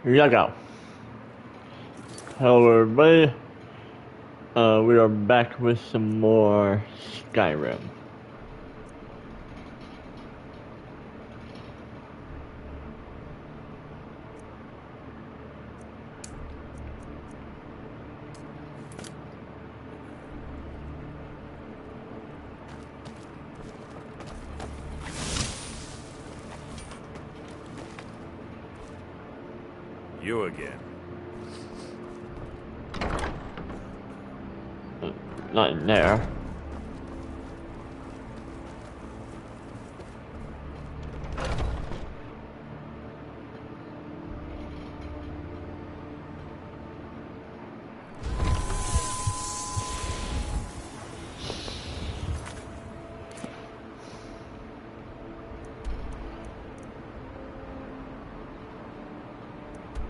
Yeah, go. Hello everybody, we are back with some more Skyrim. You again. Not in there.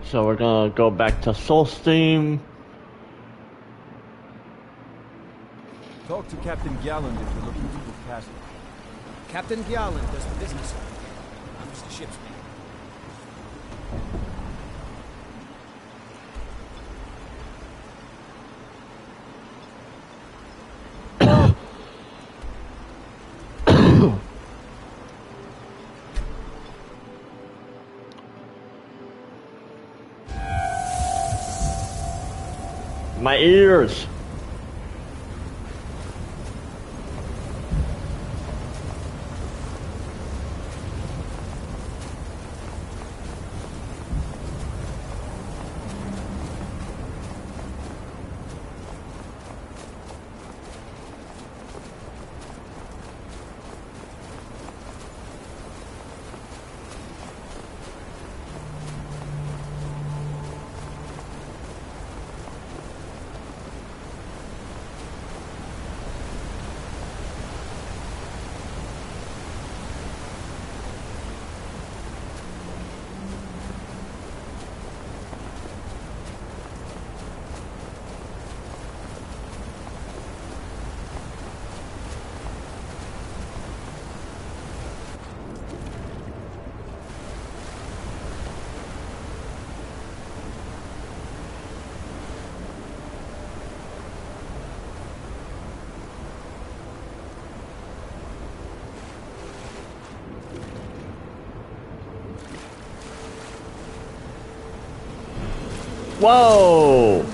So we're gonna go back to Soulsteam. Talk to Captain Galland if you're looking to the castle. Captain Galland does the business. I'm just the ship's man. My ears! Whoa!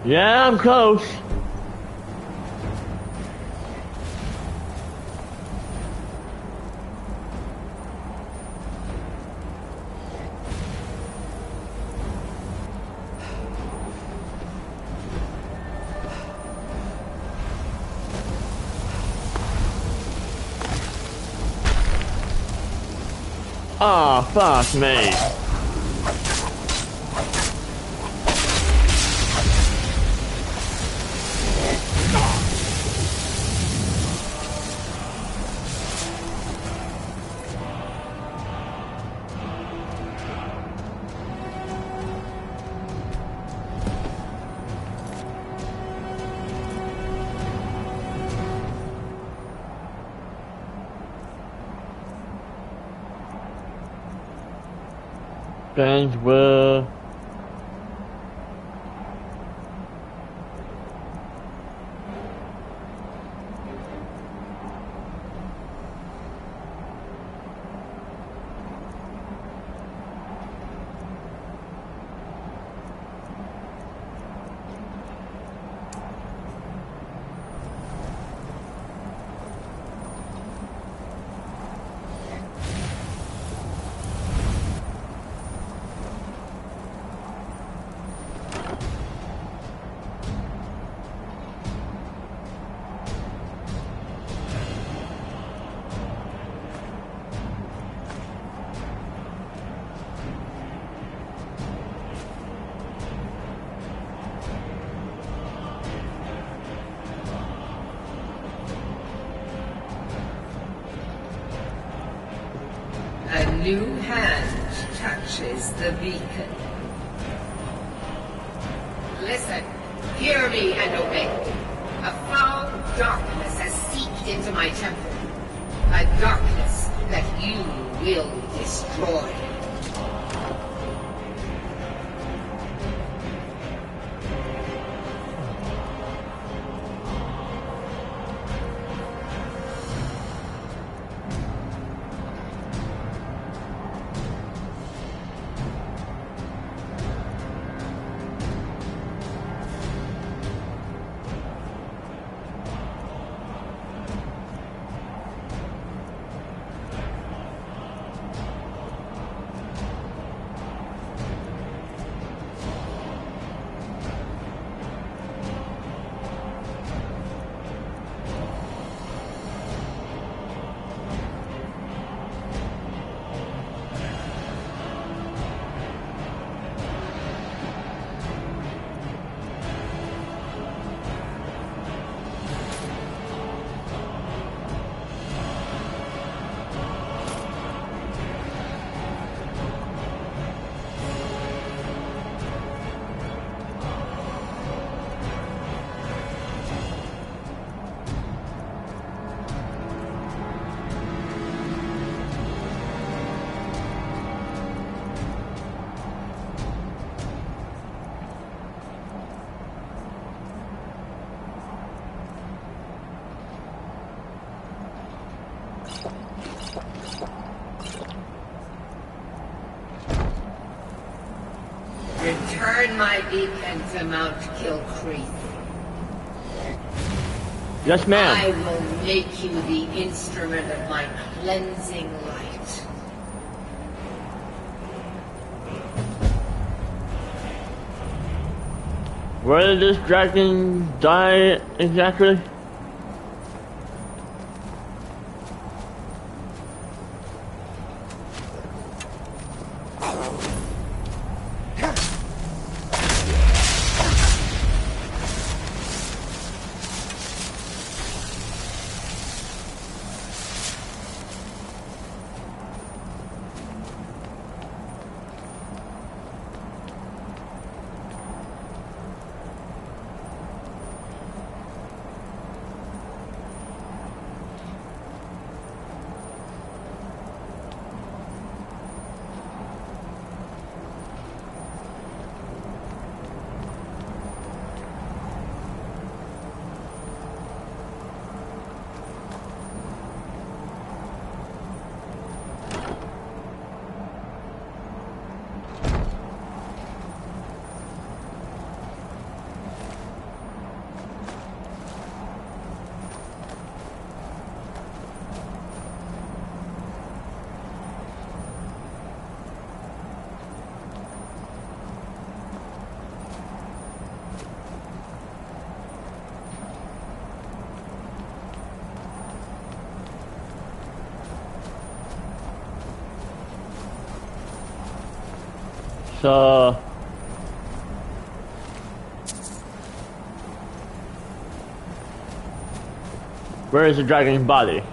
Yeah, I'm close. Ah, fuck me. Guns will. A new hand touches the beacon. Listen, hear me and obey. A foul darkness has seeped into my temple. A darkness that you will destroy. Return my beacon to Mount Kilcreath. Yes, ma'am. I will make you the instrument of my cleansing light. Where did this dragon die exactly? So where is the dragon's body?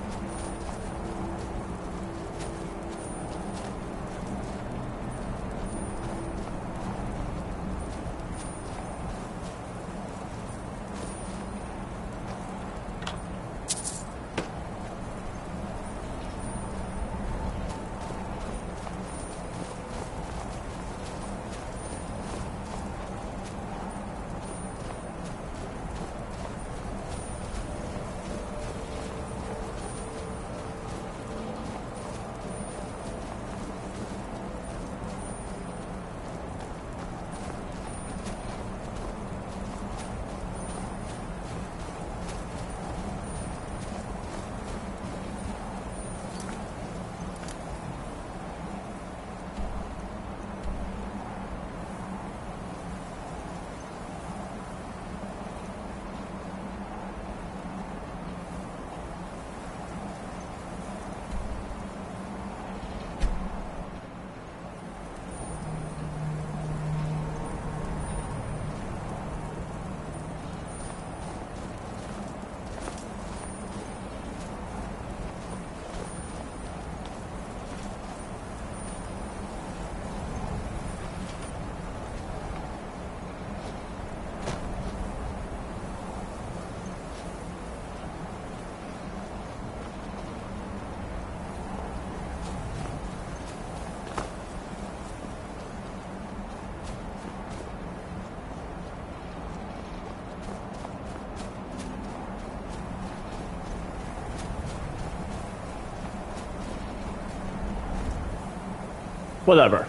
Whatever.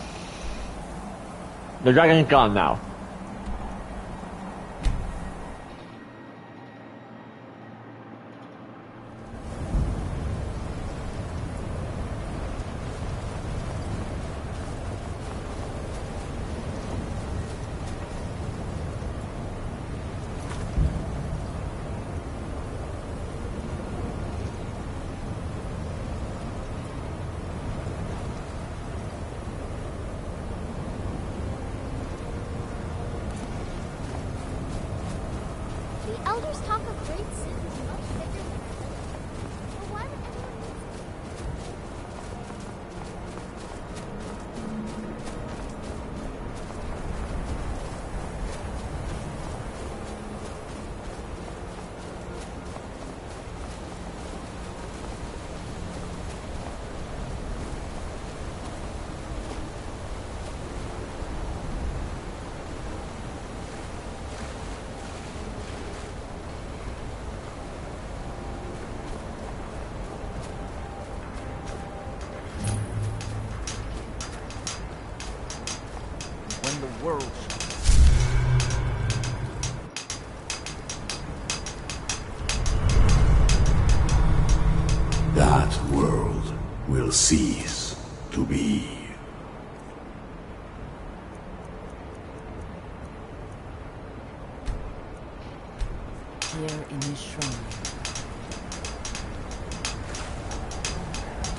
The dragon's gone now. The elders talk of great sins much bigger than our village. But why would anyone need When the world that world will cease to be. Here in his shrine.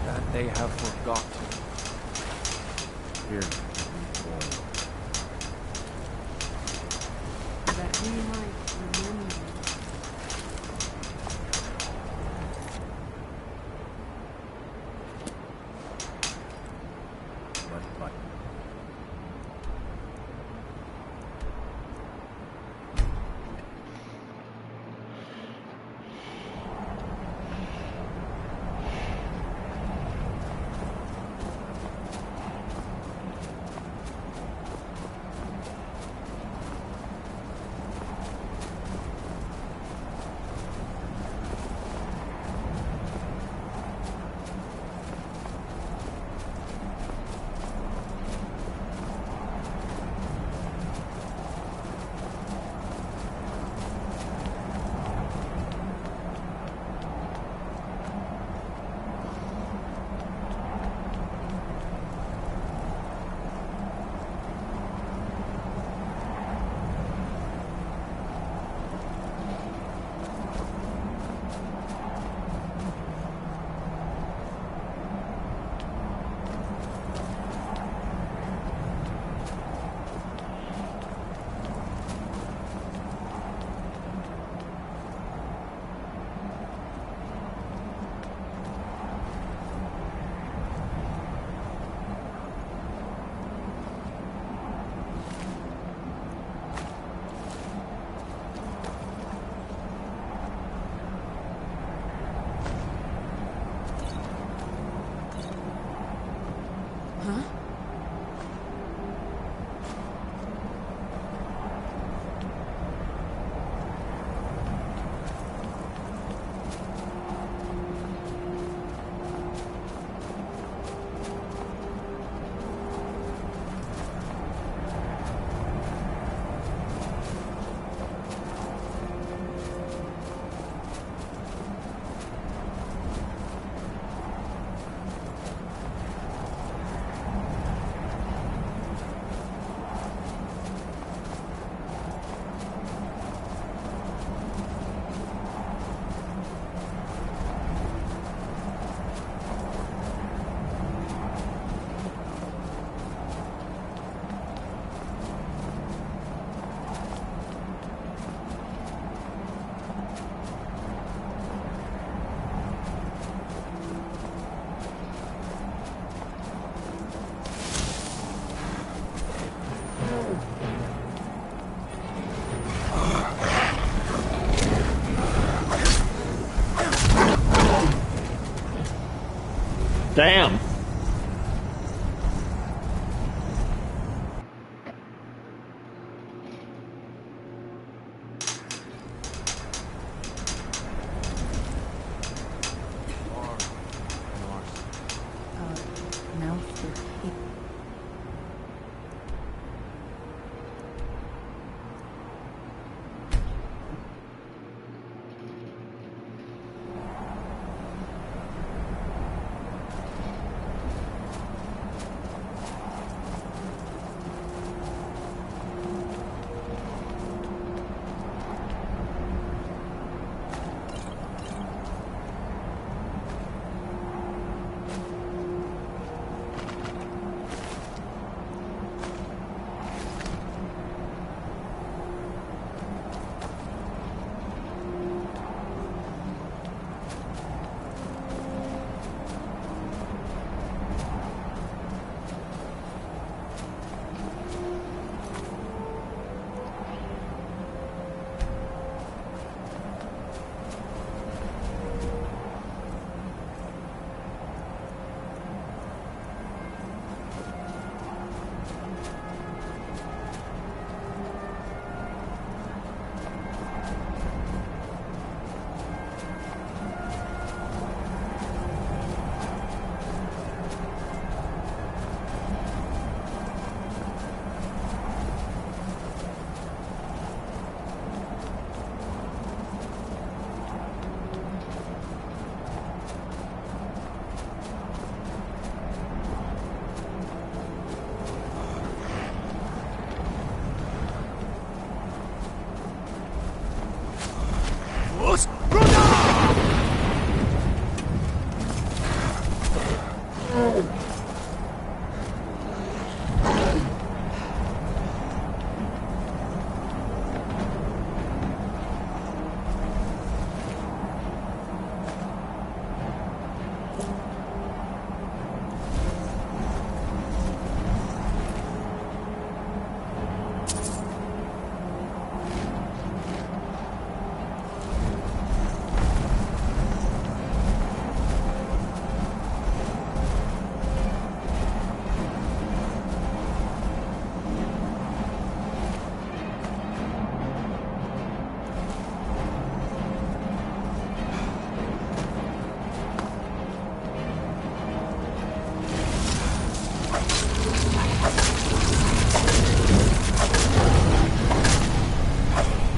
that they have forgotten. Here. That we might remember. But Damn. Mouth with hate.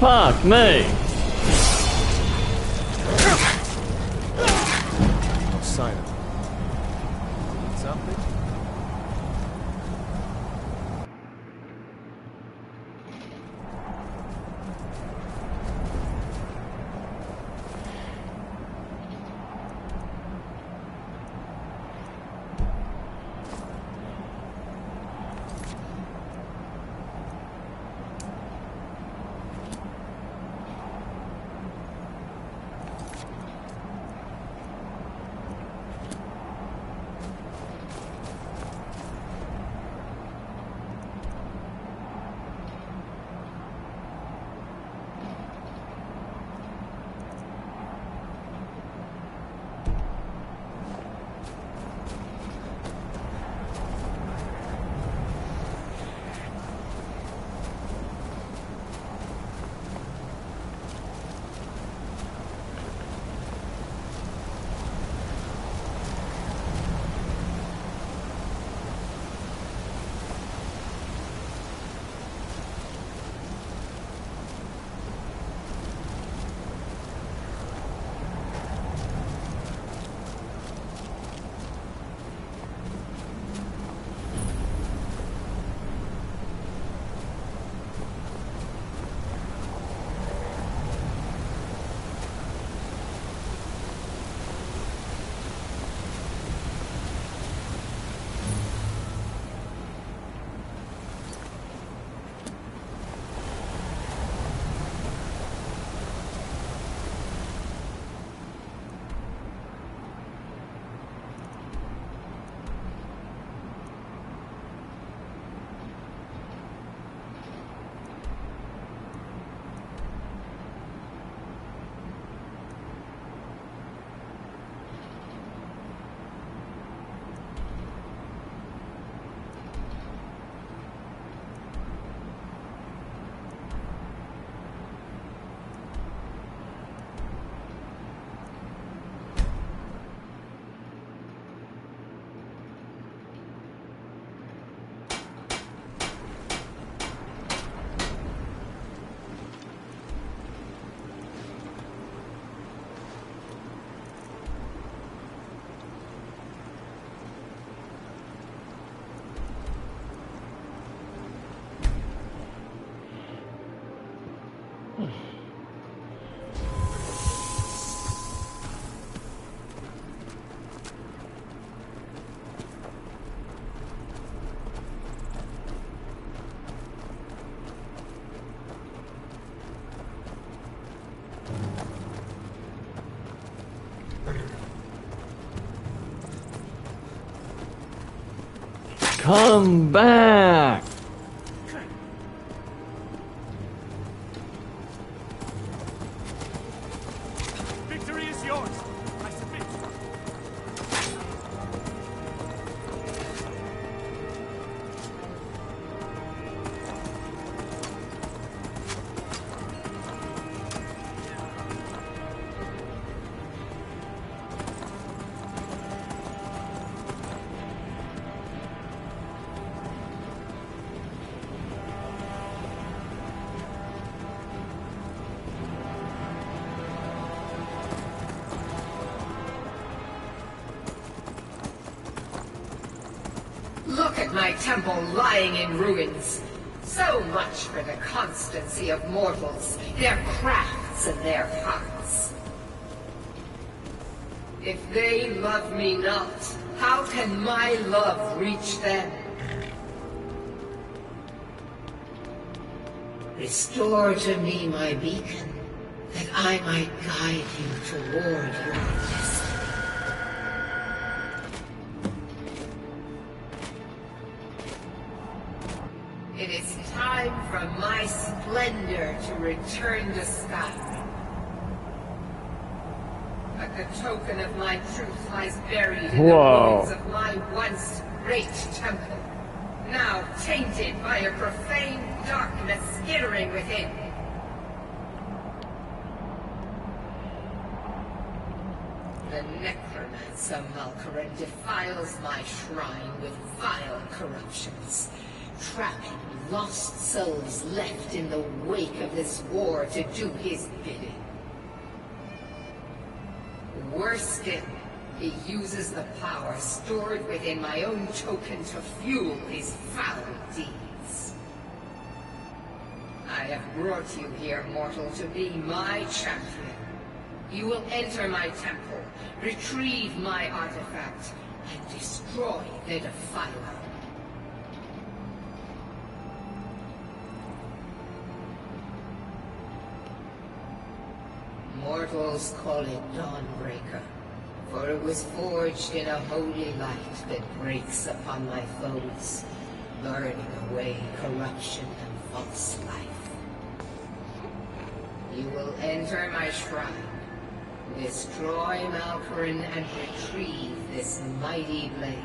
Fuck me! No sign of it. Need something? Come back! Victory is yours! I submit! Look at my temple lying in ruins. So much for the constancy of mortals, their crafts and their hearts. If they love me not, how can my love reach them? Restore to me my beacon, that I might guide you toward your destiny. It is time for my splendor to return to Skyrim. But the token of my truth lies buried in the ruins of my once great temple, now tainted by a profane darkness skittering within. The necromancer Malkaran defiles my shrine with vile corruptions, trapping lost souls left in the wake of this war to do his bidding. Worse still, he uses the power stored within my own token to fuel his foul deeds. I have brought you here, mortal, to be my champion. You will enter my temple, retrieve my artifact, and destroy the Defiler. Mortals call it Dawnbreaker, for it was forged in a holy light that breaks upon my foes, burning away corruption and false life. You will enter my shrine, destroy Malkaran, and retrieve this mighty blade.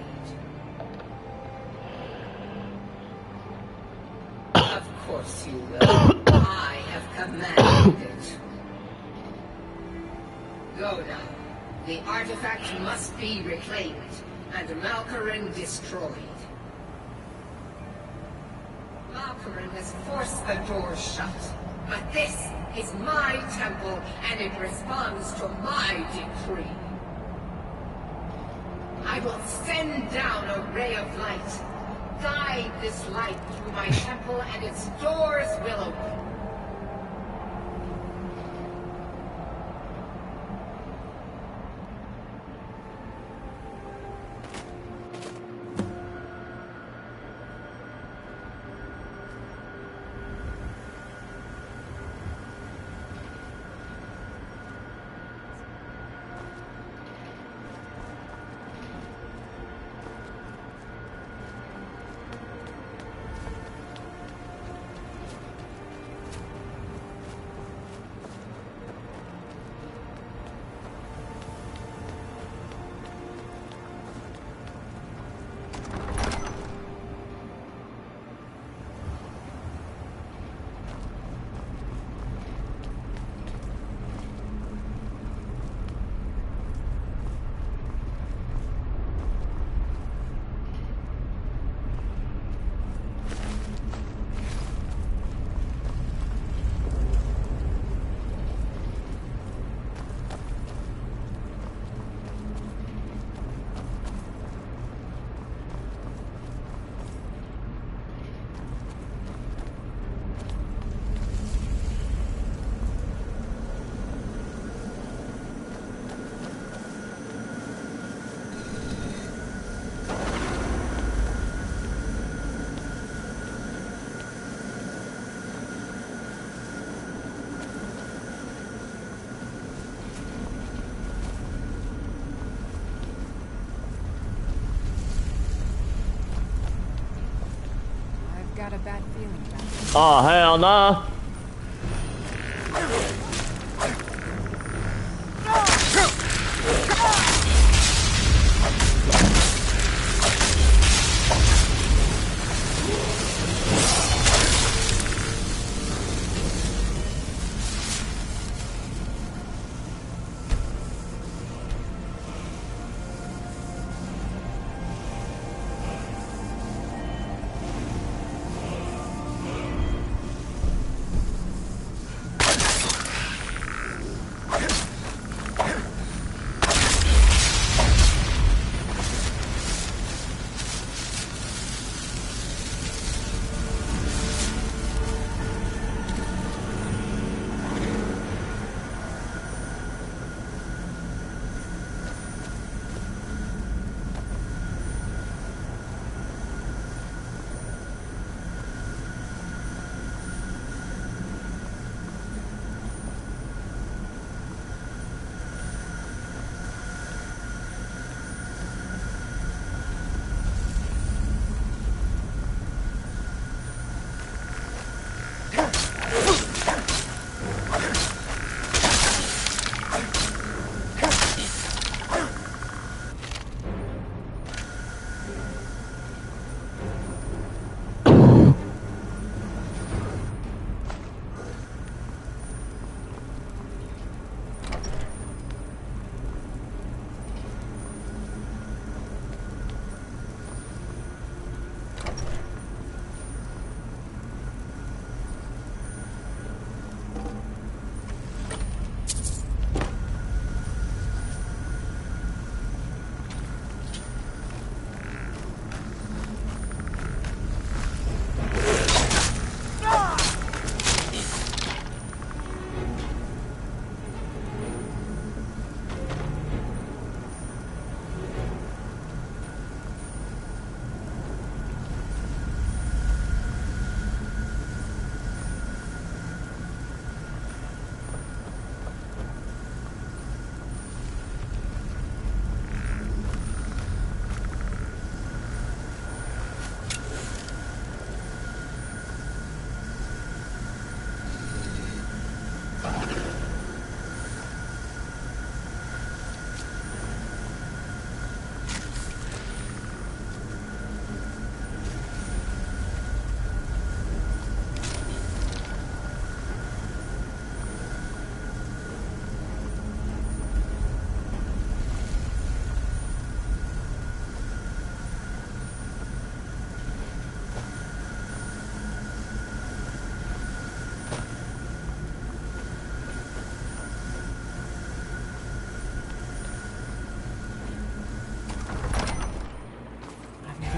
Of course you will. I have commanded it. Go now. The artifact must be reclaimed, and Malkaran destroyed. Malkaran has forced the doors shut, but this is my temple, and it responds to my decree. I will send down a ray of light. Guide this light through my temple, and its doors will open. Got a bad feeling about it. Oh, hell no.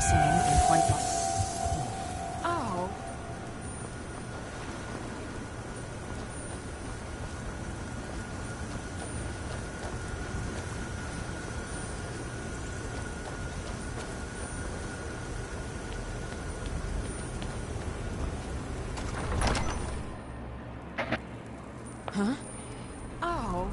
singing in front of... Oh. Huh? Oh.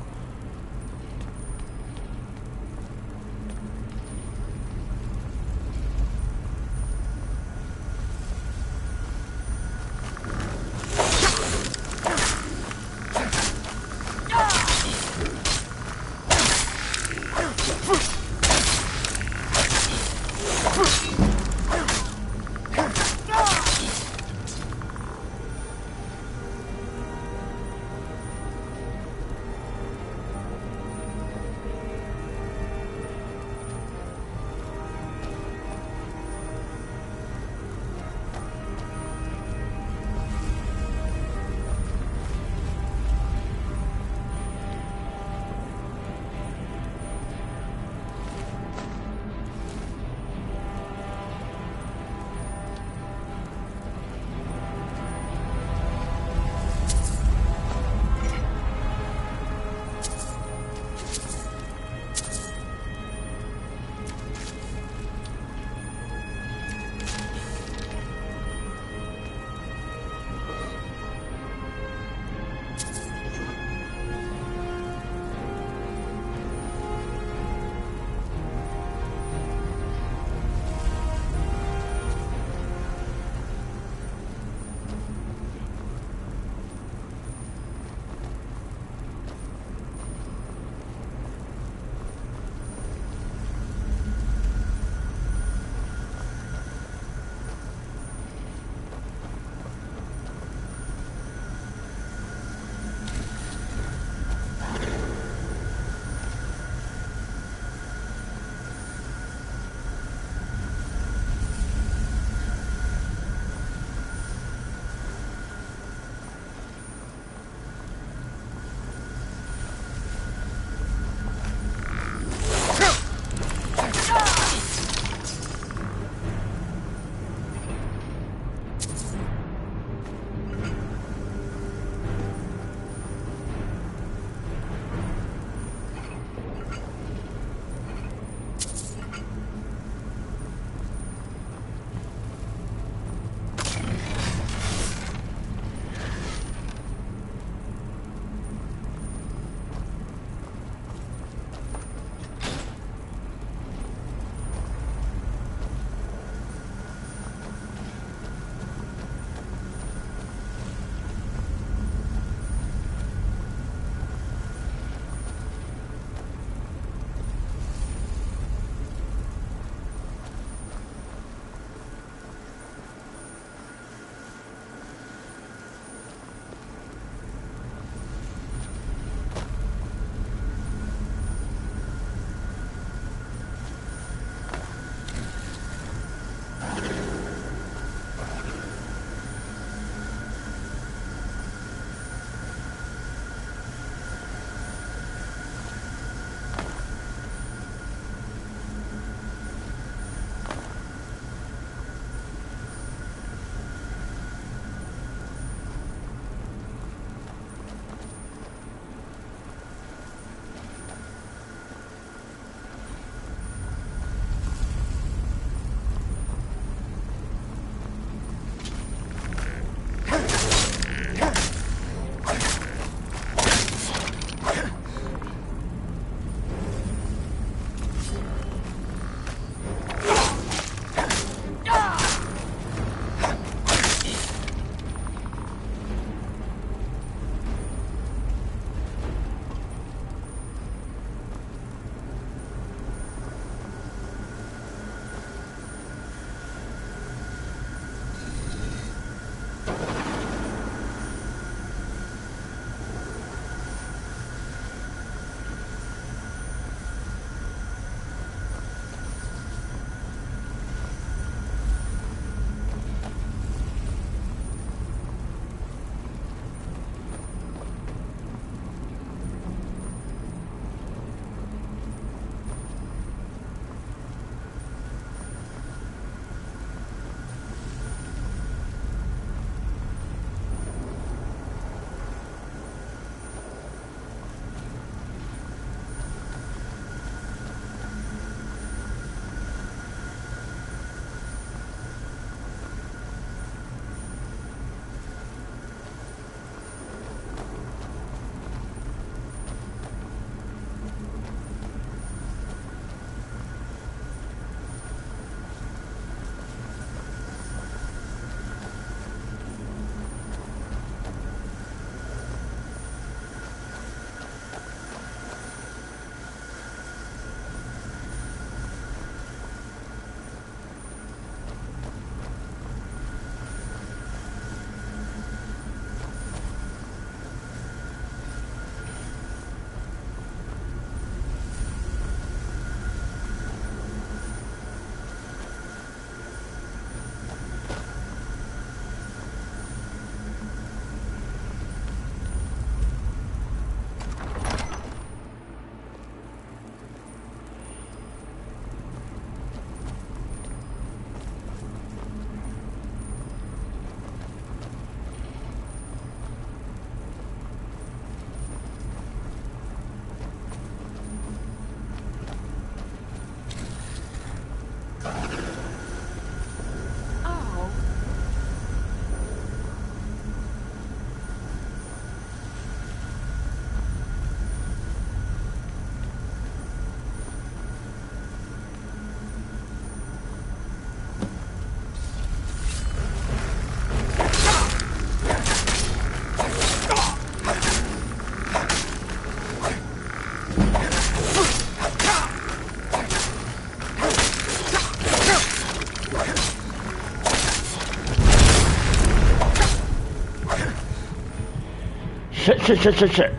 Shit.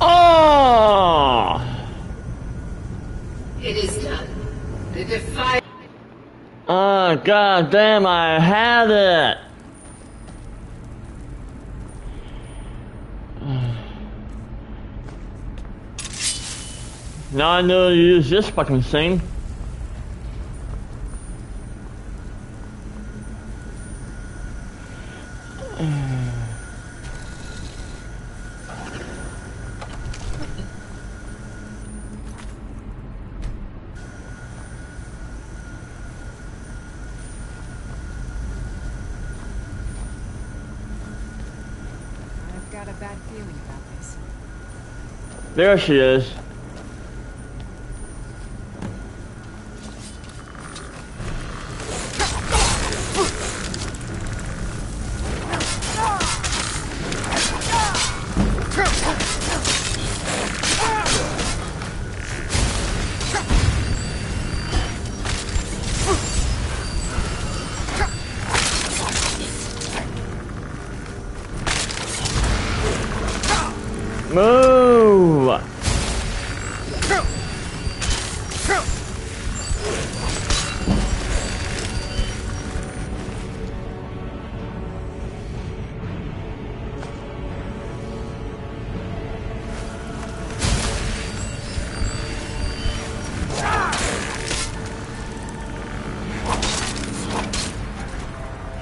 Oh! It is done. The defy. Oh, god damn, I had it! Now I know to use this fucking thing. I've got a bad feeling about this. There she is. Move!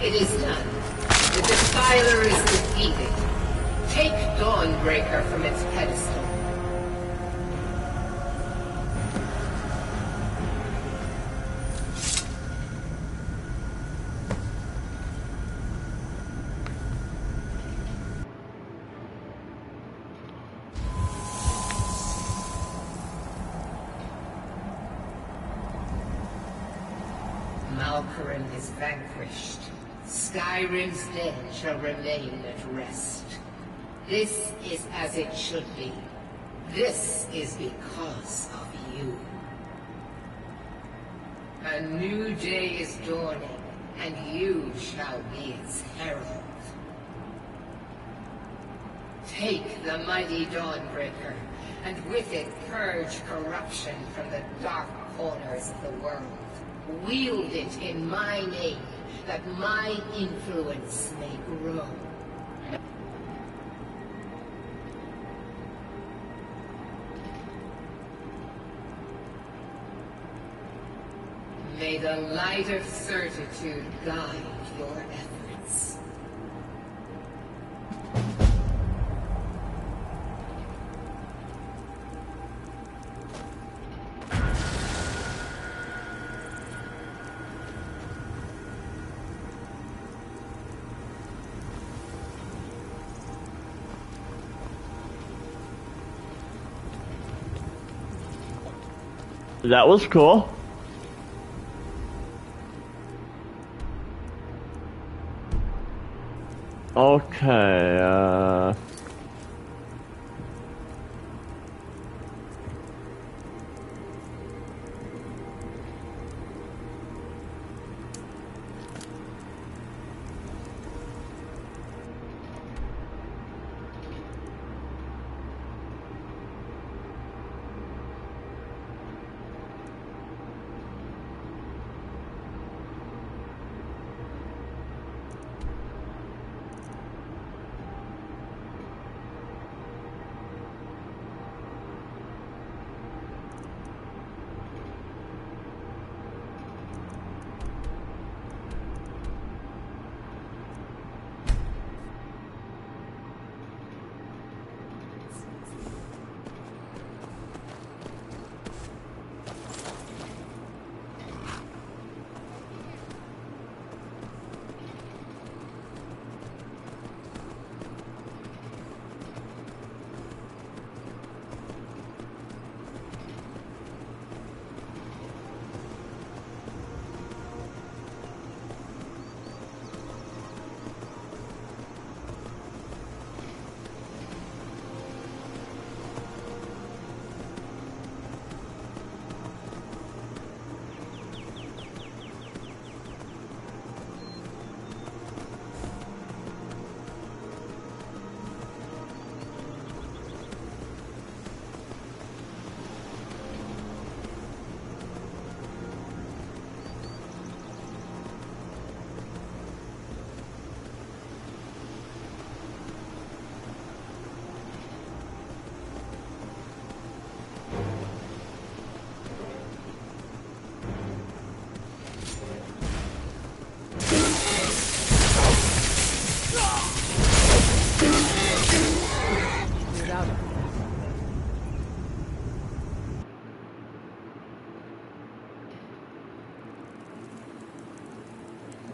It is done. The Defiler is defeated. Take Dawnbreaker from its pedestal. Malkoran is vanquished. Skyrim's dead shall remain at rest. This is as it should be. This is because of you. A new day is dawning, and you shall be its herald. Take the mighty Dawnbreaker, and with it purge corruption from the dark corners of the world. Wield it in my name, that my influence may grow. May the light of certitude guide your efforts. that was cool. Okay,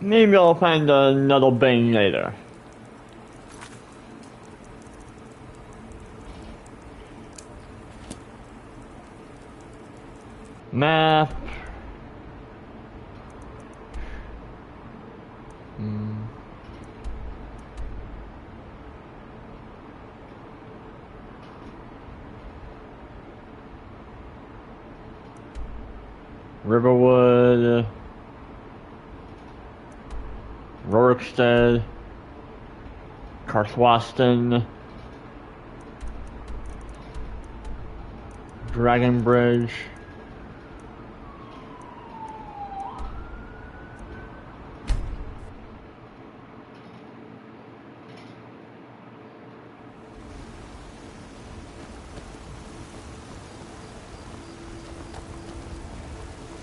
maybe I'll find another bang later. Map. Riverwood. Rorikstead. Karthwasten. Dragon Bridge.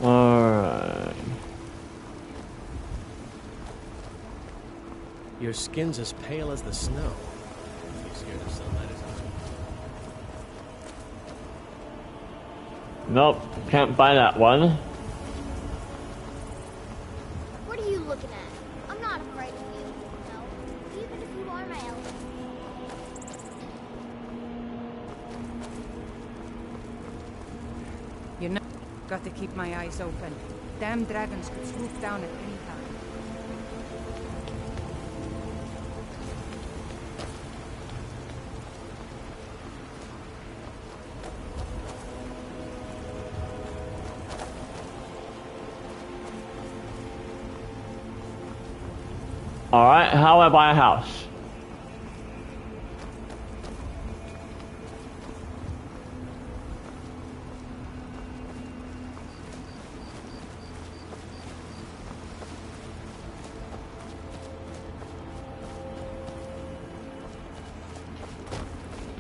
Alright. Your skin's as pale as the snow. You scared of sunlight, isn't it? Nope, can't buy that one. What are you looking at? I'm not afraid of you. No, even if you are my elder. You know, got to keep my eyes open. Damn dragons could swoop down at any time. Alright, how do I buy a house?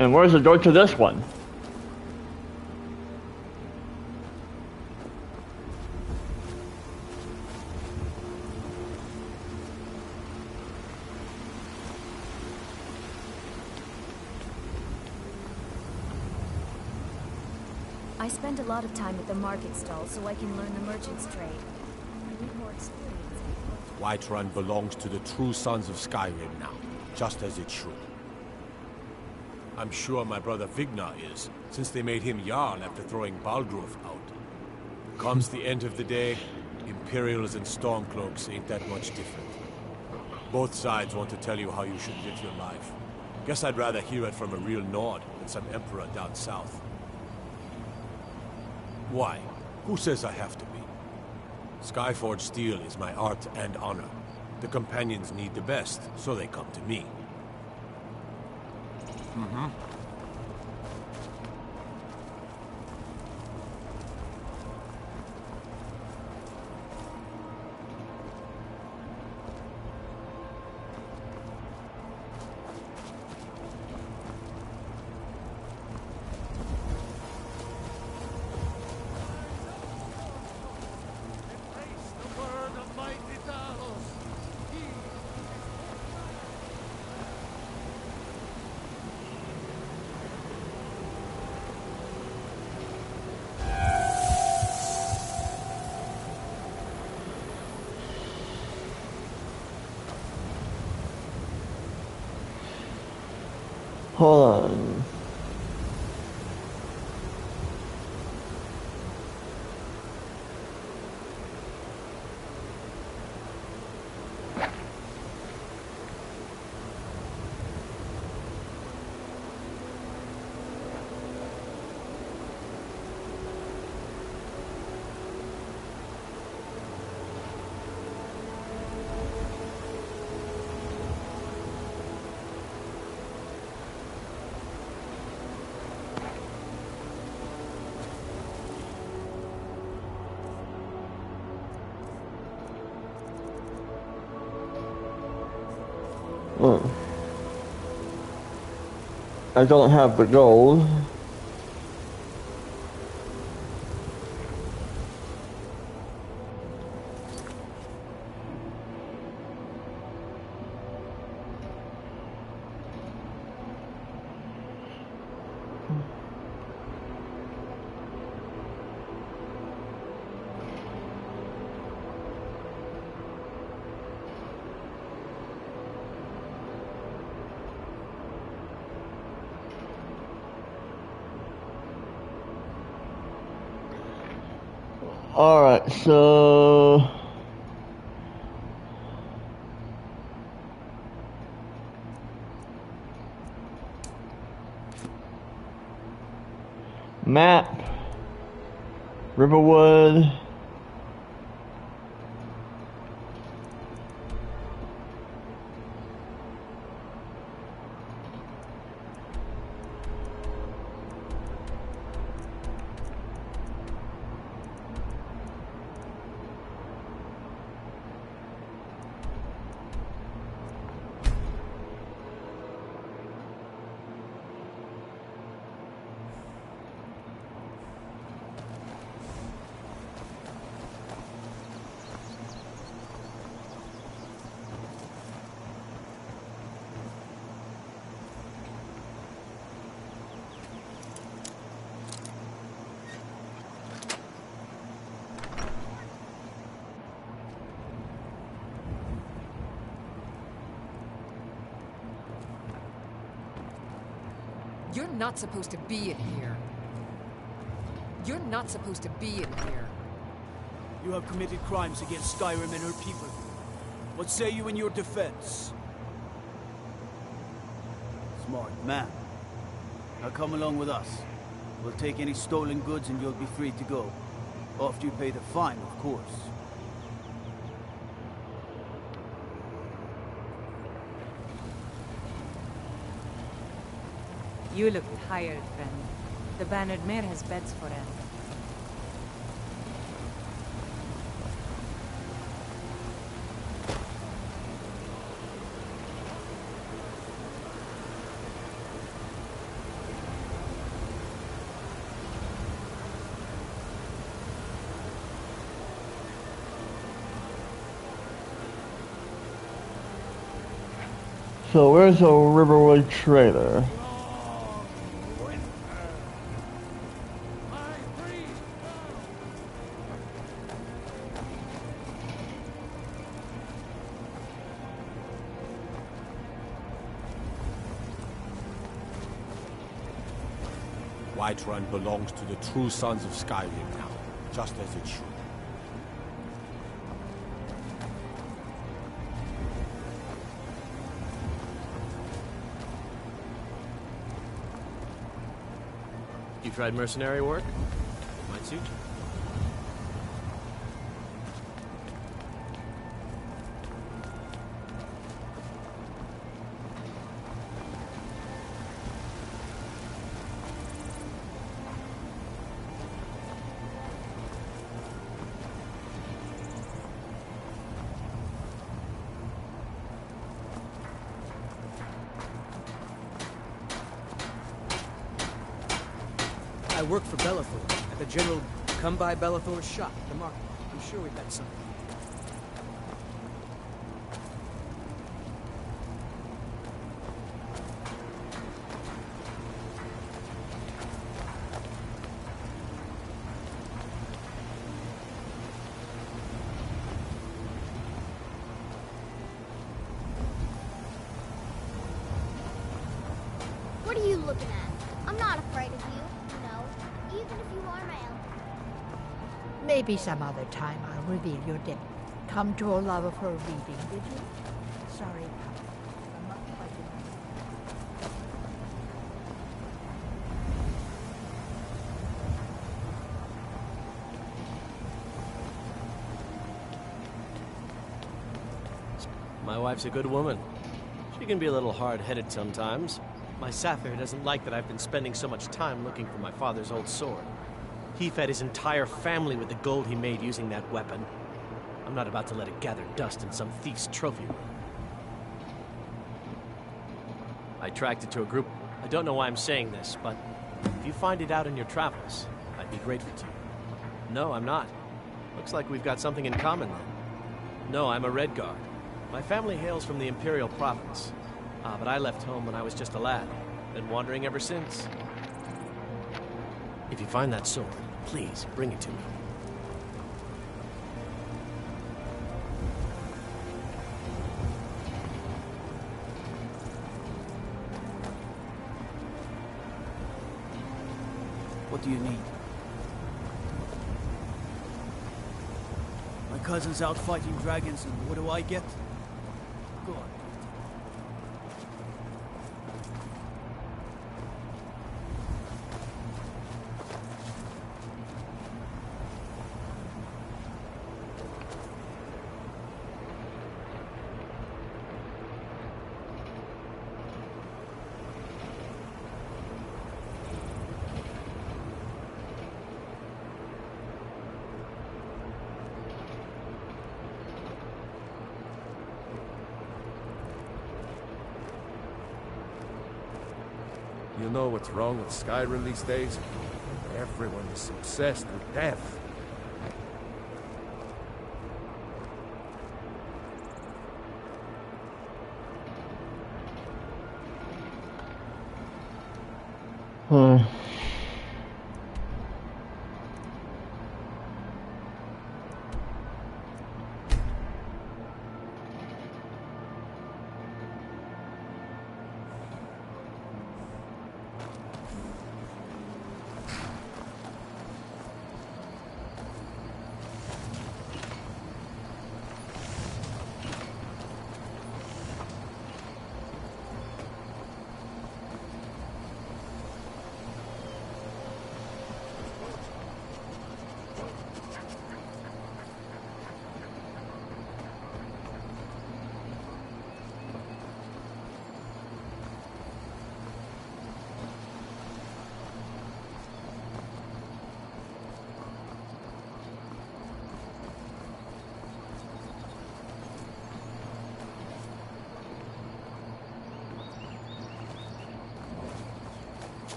And where's the door to this one? I spend a lot of time at the market stall so I can learn the merchant's trade. I need more experience. Whiterun belongs to the true sons of Skyrim now, just as it should. I'm sure my brother Vignar is, since they made him Jarl after throwing Baldruf out. Comes the end of the day, Imperials and Stormcloaks ain't that much different. Both sides want to tell you how you should live your life. Guess I'd rather hear it from a real Nord than some Emperor down south. Why? Who says I have to be? Skyforge steel is my art and honor. The companions need the best, so they come to me. Hold on. I don't have the gold. Alright, so map, Riverwood. You're not supposed to be in here. You're not supposed to be in here. You have committed crimes against Skyrim and her people. What say you in your defense? Smart man. Now come along with us. We'll take any stolen goods and you'll be free to go. After you pay the fine, of course. You look tired, friend. The Bannered Mare has beds for him. So where's a Riverwood trader? Whiterun belongs to the true sons of Skyrim now. just as it should. You tried mercenary work? Might suit you. I work for Bellathor, at the General Come By Bellathor's shop, the market. I'm sure we've got something. What are you looking at? I'm not afraid of you, you know, even if you are my elder. Maybe some other time I'll reveal your depth. Come to a love of her reading, did you? Sorry, pal. I'm not quite enough. My wife's a good woman. She can be a little hard-headed sometimes. My Sapphire doesn't like that I've been spending so much time looking for my father's old sword. He fed his entire family with the gold he made using that weapon. I'm not about to let it gather dust in some thief's trophy room. I tracked it to a group. I don't know why I'm saying this, but if you find it out in your travels, I'd be grateful to you. No, I'm not. Looks like we've got something in common then. No, I'm a Red Guard. My family hails from the Imperial Province. But I left home when I was just a lad. Been wandering ever since. If you find that sword, please bring it to me. What do you need? My cousin's out fighting dragons, and what do I get? Go on. You know what's wrong with Skyrim these days? Everyone is obsessed with death.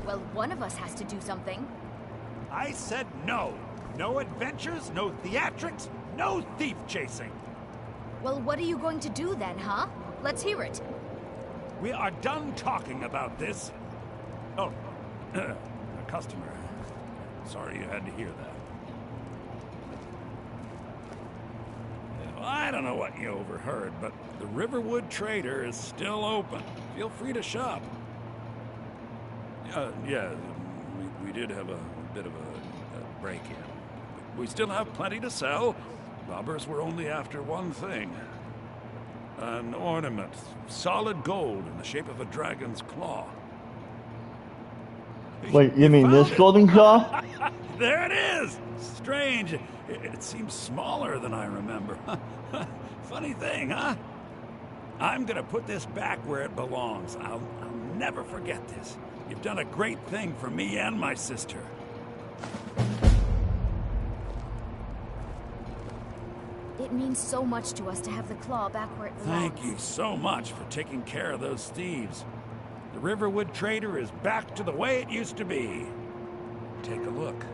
Well, one of us has to do something. I said no. No adventures, no theatrics, no thief chasing. Well, what are you going to do then, huh? Let's hear it. We are done talking about this. Oh, a customer. Sorry you had to hear that. Well, I don't know what you overheard, but the Riverwood Trader is still open. Feel free to shop. Yeah, we did have a bit of a break-in. We still have plenty to sell. Robbers were only after one thing. An ornament, solid gold in the shape of a dragon's claw. Wait, you mean this golden claw? There it is! Strange. It seems smaller than I remember. Funny thing, huh? I'm gonna put this back where it belongs. I'll never forget this. You've done a great thing for me and my sister. It means so much to us to have the claw back where it belongs. Thank you so much for taking care of those thieves. The Riverwood Trader is back to the way it used to be. Take a look.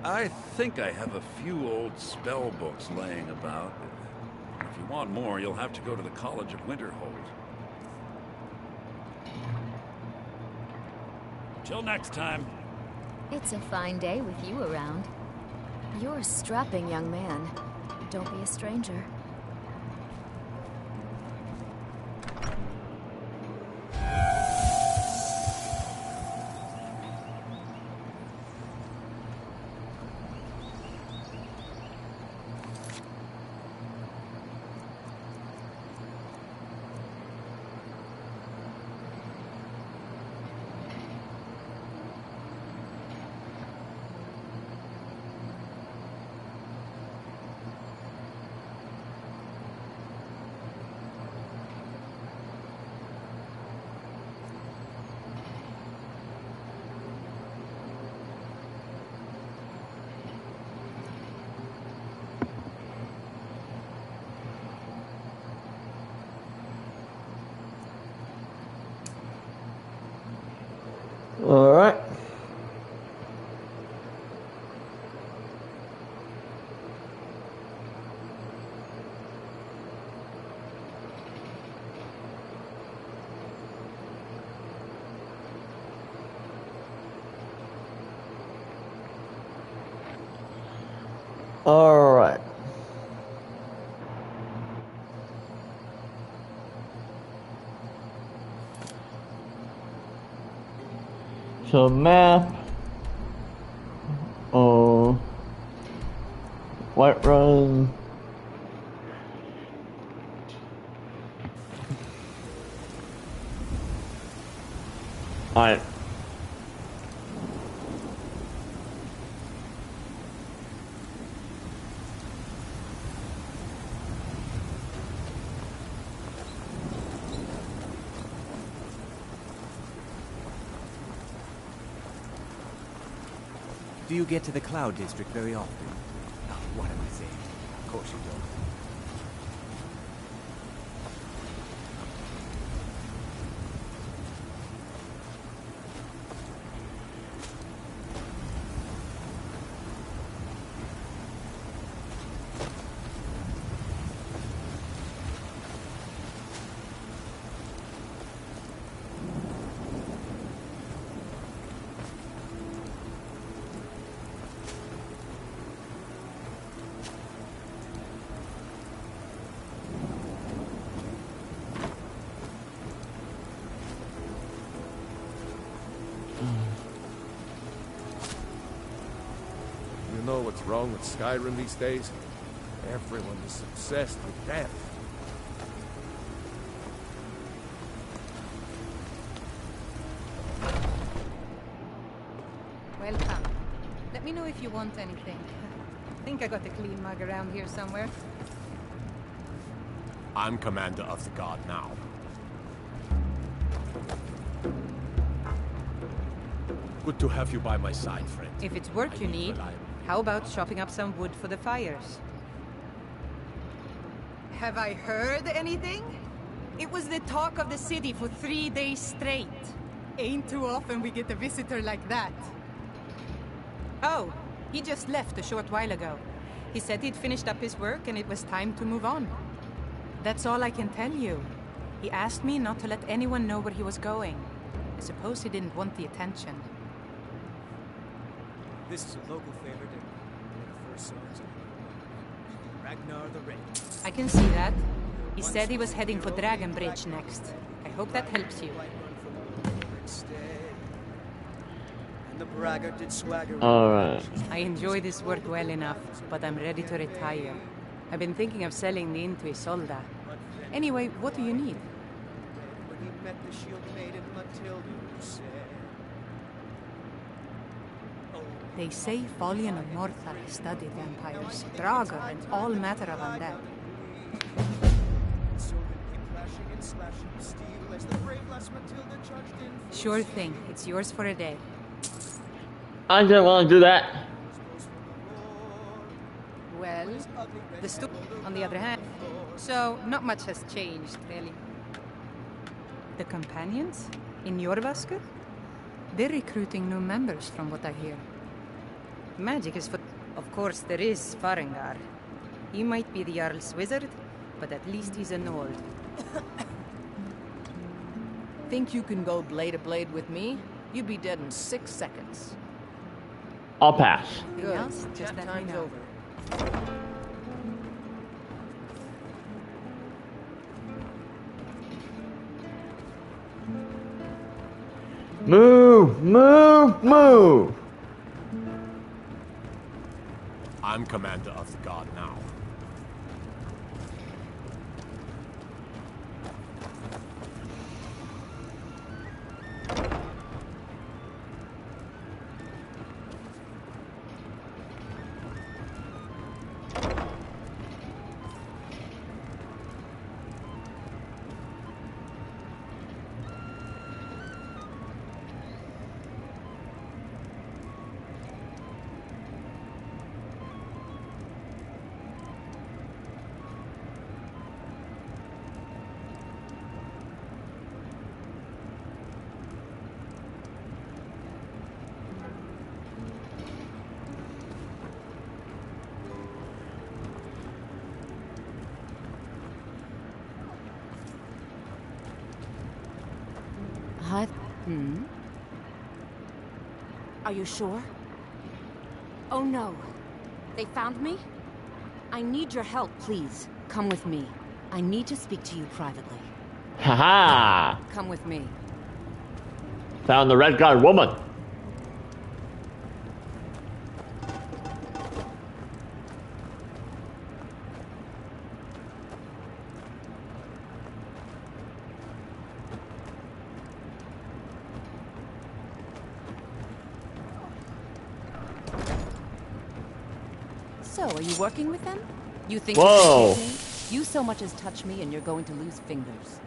I think I have a few old spell books laying about. If you want more, you'll have to go to the College of Winterhold. Till next time. It's a fine day with you around. You're a strapping young man. Don't be a stranger. Alright. So map. Oh. White Run. Alright. Do you get to the Cloud District very often? Oh, what am I saying? Of course you don't. You know what's wrong with Skyrim these days? Everyone is obsessed with death. Welcome. Let me know if you want anything. I think I got a clean mug around here somewhere. I'm commander of the guard now. Good to have you by my side, friend. If it's work you need, how about chopping up some wood for the fires? Have I heard anything? It was the talk of the city for 3 days straight. Ain't too often we get a visitor like that. Oh, he just left a short while ago. He said he'd finished up his work and it was time to move on. That's all I can tell you. He asked me not to let anyone know where he was going. I suppose he didn't want the attention. This is a local favorite and one of the first songs of Ragnar the Red. I can see that. He said he was heading for Dragon Bridge next. I hope that helps you. Alright. I enjoy this work well enough, but I'm ready to retire. I've been thinking of selling the inn to Isolda. Anyway, what do you need? They say Folian of Morthar studied vampires, Draugr, and all matter of undead. Sure thing. It's yours for a day. I didn't want to do that. Well, on the other hand, so not much has changed, really. The companions in Jorvaskr? They're recruiting new members from what I hear. Magic is for... Of course, there is Farengar. He might be the Jarl's wizard, but at least he's a Nord. Think you can go blade to blade with me? You'd be dead in 6 seconds. I'll pass. Anything else? Just let me know. Move! Move! Move! I'm commander of the guard now. Are you sure? Oh no. They found me? I need your help, please. Come with me. I need to speak to you privately. Haha! Come with me. Found the red guard woman. So, are you working with them? You think Whoa. you can me? You so much as touch me and you're going to lose fingers.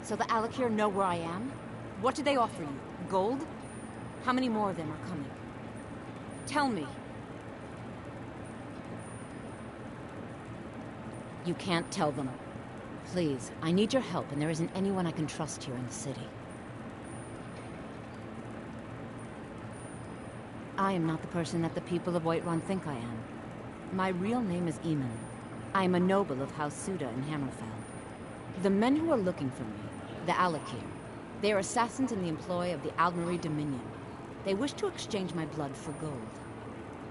So the Alakir know where I am? What do they offer you? Gold? How many more of them are coming? Tell me. You can't tell them. Please, I need your help and there isn't anyone I can trust here in the city. I am not the person that the people of Whiterun think I am. My real name is Eamon. I am a noble of House Suda in Hammerfell. The men who are looking for me, the Alakir, they are assassins in the employ of the Aldmeri Dominion. They wish to exchange my blood for gold.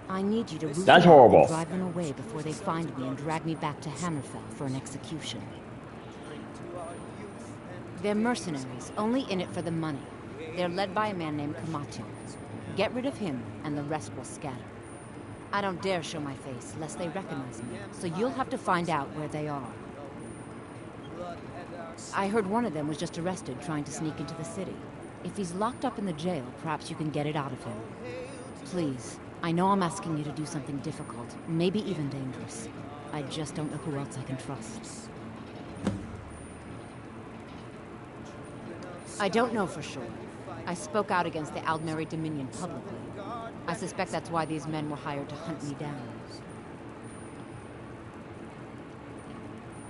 I need you to root That's them out horrible. and drive them away before they find me and drag me back to Hammerfell for an execution. They're mercenaries, only in it for the money. They're led by a man named Kamatu. Get rid of him, and the rest will scatter. I don't dare show my face, lest they recognize me, so you'll have to find out where they are. I heard one of them was just arrested trying to sneak into the city. If he's locked up in the jail, perhaps you can get it out of him. Please, I know I'm asking you to do something difficult, maybe even dangerous. I just don't know who else I can trust. I don't know for sure. I spoke out against the Aldmeri Dominion publicly. I suspect that's why these men were hired to hunt me down.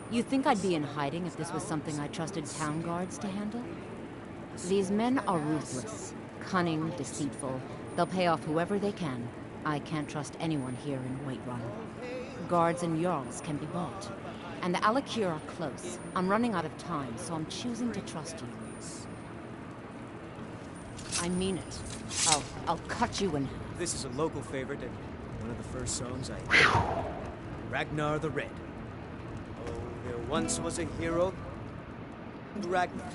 You think I'd be in hiding if this was something I trusted town guards to handle? These men are ruthless, cunning, deceitful. They'll pay off whoever they can. I can't trust anyone here in Whiterun. Guards and Jarls can be bought. And the Alakir are close. I'm running out of time, so I'm choosing to trust you. I mean it. I'll cut you in half. This is a local favorite and one of the first songs I... Ragnar the Red. Oh, there once was a hero. Ragnar.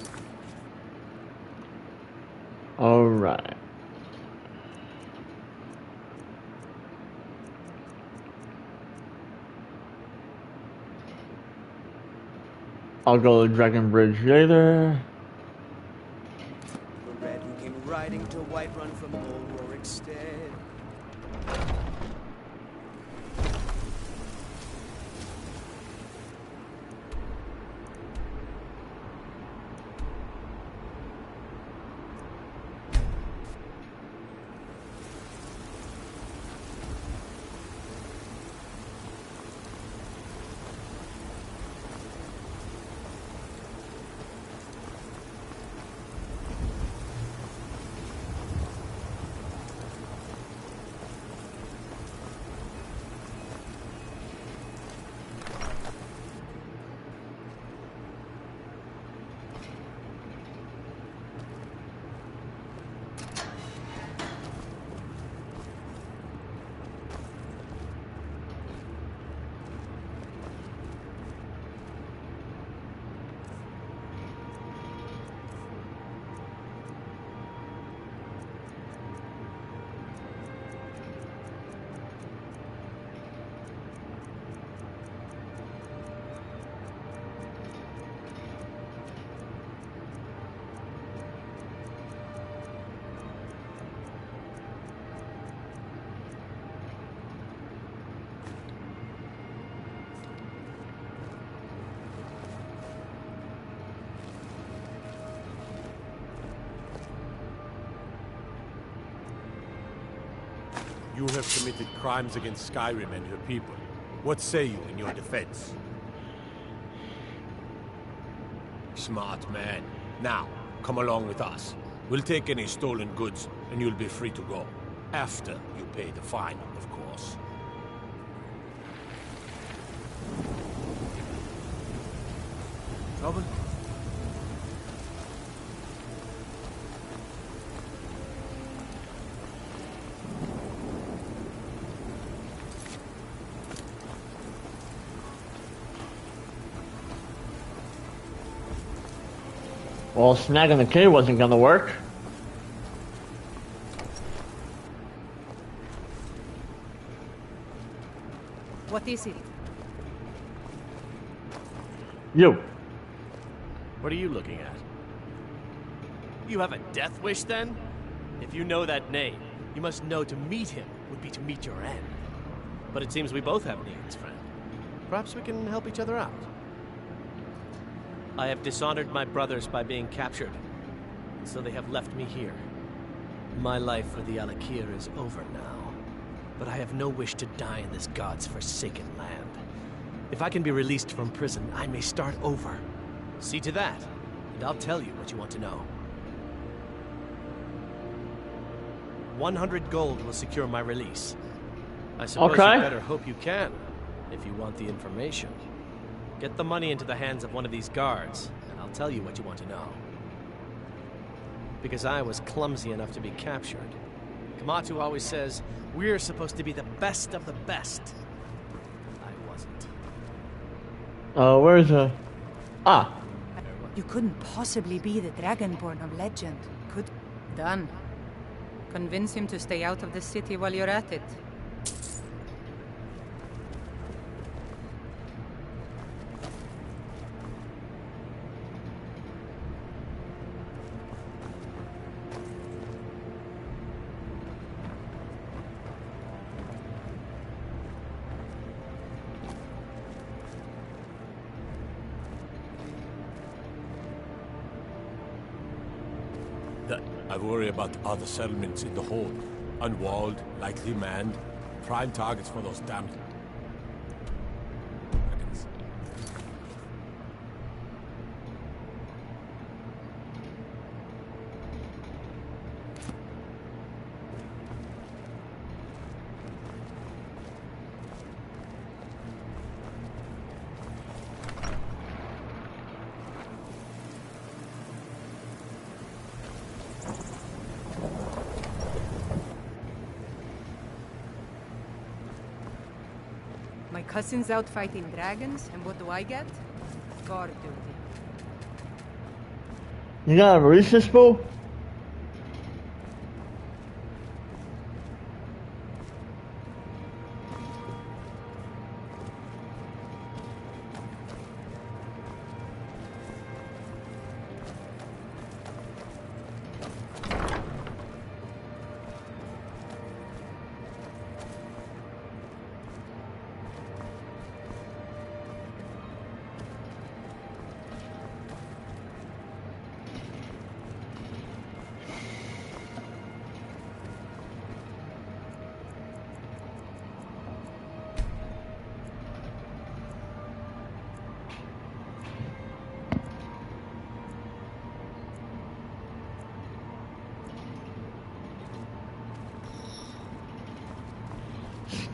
Alright. I'll go to Dragon Bridge later. The Red who came riding to Whiterun from old Rorikstead. You have committed crimes against Skyrim and her people. What say you in your defense? Smart man. Now, come along with us. We'll take any stolen goods, and you'll be free to go. After you pay the fine, of course. Trouble? Well, snagging the key wasn't gonna work. What is it? You. What are you looking at? You have a death wish, then? If you know that name, you must know to meet him would be to meet your end. But it seems we both have needs, friend. Perhaps we can help each other out. I have dishonored my brothers by being captured, so they have left me here. My life for the Alakir is over now, but I have no wish to die in this god's forsaken land. If I can be released from prison, I may start over. See to that, and I'll tell you what you want to know. 100 gold will secure my release. I suppose Okay. you better hope you can, if you want the information. Get the money into the hands of one of these guards, and I'll tell you what you want to know. Because I was clumsy enough to be captured. Kamatu always says, we're supposed to be the best of the best. I wasn't. Where's the... Ah. You couldn't possibly be the Dragonborn of legend, could... Done. Convince him to stay out of the city while you're at it. I worry about other settlements in the hold. Unwalled, lightly manned, prime targets for those damned... dragons. My cousin's out fighting dragons, and what do I get? Guard duty. You gotta release this fool?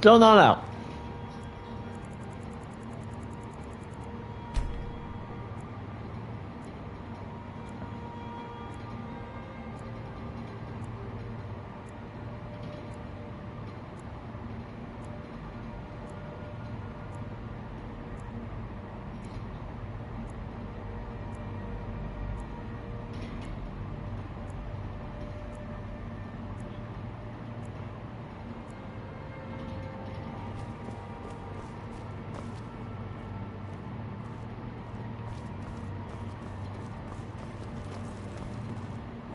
Still not out.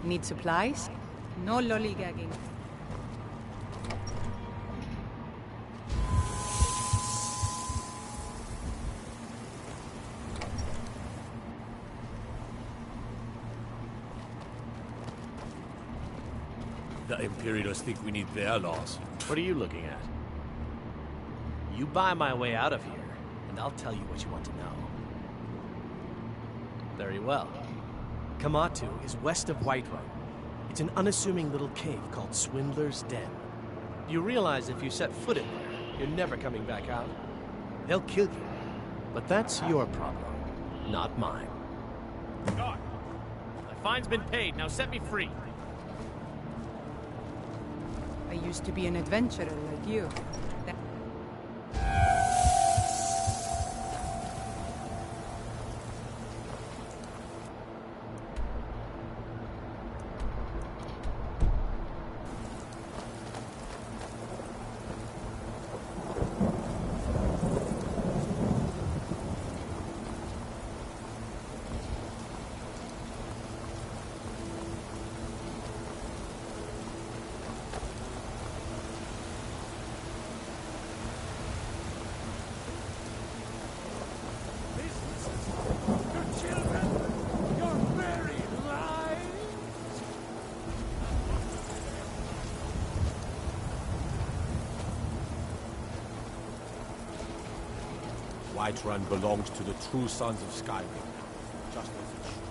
Need supplies? No lollygagging. The Imperials think we need their laws. What are you looking at? You buy my way out of here, and I'll tell you what you want to know. Very well. Kamatu is west of Whiterun. It's an unassuming little cave called Swindler's Den. You realize if you set foot in there, you're never coming back out. They'll kill you. But that's your problem, not mine. Guard! My fine's been paid, now set me free. I used to be an adventurer like you. Whiterun belongs to the true sons of Skyrim. Just as it should.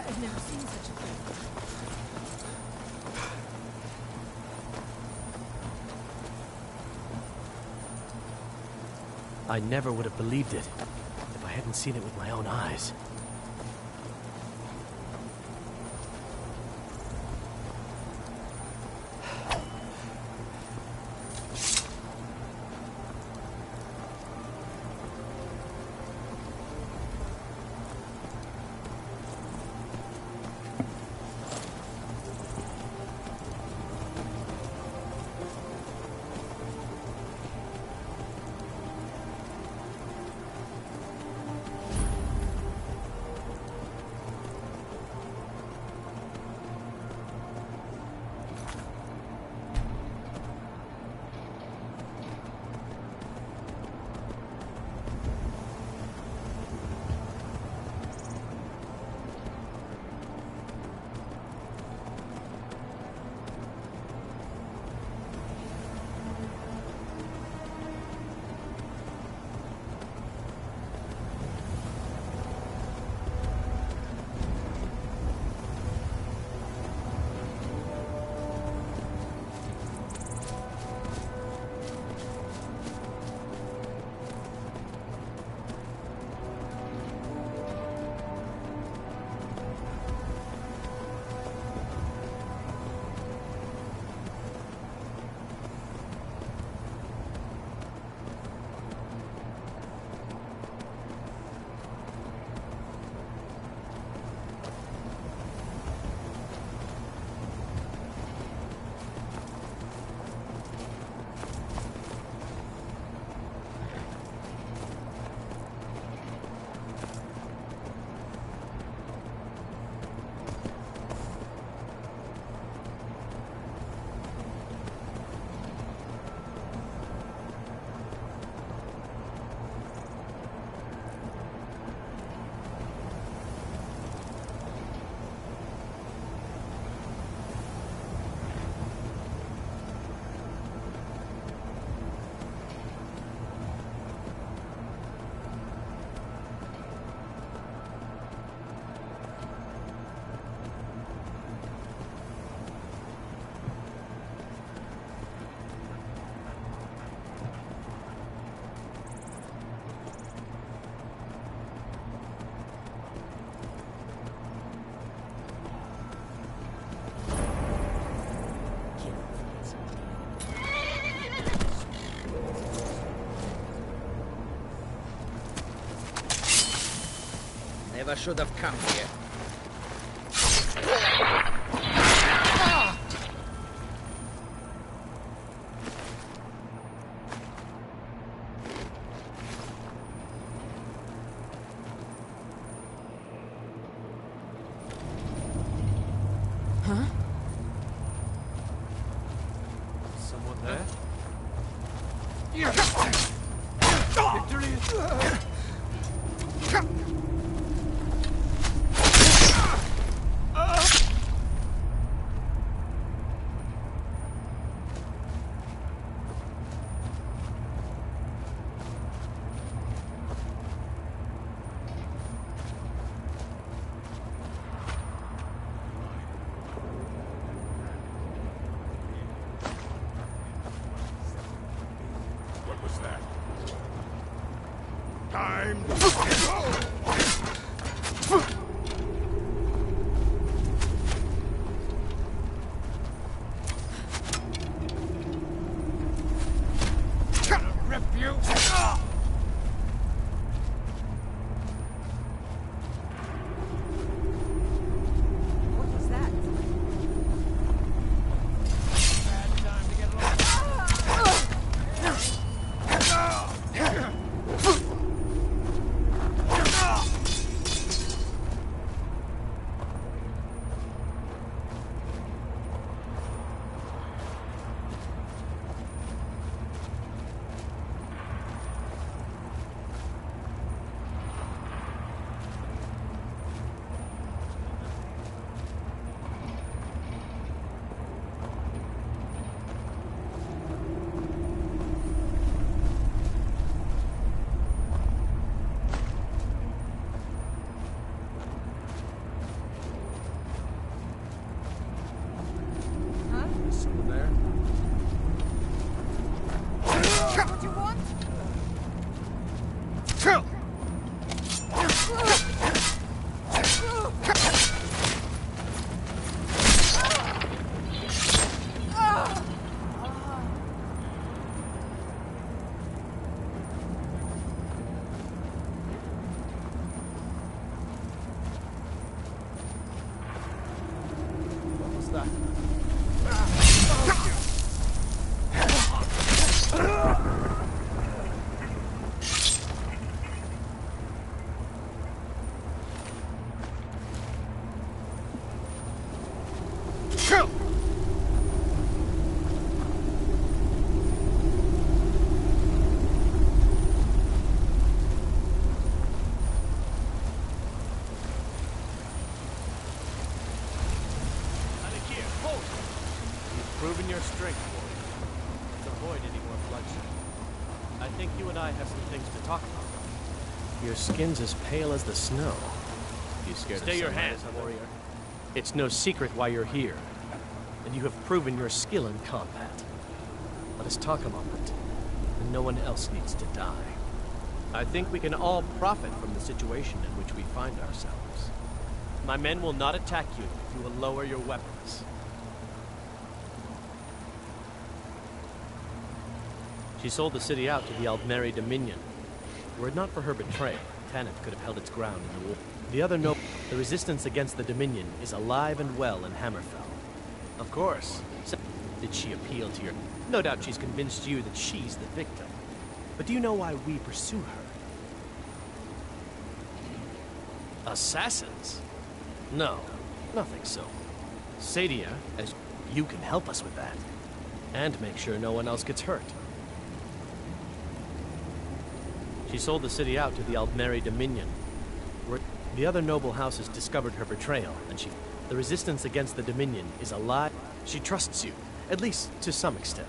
I've never seen such a thing. I never would have believed it if I hadn't seen it with my own eyes. never should have come here. Huh? Someone there? Victory is... What was that? Time. Gonna rip you! What was that? Bad time to get Is someone there? What do you want? What was that? You've proven your strength, warrior. Let's avoid any more bloodshed. I think you and I have some things to talk about. Your skin's as pale as the snow. You scared Stay of your sunlight, hands, warrior. It's no secret why you're here, and you have proven your skill in combat. Let us talk a moment, and no one else needs to die. I think we can all profit from the situation in which we find ourselves. My men will not attack you if you will lower your weapons. She sold the city out to the Aldmeri Dominion. Were it not for her betrayal, Tanith could have held its ground in the war. The resistance against the Dominion is alive and well in Hammerfell. Of course. Did she appeal to your... No doubt she's convinced you that she's the victim. But do you know why we pursue her? Assassins? No, nothing so. Sadia, as you can help us with that. And make sure no one else gets hurt. She sold the city out to the Aldmeri Dominion. The other noble houses discovered her betrayal, and the resistance against the Dominion is alive. She trusts you, at least to some extent.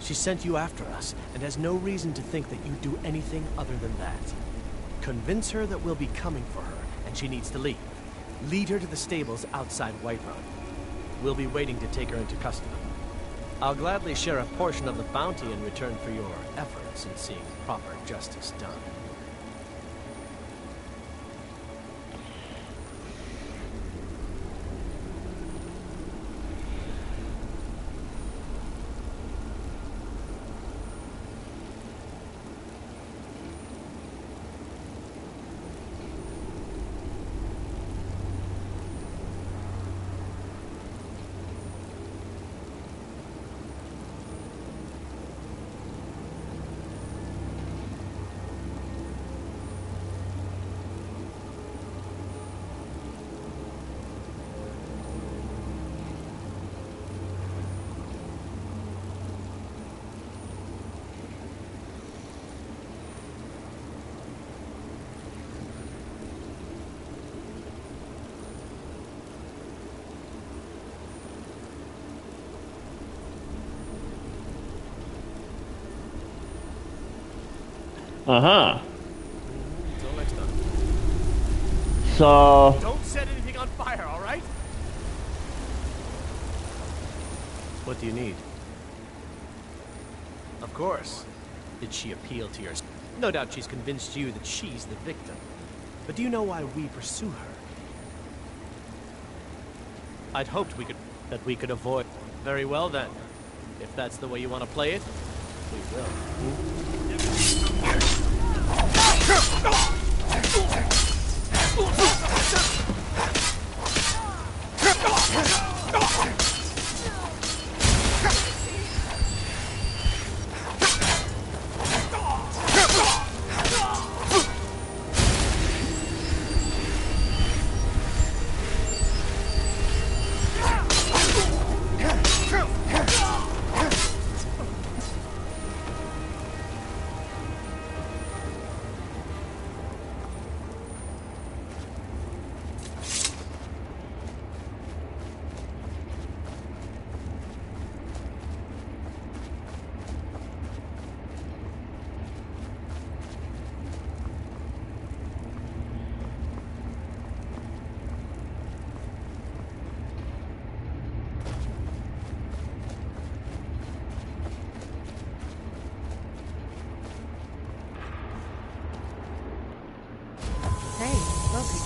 She sent you after us, and has no reason to think that you'd do anything other than that. Convince her that we'll be coming for her, and she needs to leave. Lead her to the stables outside Whiterun. We'll be waiting to take her into custody. I'll gladly share a portion of the bounty in return for your efforts in seeing proper justice done. Uh-huh. Until next time. So... Don't set anything on fire, all right? What do you need? Of course. Did she appeal to yours? No doubt she's convinced you that she's the victim. But do you know why we pursue her? I'd hoped that we could avoid. Very well then. If that's the way you want to play it, we will.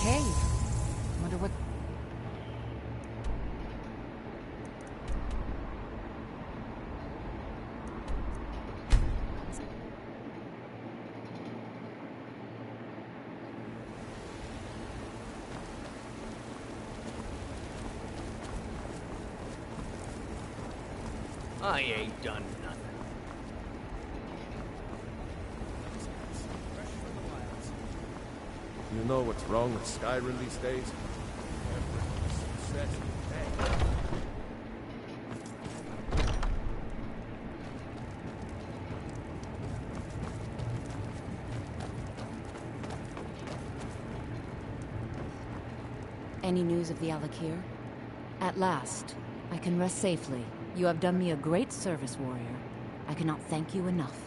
Cave. Wonder what... I ain't done nothing. You know what's wrong with Skyrim these days? Everyone's obsessed with death. Any news of the Alakir? At last, I can rest safely. You have done me a great service, warrior. I cannot thank you enough.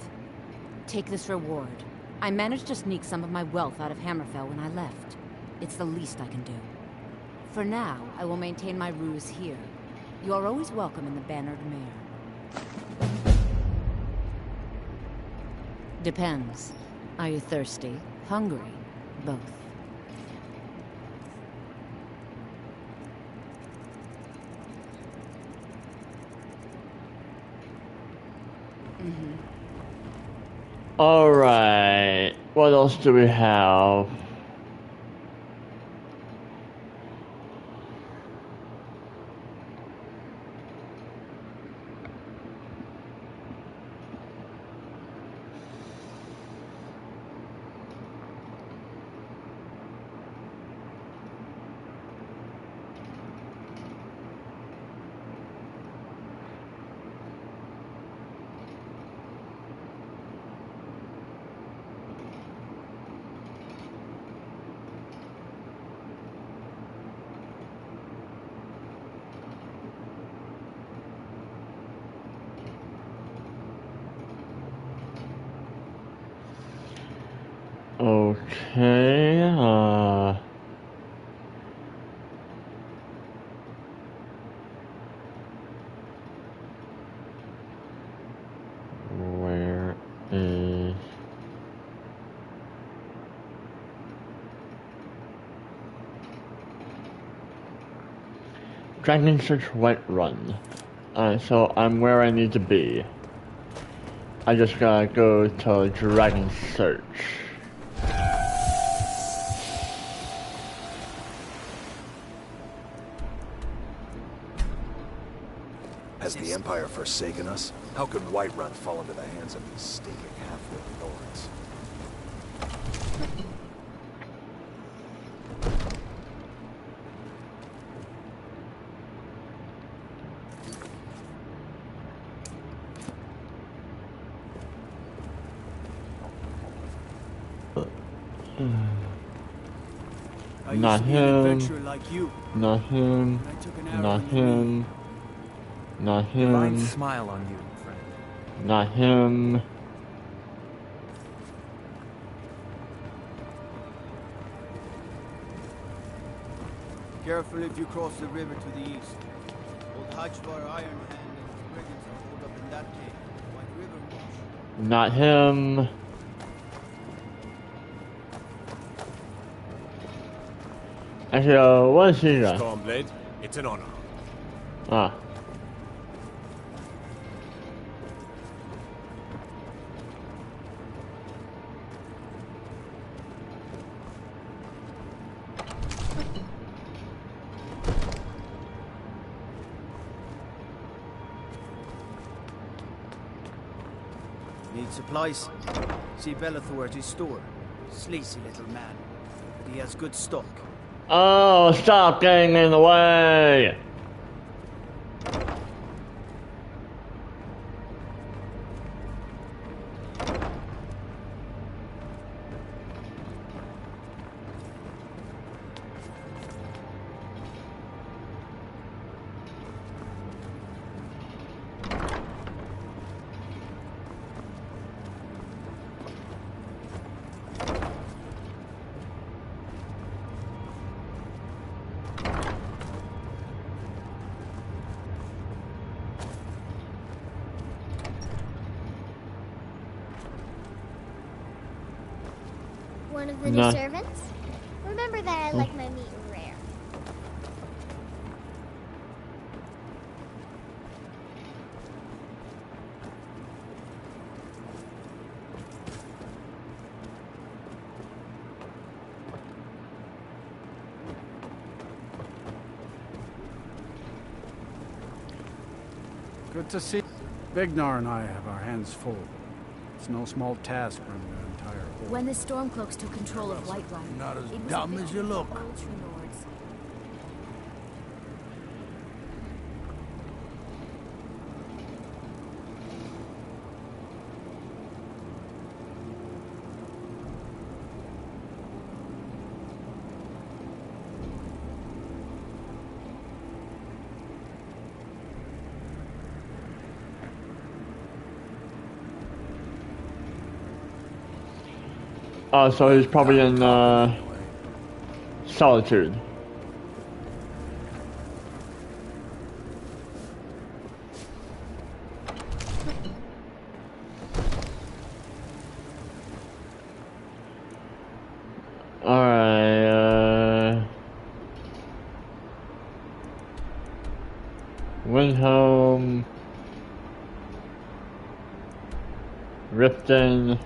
Take this reward. I managed to sneak some of my wealth out of Hammerfell when I left. It's the least I can do. For now, I will maintain my ruse here. You are always welcome in the Bannered Mare. Depends. Are you thirsty? Hungry? Both. Alright, what else do we have? Okay, where is... Dragon Search Whiterun. So I'm where I need to be. I just gotta go to Dragon Search. Has the Empire forsaken us? How could Whiterun fall into the hands of these stinking half-wit lords? Not him. Like you. Not him. Not him. Not Divine him. smile on you, friend. Not him. Careful if you cross the river to the east. Old Hajvar Iron Hand and his brigands are holed up in that cave. White River Marsh. Not him. Actually, what is he got? Stormblade, it's an honor. Ah. Need supplies? See Bellathor at his store. Sleazy little man. But he has good stock. Oh, stop getting in the way! One of the No. new servants? Remember that I like my meat rare. Good to see. Vignar and I have our hands full. It's no small task running an entire horde. When the Stormcloaks took control of Whiterun, Not as it was dumb a as victory you for look. all true lords. Oh, so he's probably in solitude. Alright, Windhelm, Riften.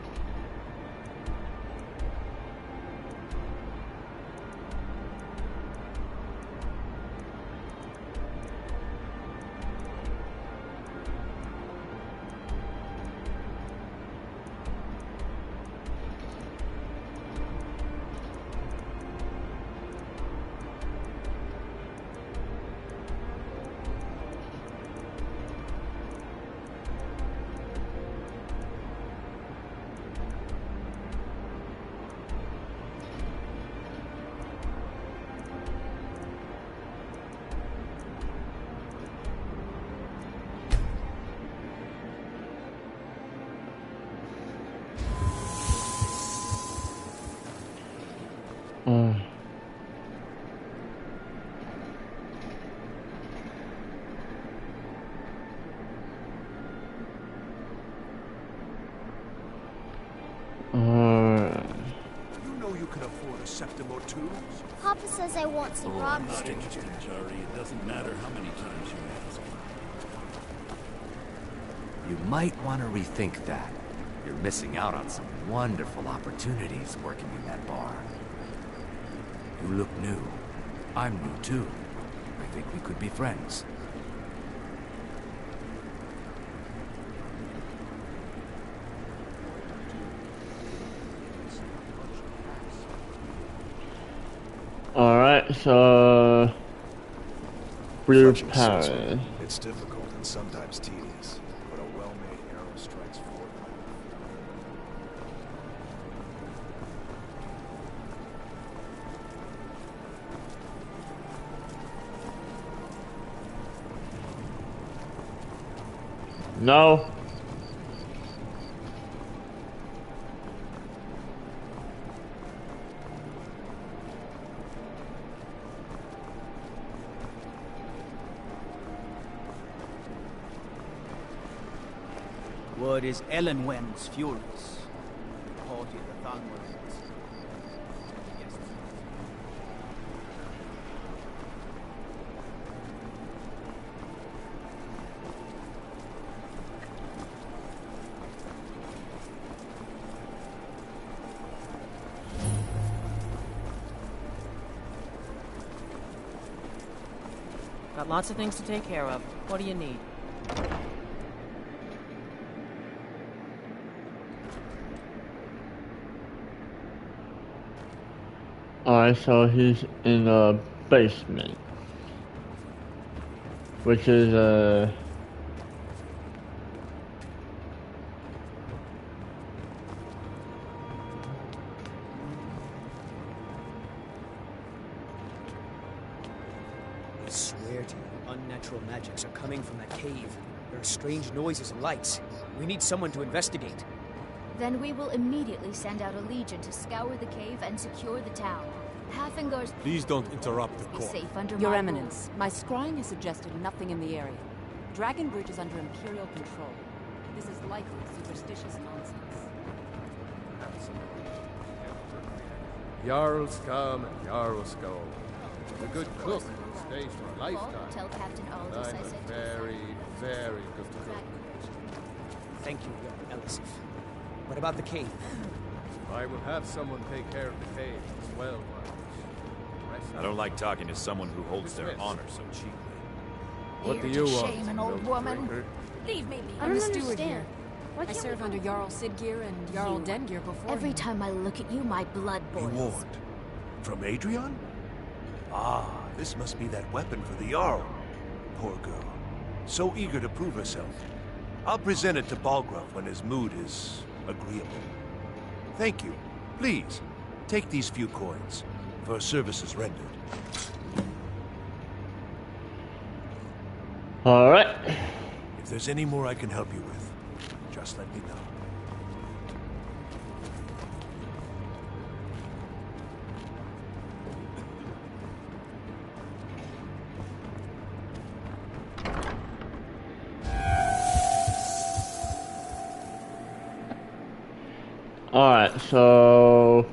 You know you can afford a septim or two. Papa says I won't see Rob. Not interested, Jari. It doesn't matter how many times you ask. You might want to rethink that. You're missing out on some wonderful opportunities working in that bar. You look new. I'm new too. I think we could be friends. Alright, so Blue Power. It's difficult and sometimes tedious, but a well-made arrow strikes forward. No. What is Ellenwen's furies? Caught in the thunderbolts. Got lots of things to take care of. What do you need? Alright, so he's in the basement. Which is, I swear to you, unnatural magics are coming from that cave. There are strange noises and lights. We need someone to investigate. Then we will immediately send out a legion to scour the cave and secure the town. Halfingar's... Please don't interrupt the Be court. safe under Your my Eminence, my scrying has suggested nothing in the area. Dragonbridge is under Imperial control. This is likely superstitious nonsense. Jarls come and Jarls go. A good cook stays for a lifetime. Tell Captain Aldous I'm I said a very, very good cook. Thank you, young Elisif. What about the cave? I will have someone take care of the cave as well. I don't like talking to someone who holds their honor so cheaply. What do you want? Shame an old woman. Drinker? Leave me be. I I'm don't the steward understand. here. Why I can't serve we under go- Jarl Sidgear and Jarl You. Dengear before. Every time I look at you, my blood You boils. warned. From Adrian? Ah, this must be that weapon for the Jarl. Poor girl. So eager to prove herself. I'll present it to Balgraf when his mood is agreeable. Thank you. Please, take these few coins for services rendered. alright. If there's any more I can help you with, just let me know. Alright, so...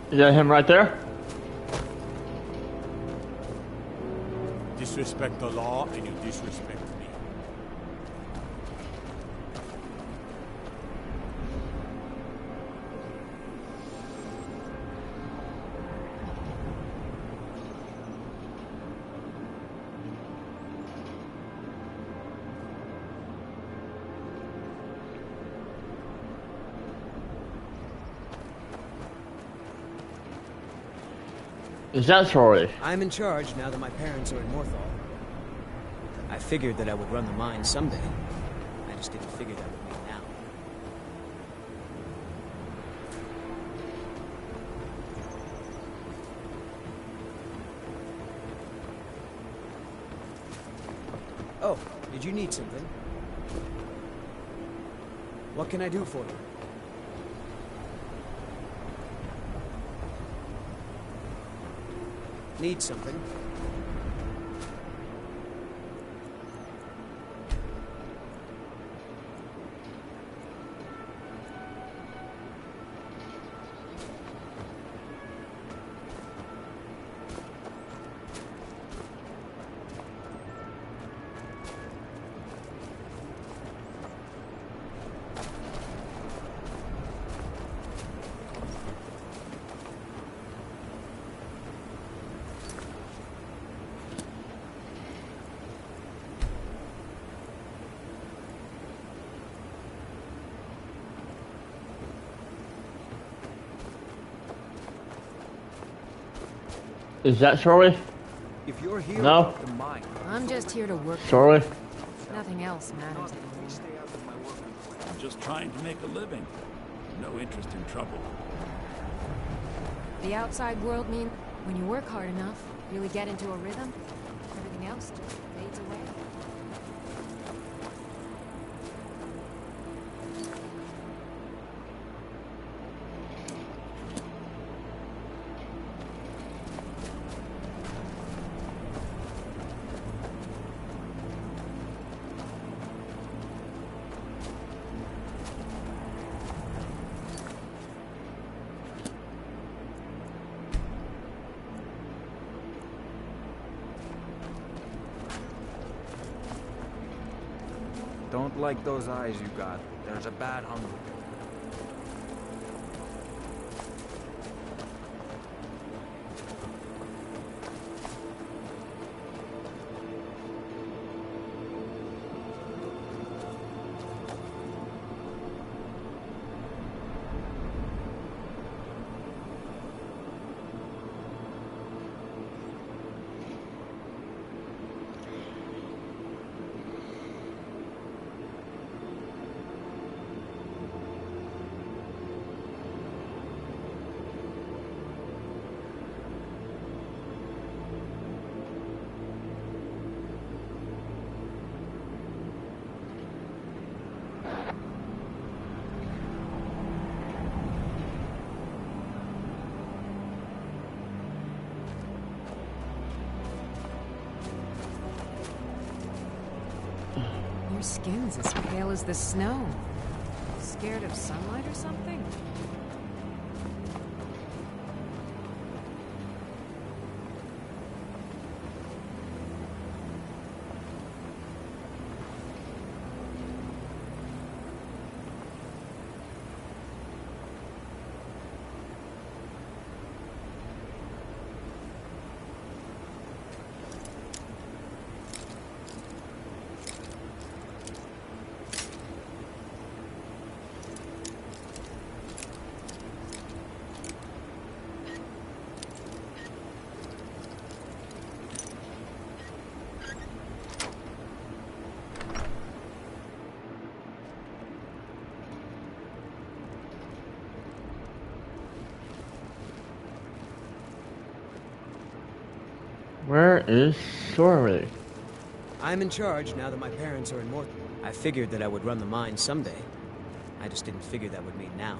Is that him right there? Disrespect the law and you disrespect me. Is that sorry? I'm in charge now that my parents are in Morthal. I figured that I would run the mine someday. I just didn't figure that would be now. Oh, did you need something? What can I do for you? Need something? Is that sorry? If you're here, No. the mine. I'm just here to work. Sorry. Nothing else matters. I'm just trying to make a living. No interest in trouble. The outside world mean when you work hard enough, really get into a rhythm, everything else just fades away. Don't like those eyes you got. There's a bad hunger. Your skin's as pale as the snow. Scared of sunlight or something? Where is Sorry? I'm in charge now that my parents are in Morthal. I figured that I would run the mine someday. I just didn't figure that would mean now.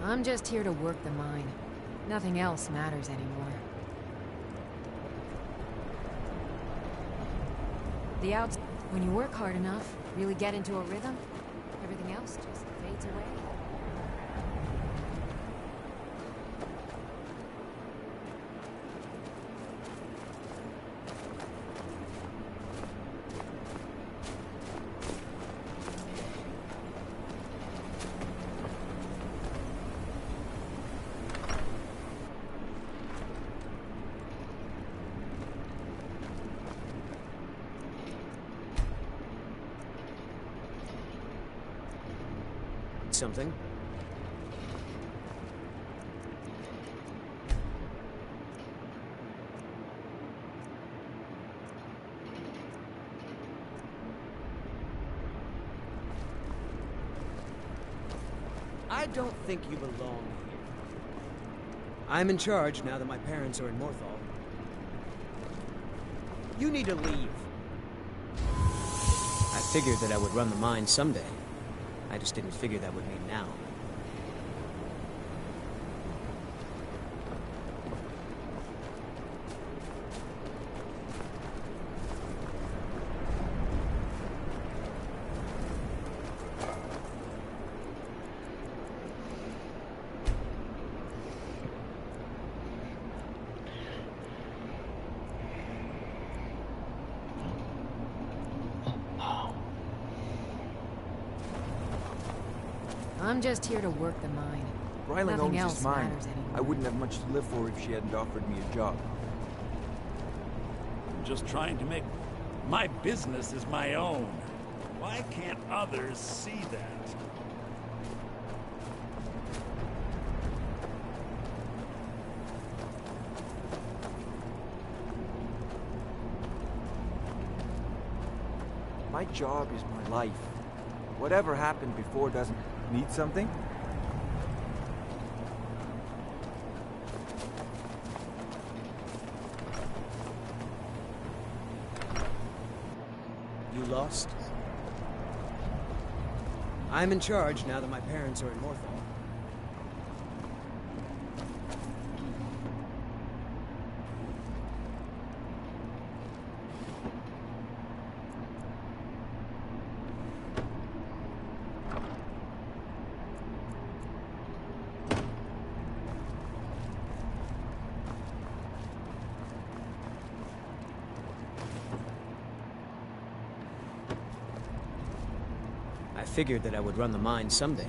I'm just here to work the mine. Nothing else matters anymore. The outs... When you work hard enough, really get into a rhythm, everything else just fades away. Something? I don't think you belong here. I'm in charge now that my parents are in Morthal. You need to leave. I figured that I would run the mine someday. I just didn't figure that would mean now. I'm just here to work the mine. Ryling Nothing owns else this mine. matters anymore. I wouldn't have much to live for if she hadn't offered me a job. I'm just trying to make my business as my own. Why can't others see that? My job is my life. Whatever happened before doesn't... Need something? You lost? I'm in charge now that my parents are in Morthal. I figured that I would run the mine someday.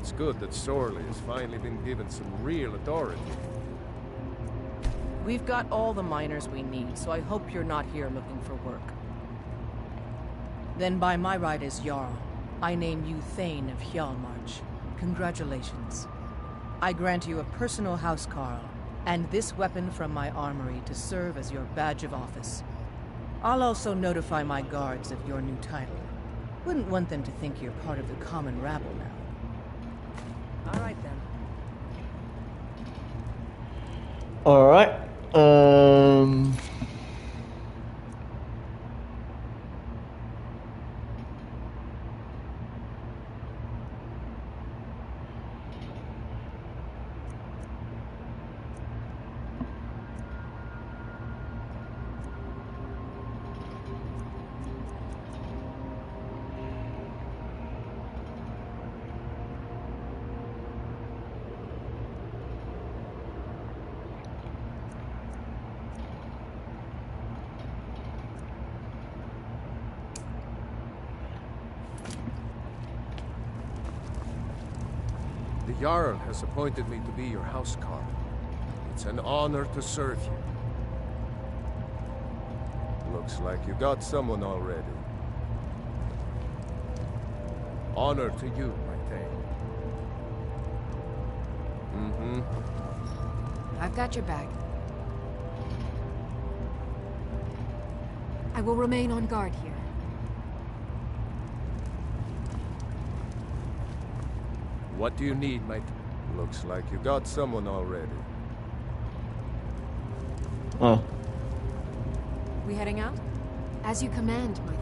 It's good that Sorley has finally been given some real authority. We've got all the miners we need, so I hope you're not here looking for work. Then by my right as Jarl, I name you Thane of Hjalmarch. Congratulations. I grant you a personal housecarl, and this weapon from my armory to serve as your badge of office. I'll also notify my guards of your new title. Wouldn't want them to think you're part of the common rabble now. All right, then. All right. The Jarl has appointed me to be your housecarl. It's an honor to serve you. Looks like you got someone already. Honor to you, my Thane. Mm-hmm. I've got your back. I will remain on guard here. What do you need, mate? Looks like you got someone already. Oh. We heading out? As you command, my Thane.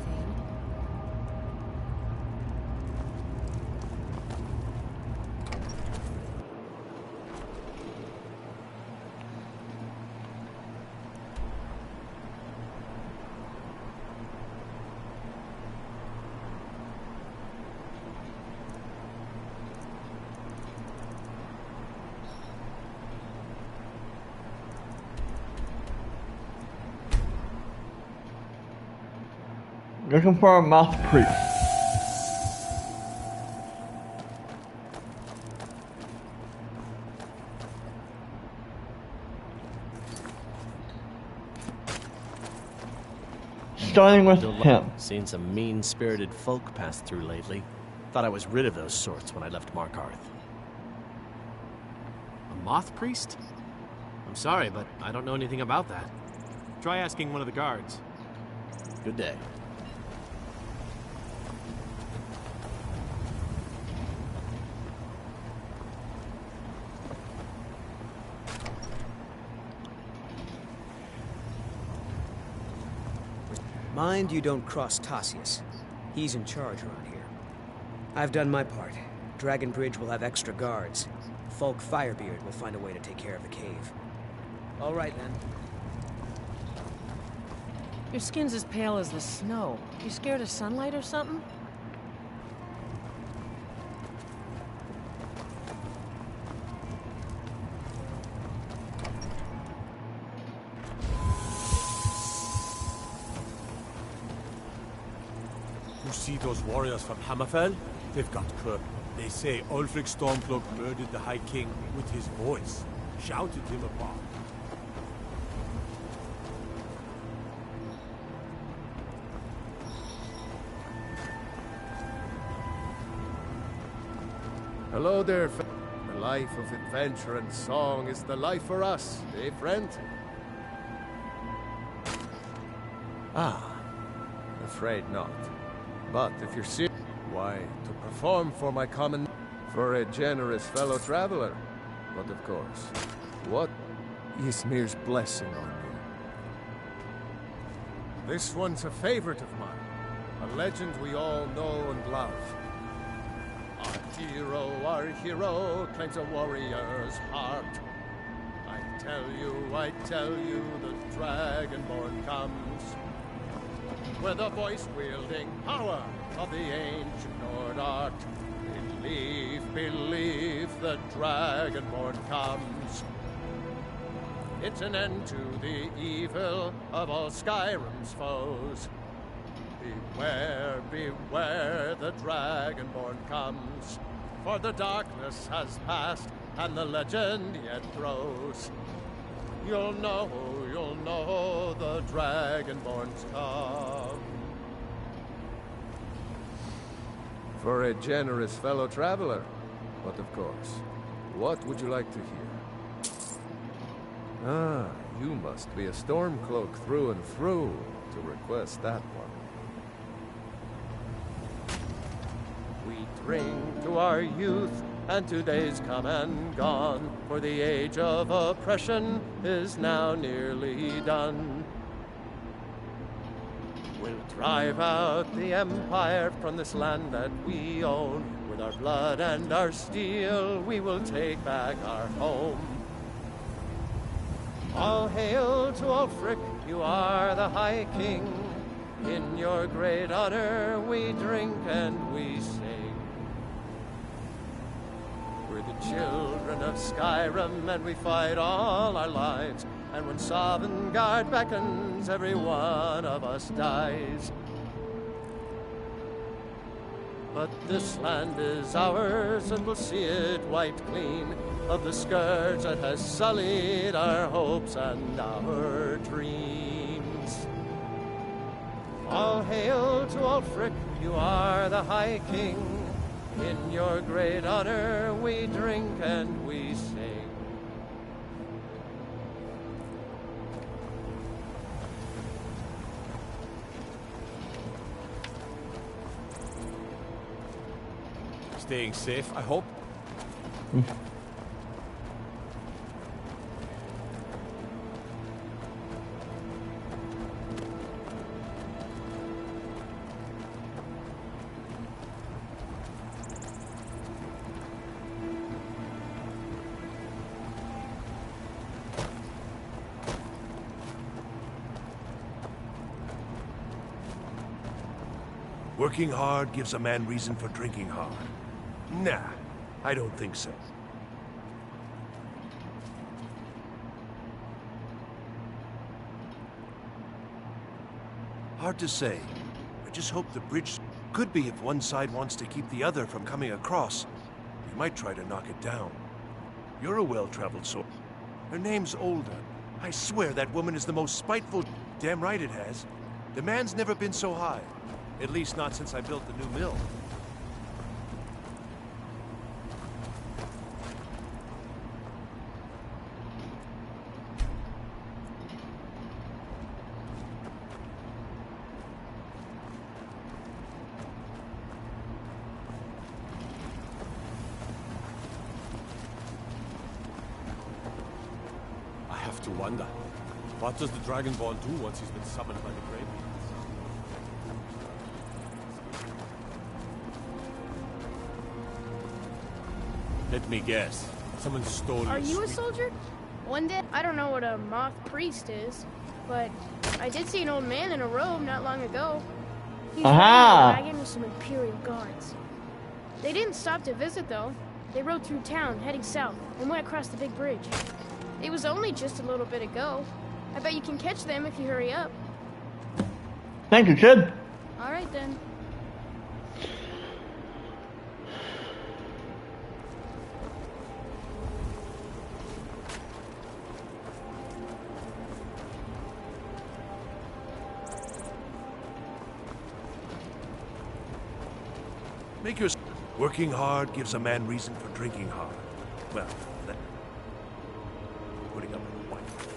Looking for a moth priest. Starting with him. Seen some mean-spirited folk pass through lately. Thought I was rid of those sorts when I left Markarth. A moth priest? I'm sorry, but I don't know anything about that. Try asking one of the guards. Good day. Mind you don't cross Tassius. He's in charge around here. I've done my part. Dragon Bridge will have extra guards. Folk Firebeard will find a way to take care of the cave. All right, then. Your skin's as pale as the snow. You scared of sunlight or something? See those warriors from Hammerfell? They've got cook. They say Ulfric Stormcloak murdered the High King with his voice, shouted him apart. Hello there, the life of adventure and song is the life for us, eh, friend? Ah, afraid not. But if you're serious, why, to perform for my common... for a generous fellow traveler. But of course, what Ysmir's blessing on you? This one's a favorite of mine, a legend we all know and love. Our hero claims a warrior's heart. I tell you, the Dragonborn comes. With the voice-wielding power of the ancient Nord art. Believe, the Dragonborn comes. It's an end to the evil of all Skyrim's foes. Beware, the Dragonborn comes. for the darkness has passed, and the legend yet grows. You'll know the Dragonborn's come. For a generous fellow traveler. But of course, what would you like to hear? Ah, you must be a Stormcloak through and through to request that one. We drink to our youth and to days come and gone, for the age of oppression is now nearly done. We'll drive out the Empire from this land that we own. With our blood and our steel, we will take back our home. All hail to Ulfric, you are the High King. In your great honor we drink and we sing. We're the children of Skyrim, and we fight all our lives. And when Sovngarde beckons, every one of us dies. But this land is ours, and we'll see it wiped clean of the scourge that has sullied our hopes and our dreams. All hail to Ulfric, you are the High King. In your great honor we drink and we sing. Staying safe, I hope. Working hard gives a man reason for drinking hard. Nah, I don't think so. Hard to say. I just hope the bridge could be if one side wants to keep the other from coming across. We might try to knock it down. You're a well-traveled soul. Her name's Olda. I swear that woman is the most spiteful... Damn right it has. Demand's never been so high. At least not since I built the new mill. I have to wonder, what does the Dragonborn do once he's been summoned by the Grave? Let me guess. Someone stole Are your you a sweet- soldier? One day, I don't know what a moth priest is, but I did see an old man in a robe not long ago. He's riding a wagon with some Imperial guards. They didn't stop to visit, though. They rode through town, heading south, and went across the big bridge. It was only just a little bit ago. I bet you can catch them if you hurry up. Thank you, kid. All right, then. Make your... Working hard gives a man reason for drinking hard. Well, that... Putting up with a wife.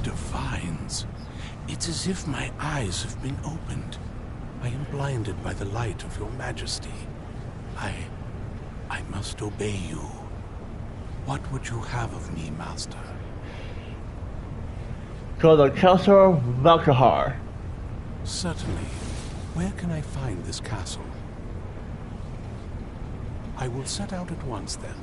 divines. It's as if my eyes have been opened. I am blinded by the light of your majesty. I must obey you. What would you have of me, master? To the Castle Valkahar. Certainly. Where can I find this castle? I will set out at once, then.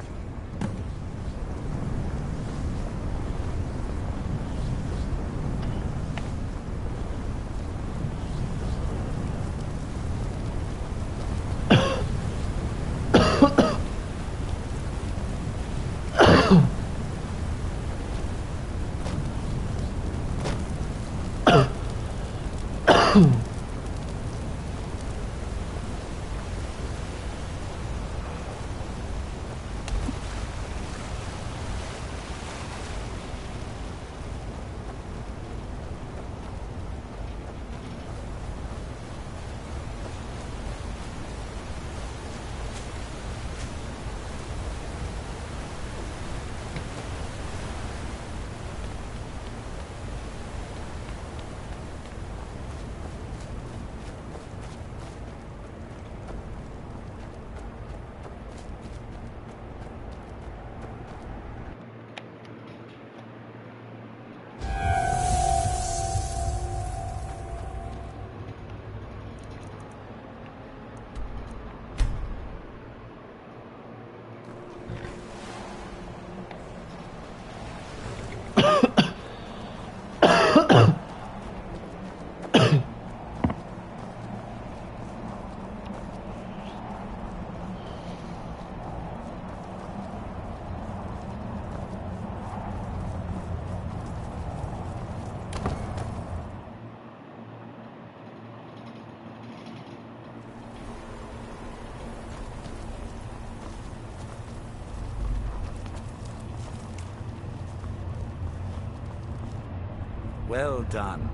Well done.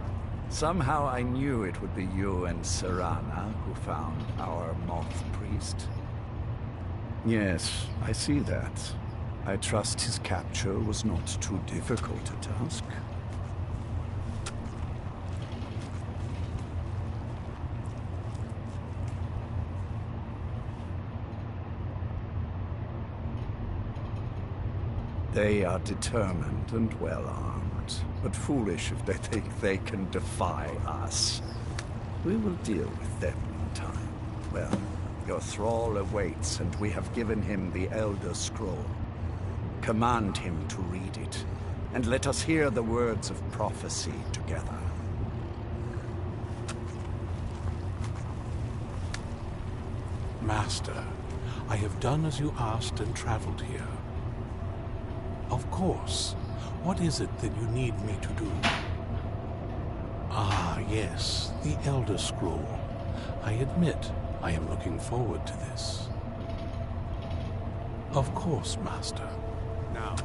Somehow I knew it would be you and Serana who found our moth priest. Yes, I see that. I trust his capture was not too difficult a task. They are determined and well-armed, but foolish if they think they can defy us. We will deal with them in time. Well, your thrall awaits, and we have given him the Elder Scroll. Command him to read it, and let us hear the words of prophecy together. Master, I have done as you asked and traveled here. Of course. What is it that you need me to do? Ah, yes, the Elder Scroll. I admit, I am looking forward to this. Of course, Master. Now,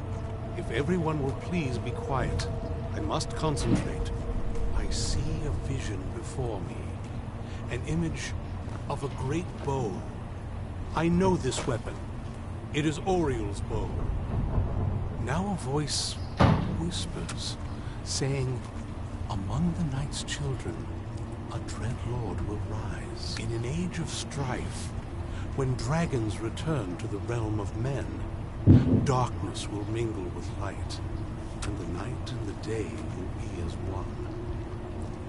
if everyone will please be quiet, I must concentrate. I see a vision before me. An image of a great bow. I know this weapon. It is Oriel's bow. Now a voice whispers, saying, among the night's children, a dread lord will rise. In an age of strife, when dragons return to the realm of men, darkness will mingle with light, and the night and the day will be as one.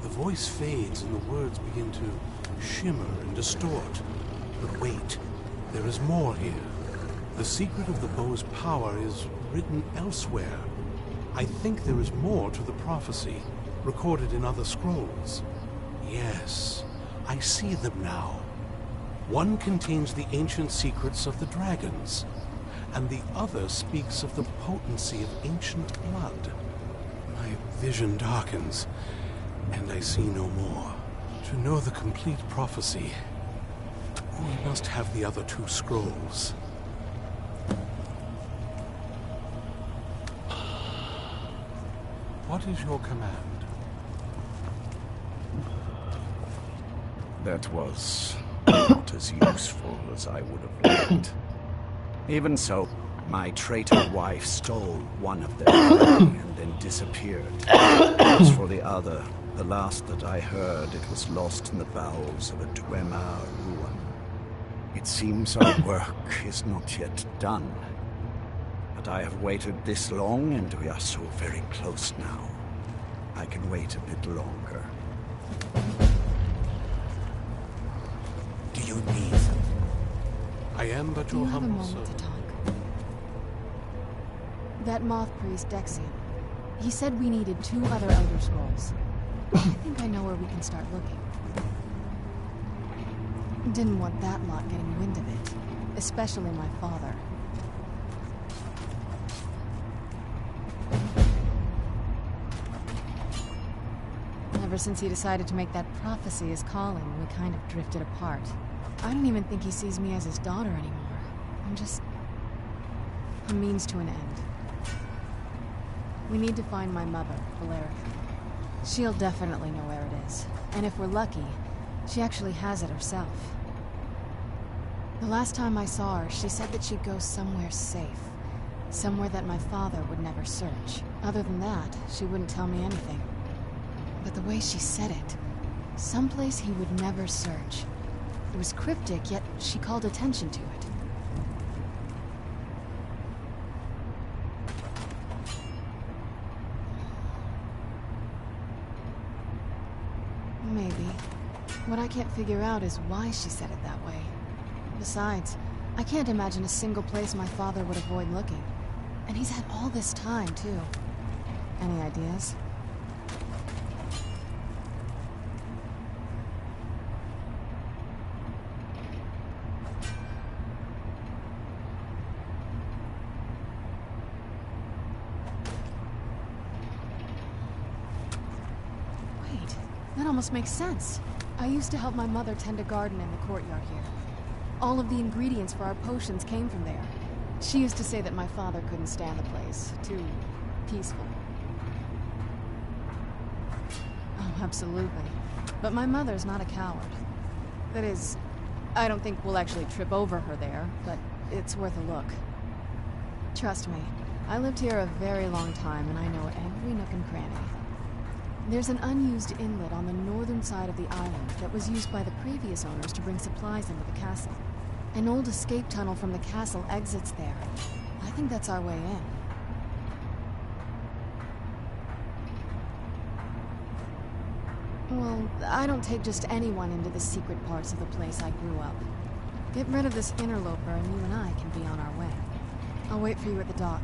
The voice fades and the words begin to shimmer and distort. But wait, there is more here. The secret of the bow's power is written elsewhere. I think there is more to the prophecy, recorded in other scrolls. Yes, I see them now. One contains the ancient secrets of the dragons, and the other speaks of the potency of ancient blood. My vision darkens, and I see no more. To know the complete prophecy, we must have the other two scrolls. What is your command? That was not as useful as I would have liked. Even so, my traitor wife stole one of them and then disappeared. As for the other, the last that I heard, it was lost in the bowels of a Dwemer ruin. It seems our work is not yet done. But I have waited this long, and we are so very close now. I can wait a bit longer. Do you need? I am but your humble moment to servant. talk? That moth priest, Dexian, he said we needed 2 other Elder Scrolls. I think I know where we can start looking. Didn't want that lot getting wind of it, especially my father. Ever since he decided to make that prophecy his calling, we kind of drifted apart. I don't even think he sees me as his daughter anymore. I'm just a means to an end. We need to find my mother, Valerica. She'll definitely know where it is. And if we're lucky, she actually has it herself. The last time I saw her, she said that she'd go somewhere safe. Somewhere that my father would never search. Other than that, she wouldn't tell me anything. But the way she said it, someplace he would never search. It was cryptic, yet she called attention to it. Maybe. What I can't figure out is why she said it that way. Besides, I can't imagine a single place my father would avoid looking. And he's had all this time, too. Any ideas? Wait, that almost makes sense. I used to help my mother tend a garden in the courtyard here. All of the ingredients for our potions came from there. She used to say that my father couldn't stand the place. Too peaceful. Oh, absolutely. But my mother's not a coward. That is, I don't think we'll actually trip over her there, but it's worth a look. Trust me, I lived here a very long time and I know every nook and cranny. There's an unused inlet on the northern side of the island that was used by the previous owners to bring supplies into the castle. An old escape tunnel from the castle exits there. I think that's our way in. Well, I don't take just anyone into the secret parts of the place I grew up. Get rid of this interloper and you and I can be on our way. I'll wait for you at the dock.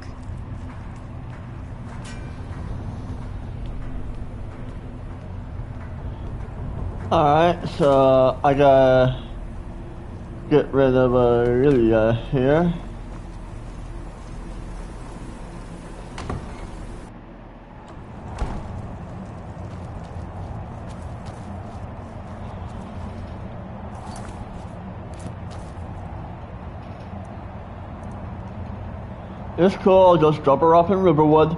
Alright, so I gotta get rid of Aurelia here. It's cool, I'll just drop her off in Riverwood.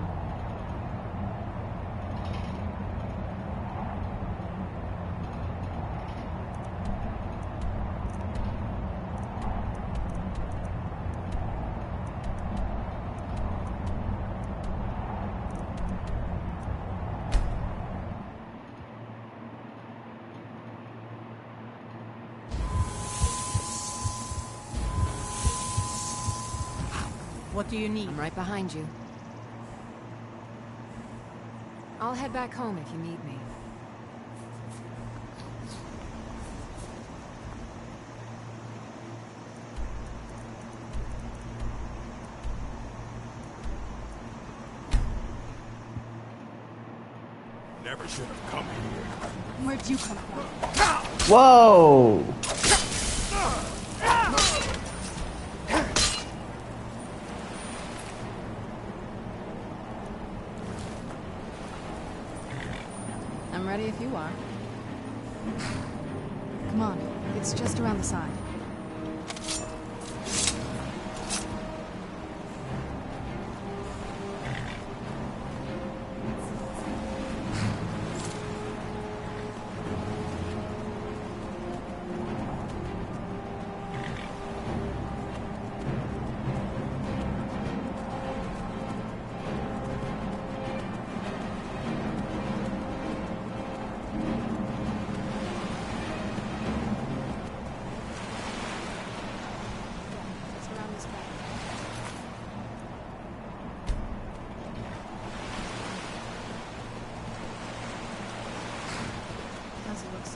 What do you need? I'm right behind you. I'll head back home if you need me. Never should have come here. Where'd you come from? Whoa! I'm ready if you are. Come on, it's just around the side.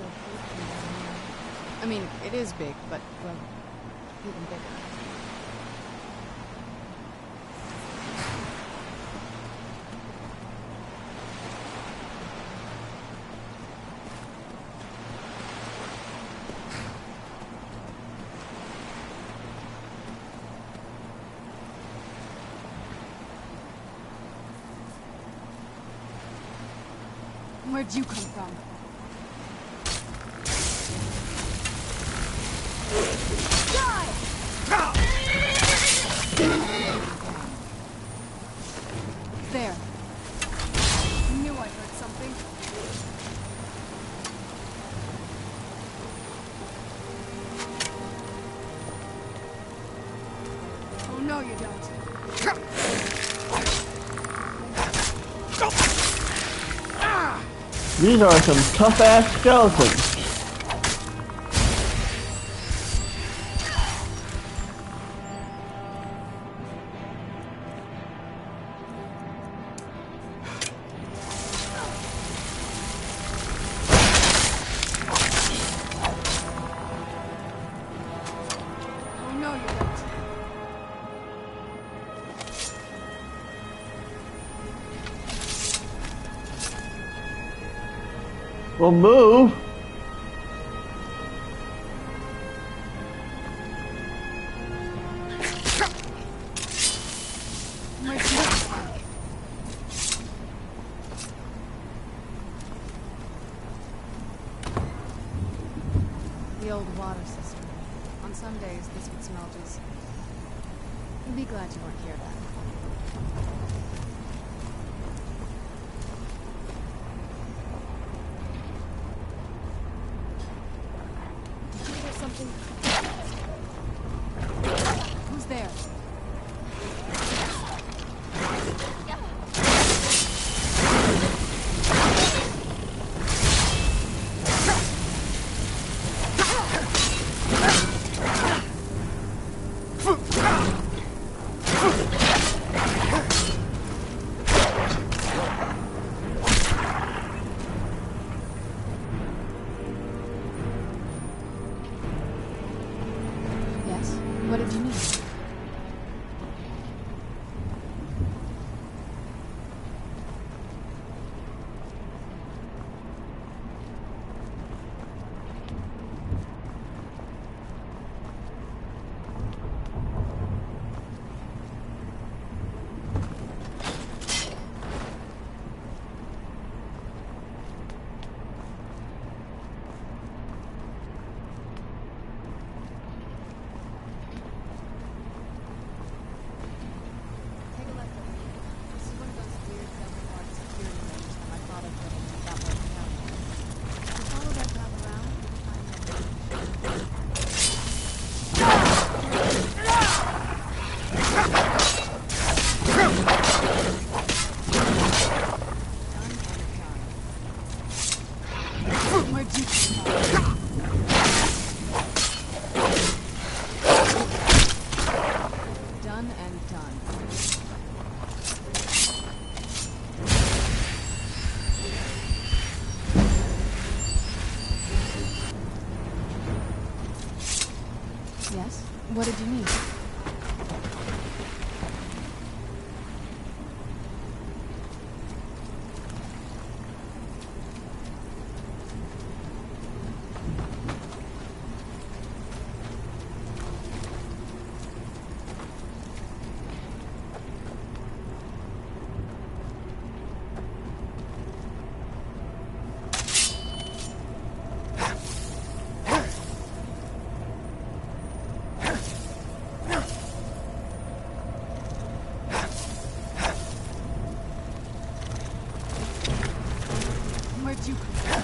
so big from down here. I mean, it is big, but, well, even bigger. Where'd you come from? There. Knew I heard something. Oh no, you don't. These are some tough-ass skeletons. Oh no, you don't. Well, move. The old water system. On some days, this would smell just... You'd be glad you weren't here then. Did you hear something? Who's there? Yes? What did you need? Take a look over here. This is one of those weird double-locked security rooms that my father put in that working out. If you follow that path around, you'll find where'd you come from? Done and done. Yes? What did you need? Where'd you come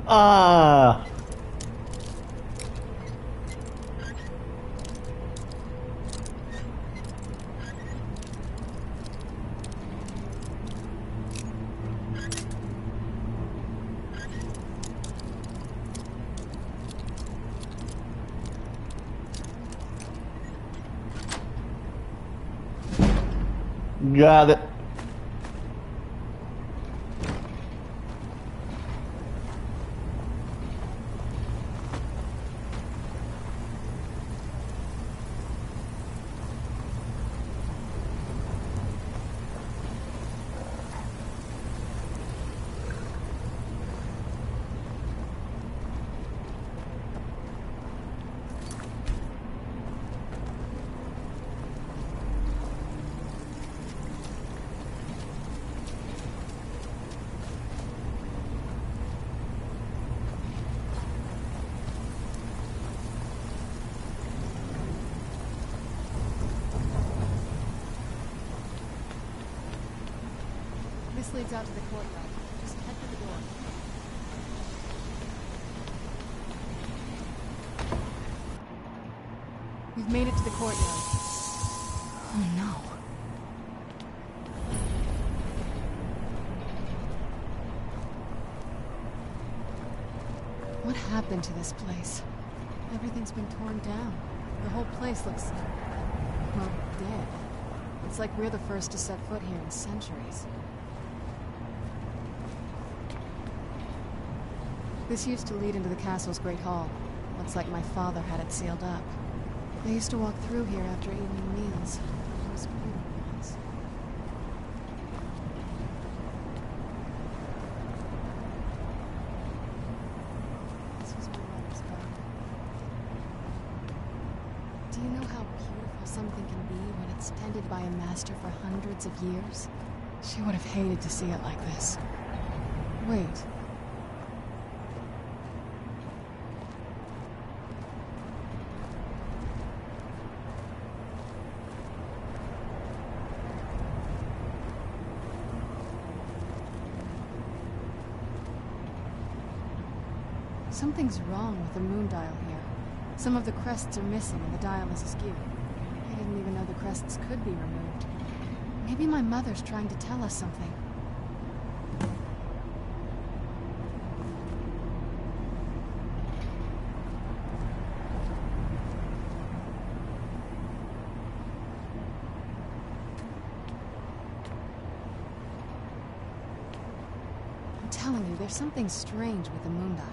Ah. Got it. This leads out to the courtyard. Just head to the door. We've made it to the courtyard. Oh no. What happened to this place? Everything's been torn down. The whole place looks, well, dead. It's like we're the first to set foot here in centuries. This used to lead into the castle's great hall. Looks like my father had it sealed up. I used to walk through here after evening meals. It was beautiful once. This was my mother's garden. Do you know how beautiful something can be when it's tended by a master for hundreds of years? She would have hated to see it like this. Wait. Something's wrong with the moon dial here. Some of the crests are missing and the dial is askew. I didn't even know the crests could be removed. Maybe my mother's trying to tell us something. I'm telling you, there's something strange with the moon dial.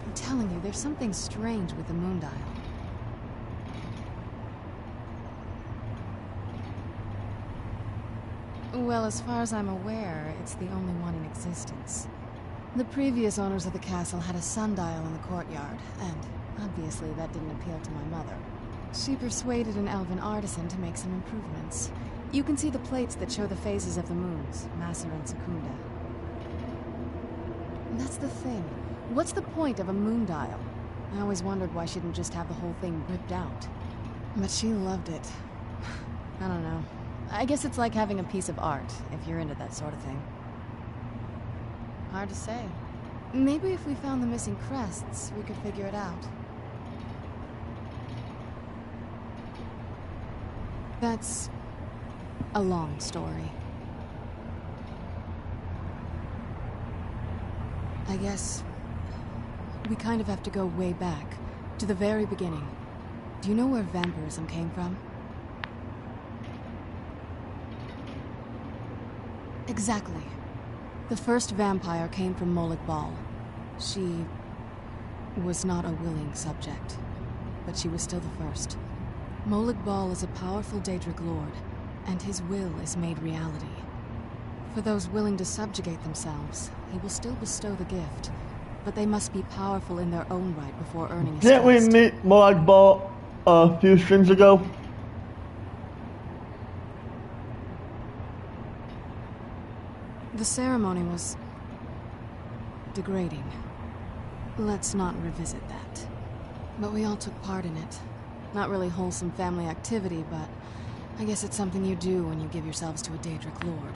I'm telling you, there's something strange with the moon dial. Well, as far as I'm aware, it's the only one in existence. The previous owners of the castle had a sundial in the courtyard, and obviously that didn't appeal to my mother. She persuaded an elven artisan to make some improvements. You can see the plates that show the phases of the moons, Maser and Secunda. And that's the thing. What's the point of a moon dial? I always wondered why she didn't just have the whole thing ripped out. But she loved it. I don't know. I guess it's like having a piece of art, if you're into that sort of thing. Hard to say. Maybe if we found the missing crests, we could figure it out. That's a long story. I guess we kind of have to go way back, to the very beginning. Do you know where vampirism came from? Exactly. The first vampire came from Molik Bal. She was not a willing subject, but she was still the first. Molik Bal is a powerful Daedric lord. and his will is made reality. For those willing to subjugate themselves, he will still bestow the gift, but they must be powerful in their own right before earning his Didn't we trust. meet Miraak Ball a few streams ago? The ceremony was degrading. Let's not revisit that. But we all took part in it. Not really wholesome family activity, but I guess it's something you do when you give yourselves to a Daedric lord.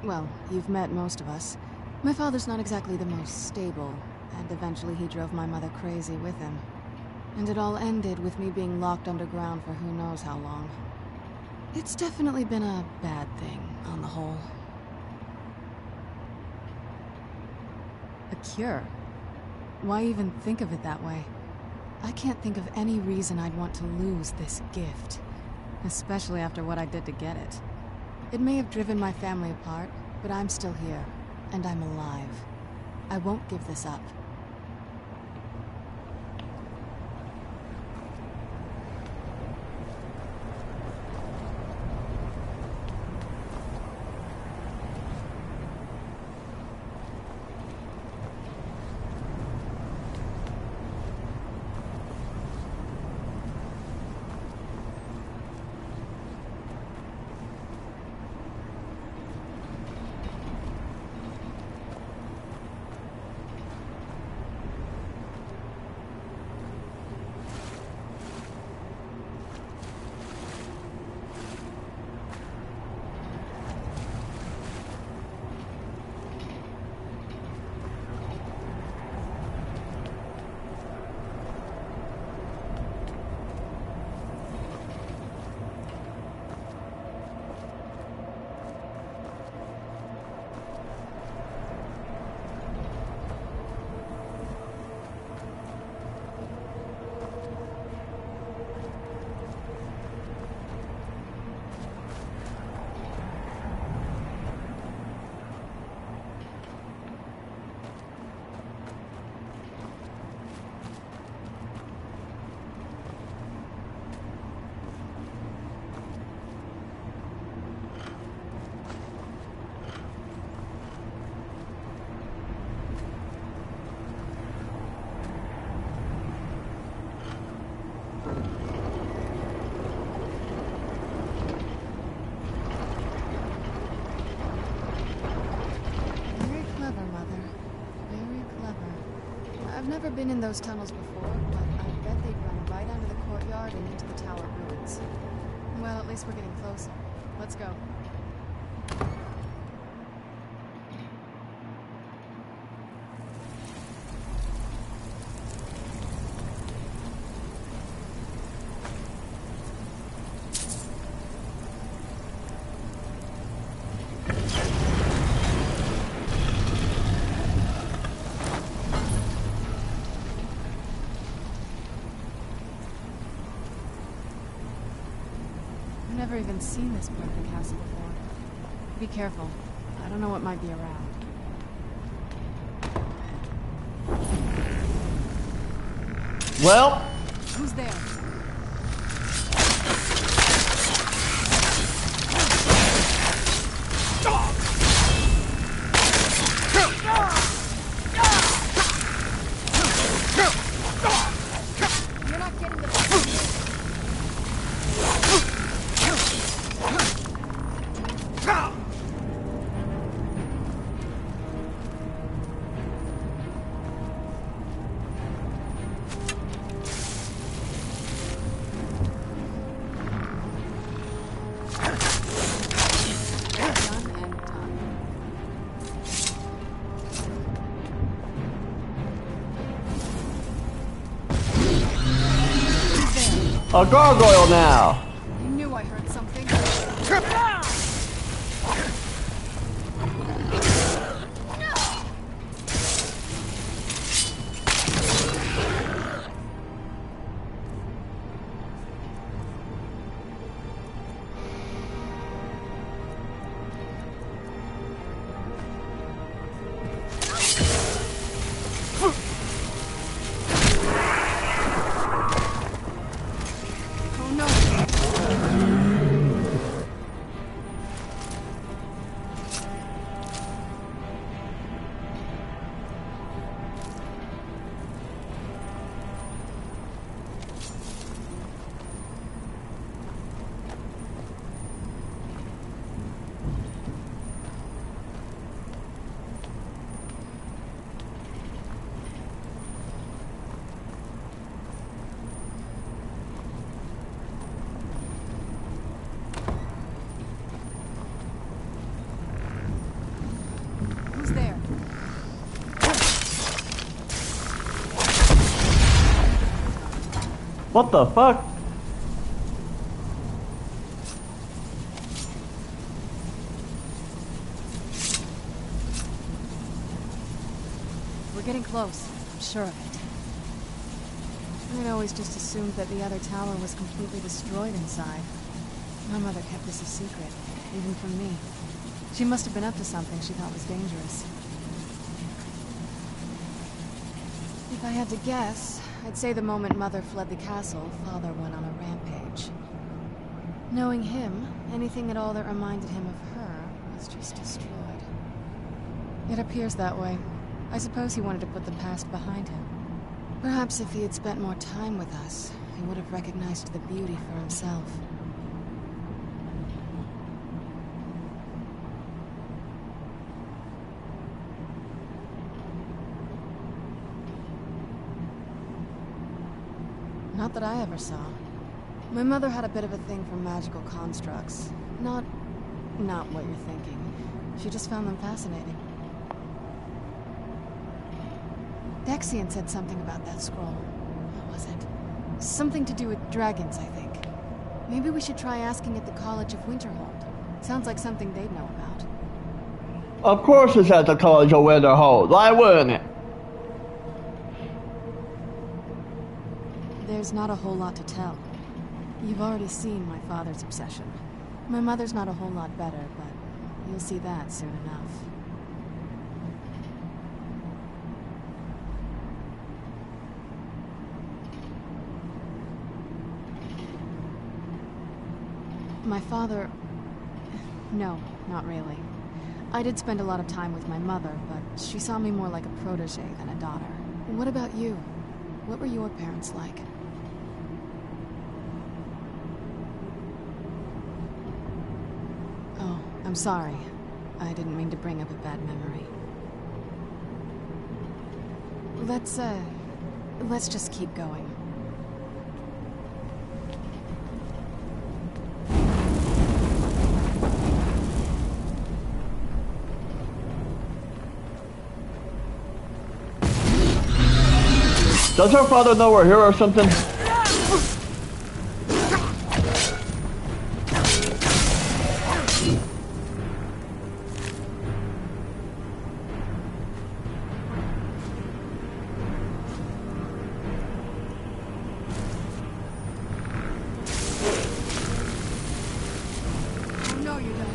Well, you've met most of us. My father's not exactly the most stable, and eventually he drove my mother crazy with him. And it all ended with me being locked underground for who knows how long. It's definitely been a bad thing, on the whole. A cure? Why even think of it that way? I can't think of any reason I'd want to lose this gift. Especially after what I did to get it. It may have driven my family apart, but I'm still here. And I'm alive. I won't give this up. I've never been in those tunnels before, but I bet they'd run right under the courtyard and into the tower ruins. Well, at least we're getting closer. Let's go. I've never even seen this part of the castle before. Be careful. I don't know what might be around. Well, who's there? You're not getting the a gargoyle now. I knew I heard something. What the fuck? We're getting close. I'm sure of it. I'd always just assumed that the other tower was completely destroyed inside. My mother kept this a secret, even from me. She must have been up to something she thought was dangerous. If I had to guess, I'd say the moment Mother fled the castle, Father went on a rampage. Knowing him, anything at all that reminded him of her was just destroyed. It appears that way. I suppose he wanted to put the past behind him. Perhaps if he had spent more time with us, he would have recognized the beauty for himself. Not that I ever saw. My mother had a bit of a thing for magical constructs. Not what you're thinking. She just found them fascinating. Dexian said something about that scroll. What was it? Something to do with dragons, I think. Maybe we should try asking at the College of Winterhold. Sounds like something they'd know about. Of course it's at the College of Winterhold. Why wouldn't it? There's not a whole lot to tell. You've already seen my father's obsession. My mother's not a whole lot better, but you'll see that soon enough. My father... No, not really. I did spend a lot of time with my mother, but she saw me more like a protege than a daughter. What about you? What were your parents like? Oh, I'm sorry. I didn't mean to bring up a bad memory. Let's just keep going. Does her father know we're here or something? No, you don't.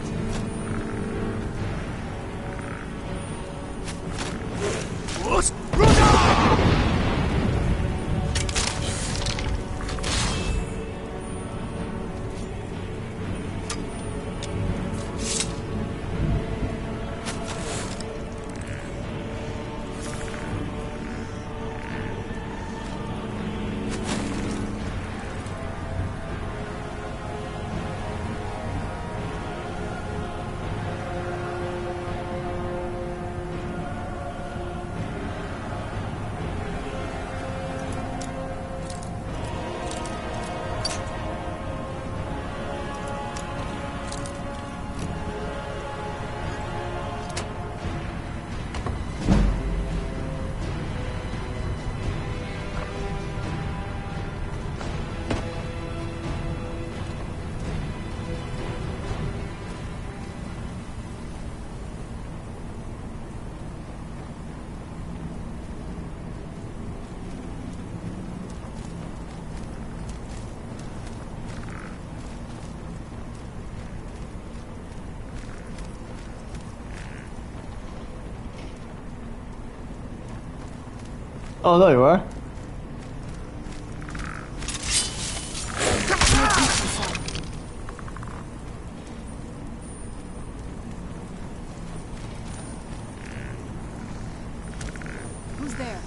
Oh, there you are. Who's there?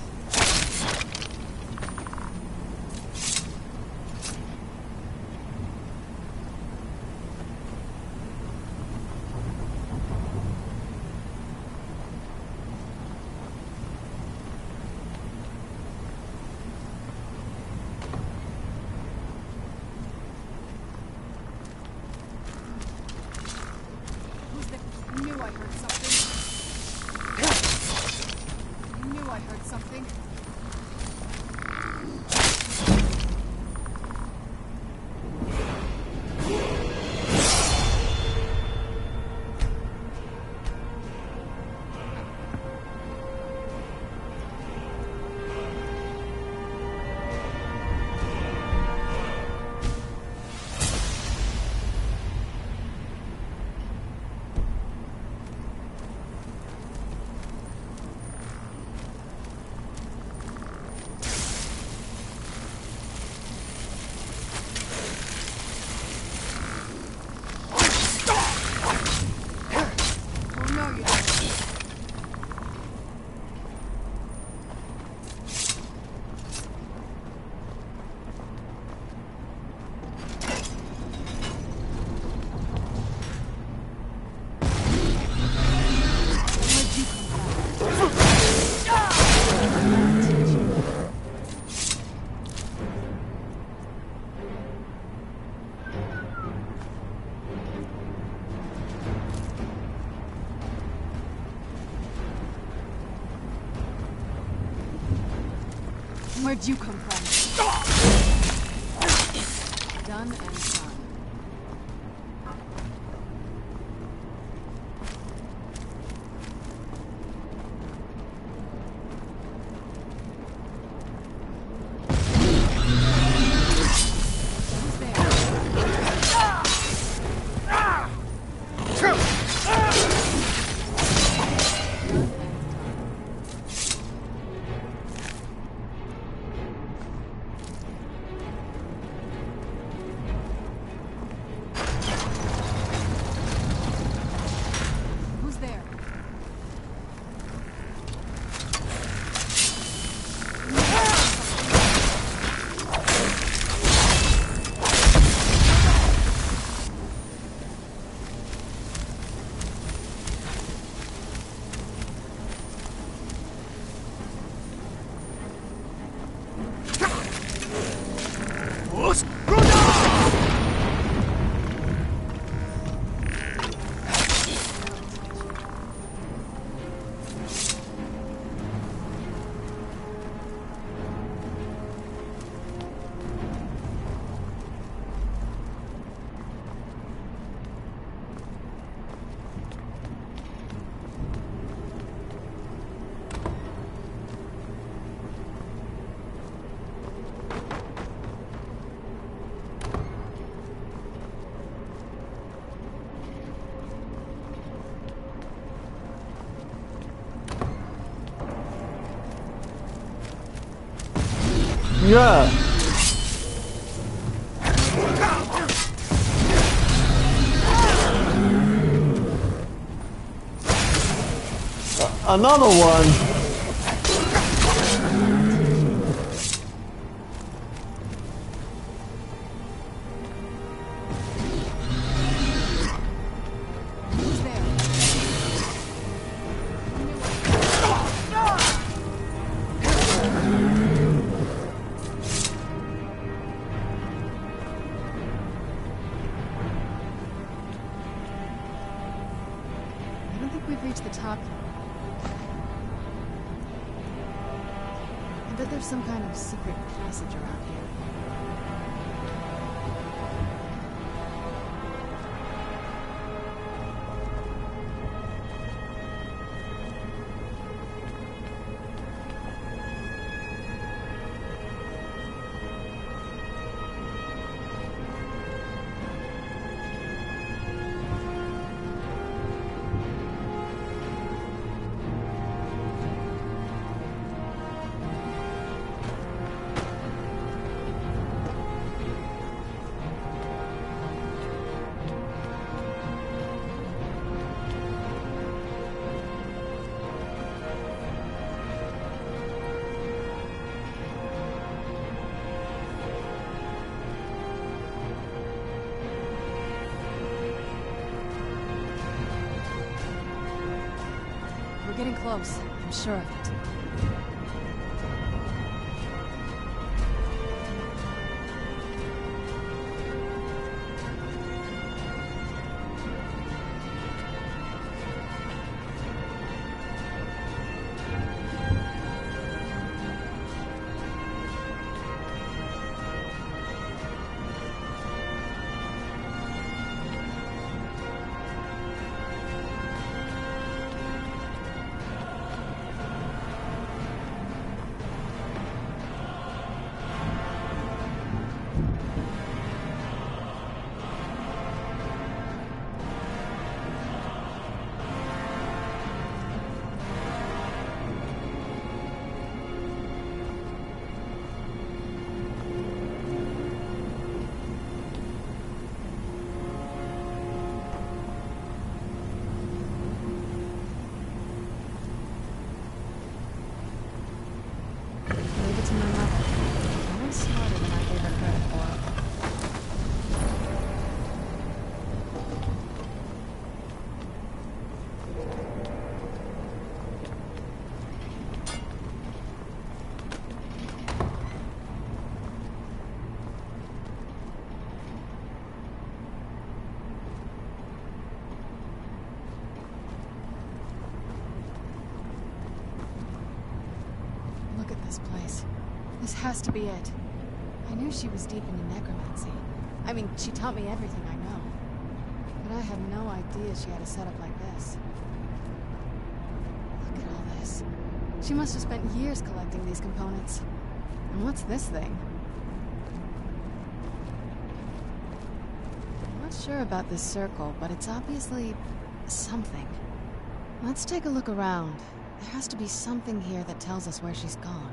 Where'd you come from? Done and done. Yeah. Another one. reach the top. I bet there's some kind of secret passage around here. We're getting close, I'm sure of it. has to be it. I knew she was deep into necromancy. I mean, she taught me everything I know. But I had no idea she had a setup like this. Look at all this. She must have spent years collecting these components. And what's this thing? I'm not sure about this circle, but it's obviously something. Let's take a look around. There has to be something here that tells us where she's gone.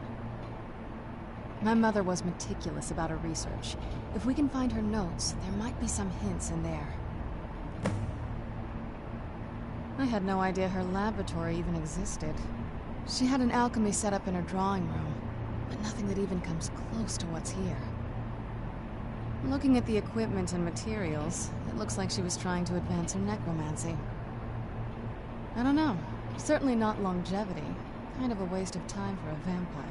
My mother was meticulous about her research. If we can find her notes, there might be some hints in there. I had no idea her laboratory even existed. She had an alchemy set up in her drawing room, but nothing that even comes close to what's here. Looking at the equipment and materials, it looks like she was trying to advance her necromancy. I don't know. Certainly not longevity. Kind of a waste of time for a vampire.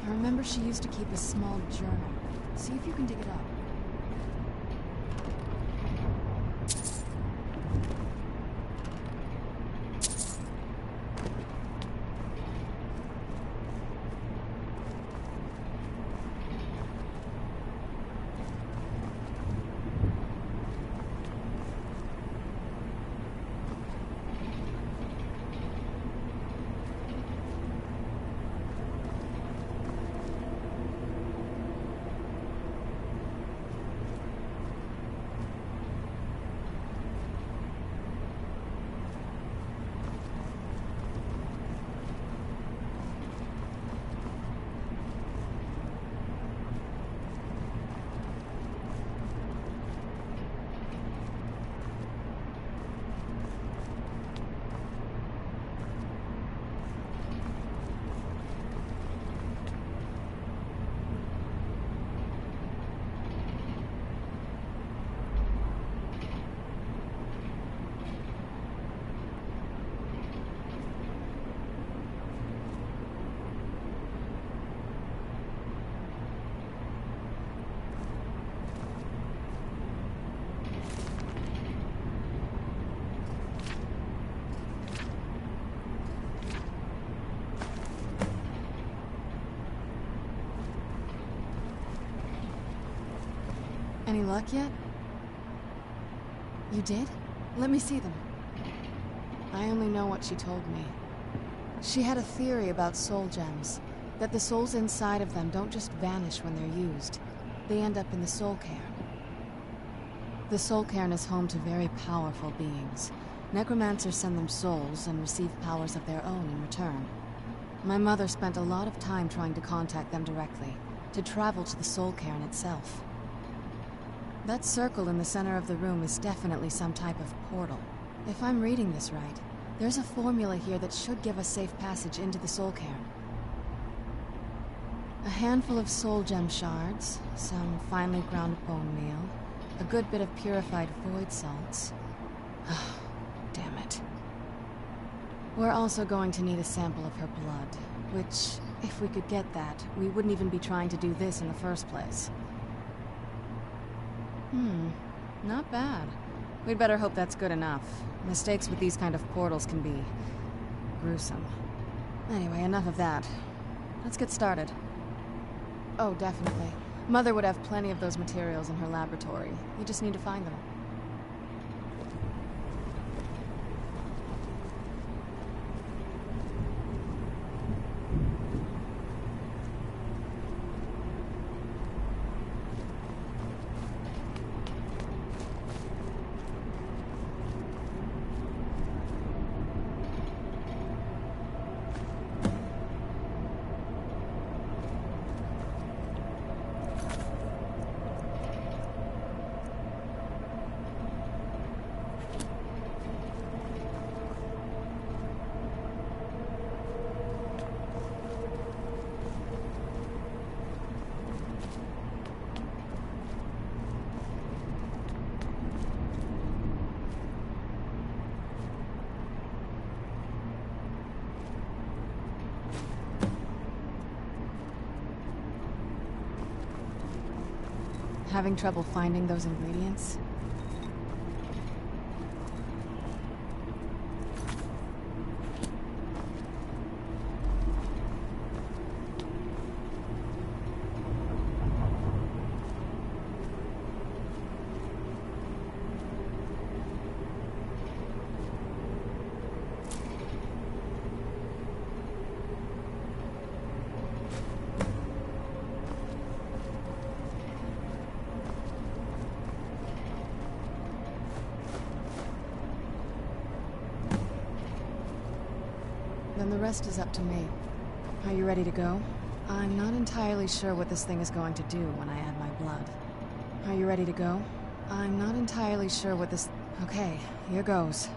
I remember she used to keep a small journal. See if you can dig it up. Any luck yet? You did? Let me see them. I only know what she told me. She had a theory about soul gems, that the souls inside of them don't just vanish when they're used. They end up in the soul cairn. The soul cairn is home to very powerful beings. Necromancers send them souls and receive powers of their own in return. My mother spent a lot of time trying to contact them directly, to travel to the soul cairn itself. That circle in the center of the room is definitely some type of portal. If I'm reading this right, there's a formula here that should give us safe passage into the soul cairn. A handful of soul gem shards, some finely ground bone meal, a good bit of purified void salts. Oh, damn it. We're also going to need a sample of her blood, which, if we could get that, we wouldn't even be trying to do this in the first place. Not bad. We'd better hope that's good enough. Mistakes with these kind of portals can be gruesome. Anyway, enough of that. Let's get started. Oh, definitely. Mother would have plenty of those materials in her laboratory. You just need to find them. Having trouble finding those ingredients? then the rest is up to me. Are you ready to go? I'm not entirely sure what this thing is going to do when I add my blood. Are you ready to go? I'm not entirely sure what this... Okay, here goes.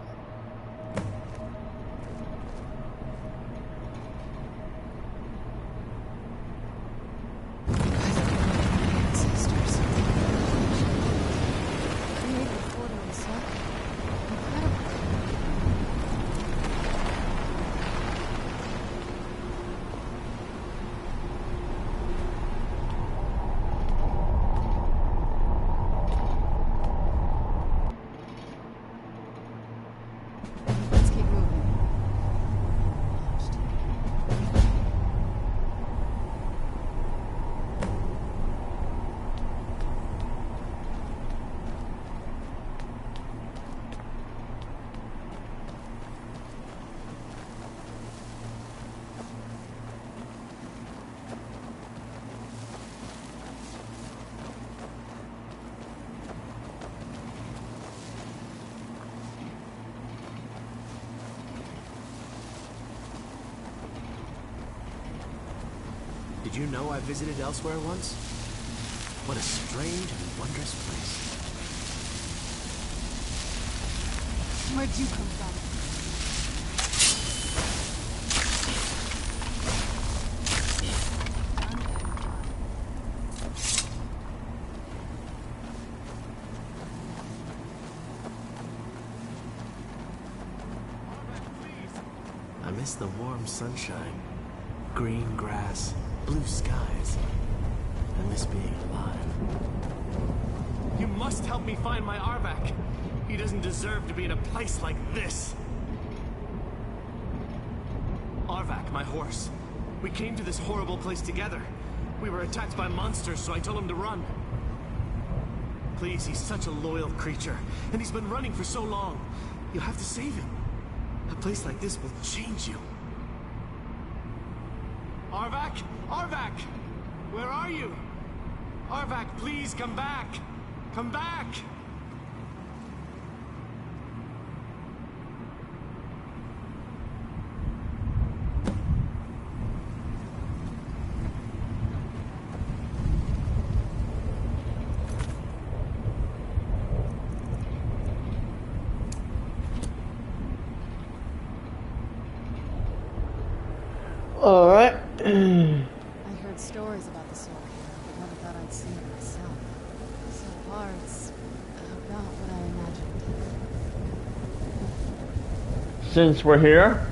Did you know I visited elsewhere once? What a strange and wondrous place. Where'd you come from? I miss the warm sunshine, green grass, blue skies. I miss being alive. You must help me find my Arvak. He doesn't deserve to be in a place like this. Arvak, my horse. We came to this horrible place together. We were attacked by monsters, so I told him to run. Please, he's such a loyal creature, and he's been running for so long. You have to save him. A place like this will change you. Arvak? Arvak! Where are you? Arvak, please come back! Come back! Alright. I heard stories about the Soul Hero, but never thought I'd see it myself. So far, it's about what I imagined. Since we're here,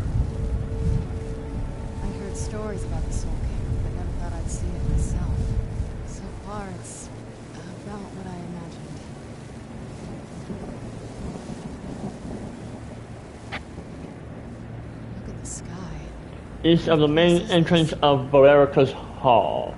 I heard stories about the Soul Hero, but never thought I'd see it myself. So far, it's about what I imagined. Look at the sky. east of the main entrance of Valerica's Hall.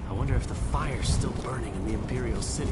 I wonder if the fire's still burning in the Imperial City.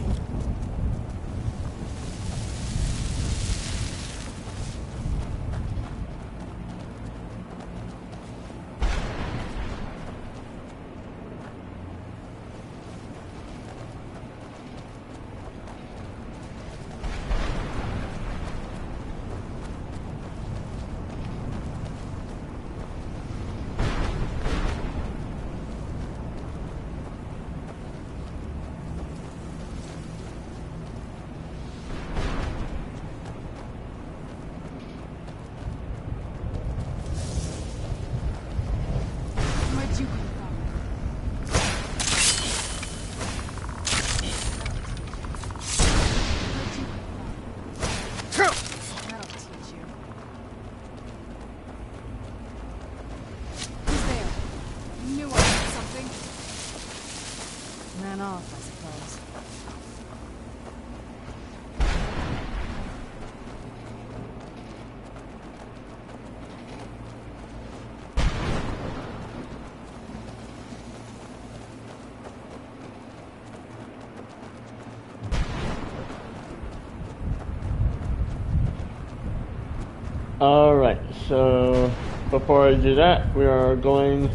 Alright, so before I do that, we are going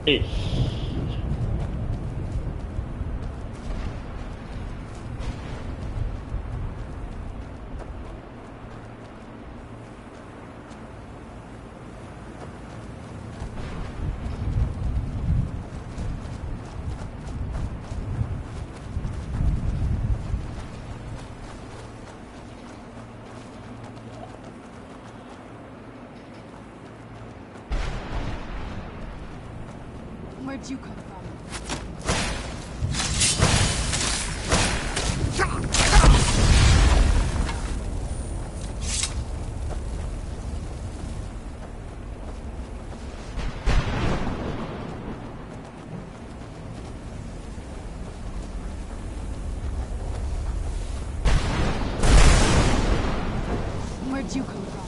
east. Where'd you come from? Where'd you come from?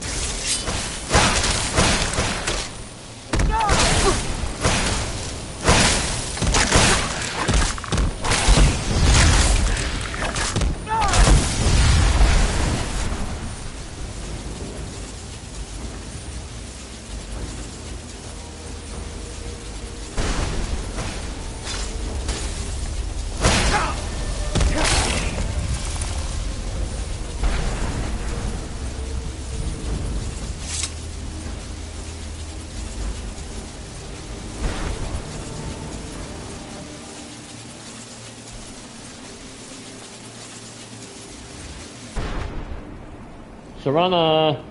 Serana!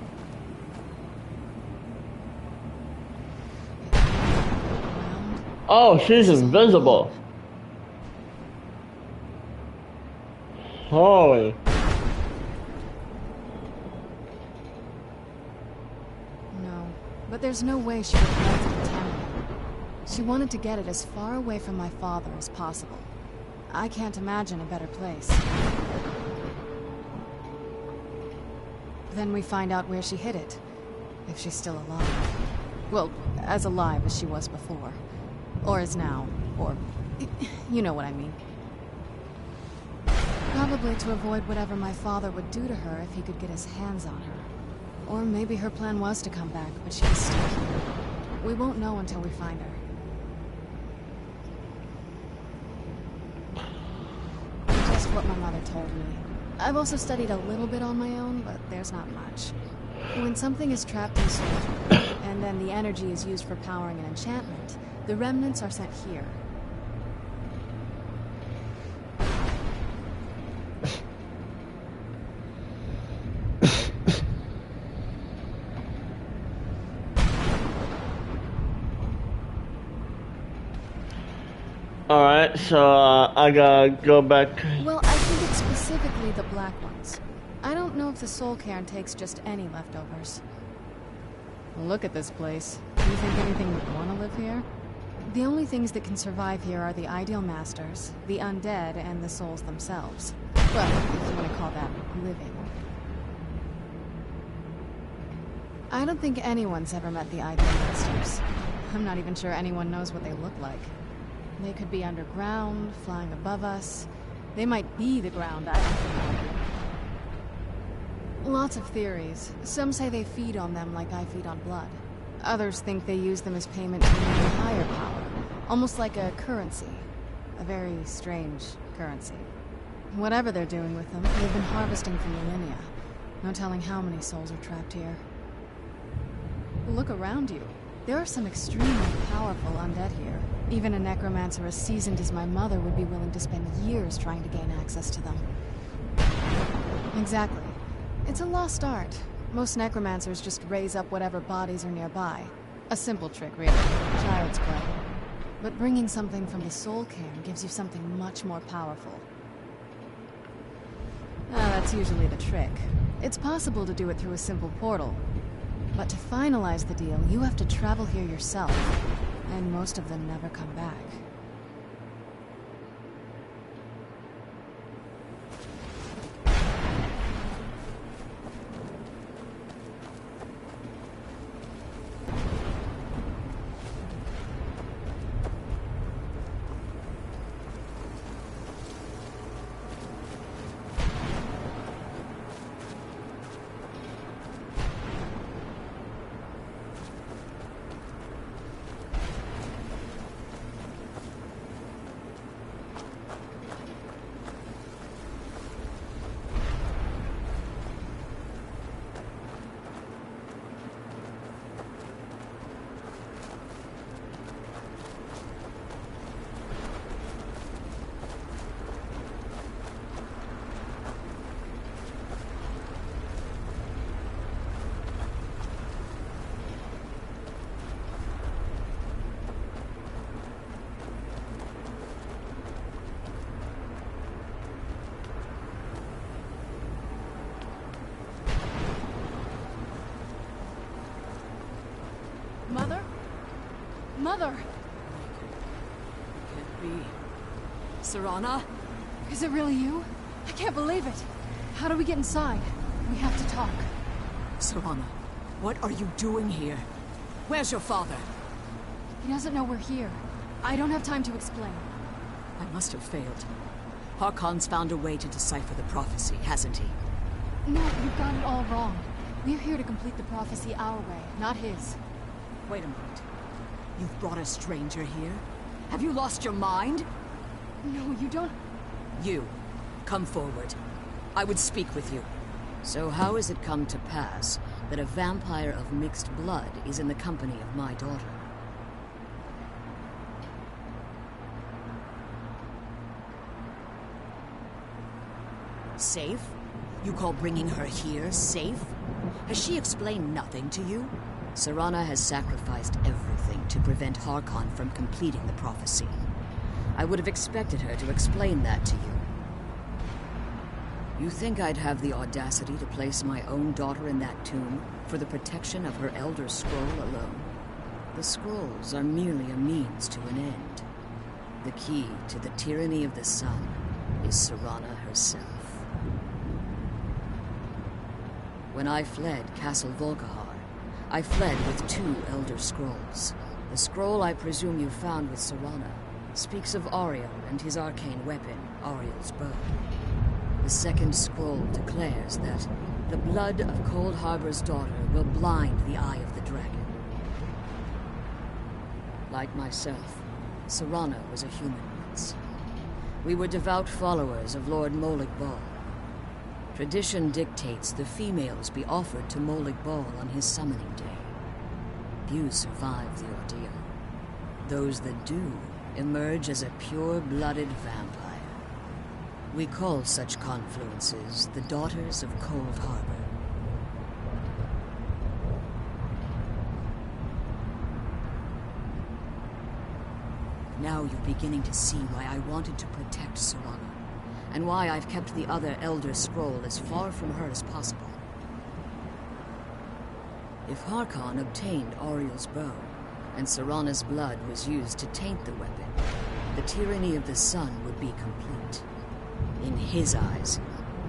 Oh, she's invisible! Holy. No, but there's no way she would have left the town. She wanted to get it as far away from my father as possible. I can't imagine a better place. Then we find out where she hid it. If she's still alive. Well, as alive as she was before. Or is now. Or... you know what I mean. Probably to avoid whatever my father would do to her if he could get his hands on her. Or maybe her plan was to come back, but she was stuck here. We won't know until we find her. Just what my mother told me. I've also studied a little bit on my own, but there's not much. When something is trapped in soul, and then the energy is used for powering an enchantment, the remnants are sent here. Alright, so I gotta go back. Well, I think it's specifically the black ones. I don't know if the soul cairn takes just any leftovers. Look at this place. Do you think anything would want to live here? The only things that can survive here are the ideal masters, the undead, and the souls themselves. Well, if you want to call that living. I don't think anyone's ever met the ideal masters. I'm not even sure anyone knows what they look like. They could be underground, flying above us. They might be the ground, I don't know. Lots of theories. Some say they feed on them like I feed on blood. Others think they use them as payment to an even higher power. Almost like a currency. A very strange currency. Whatever they're doing with them, they've been harvesting for millennia. No telling how many souls are trapped here. Look around you. There are some extremely powerful undead here. Even a necromancer as seasoned as my mother would be willing to spend years trying to gain access to them. Exactly. It's a lost art. Most necromancers just raise up whatever bodies are nearby. A simple trick, really. Child's play. But bringing something from the soul cairn gives you something much more powerful. That's usually the trick. It's possible to do it through a simple portal. But to finalize the deal, you have to travel here yourself. And most of them never come back. Mother! Can't be. Serana? Is it really you? I can't believe it. How do we get inside? We have to talk. Serana, what are you doing here? Where's your father? He doesn't know we're here. I don't have time to explain. I must have failed. Harkon's found a way to decipher the prophecy, hasn't he? No, you've got it all wrong. We're here to complete the prophecy our way, not his. Wait a moment. You've brought a stranger here? Have you lost your mind? No, you don't... You, come forward. I would speak with you. So how has it come to pass that a vampire of mixed blood is in the company of my daughter? Safe? You call bringing her here safe? Has she explained nothing to you? Serana has sacrificed everything to prevent Harkon from completing the prophecy. I would have expected her to explain that to you. You think I'd have the audacity to place my own daughter in that tomb for the protection of her Elder Scroll alone? The scrolls are merely a means to an end. The key to the tyranny of the sun is Serana herself. When I fled Castle Volkahar, I fled with 2 Elder Scrolls. The scroll I presume you found with Serana speaks of Ariel and his arcane weapon, Ariel's bow. The second scroll declares that the blood of Cold Harbor's daughter will blind the eye of the dragon. Like myself, Serana was a human once. We were devout followers of Lord Molig Bal. Tradition dictates the females be offered to Molig Bal on his summoning day. Few survive the ordeal. Those that do emerge as a pure-blooded vampire. We call such confluences the Daughters of Cold Harbor. Now you're beginning to see why I wanted to protect Serana, and why I've kept the other Elder Scroll as far from her as possible. If Harkon obtained Ariel's bow, and Serana's blood was used to taint the weapon, the tyranny of the sun would be complete. In his eyes,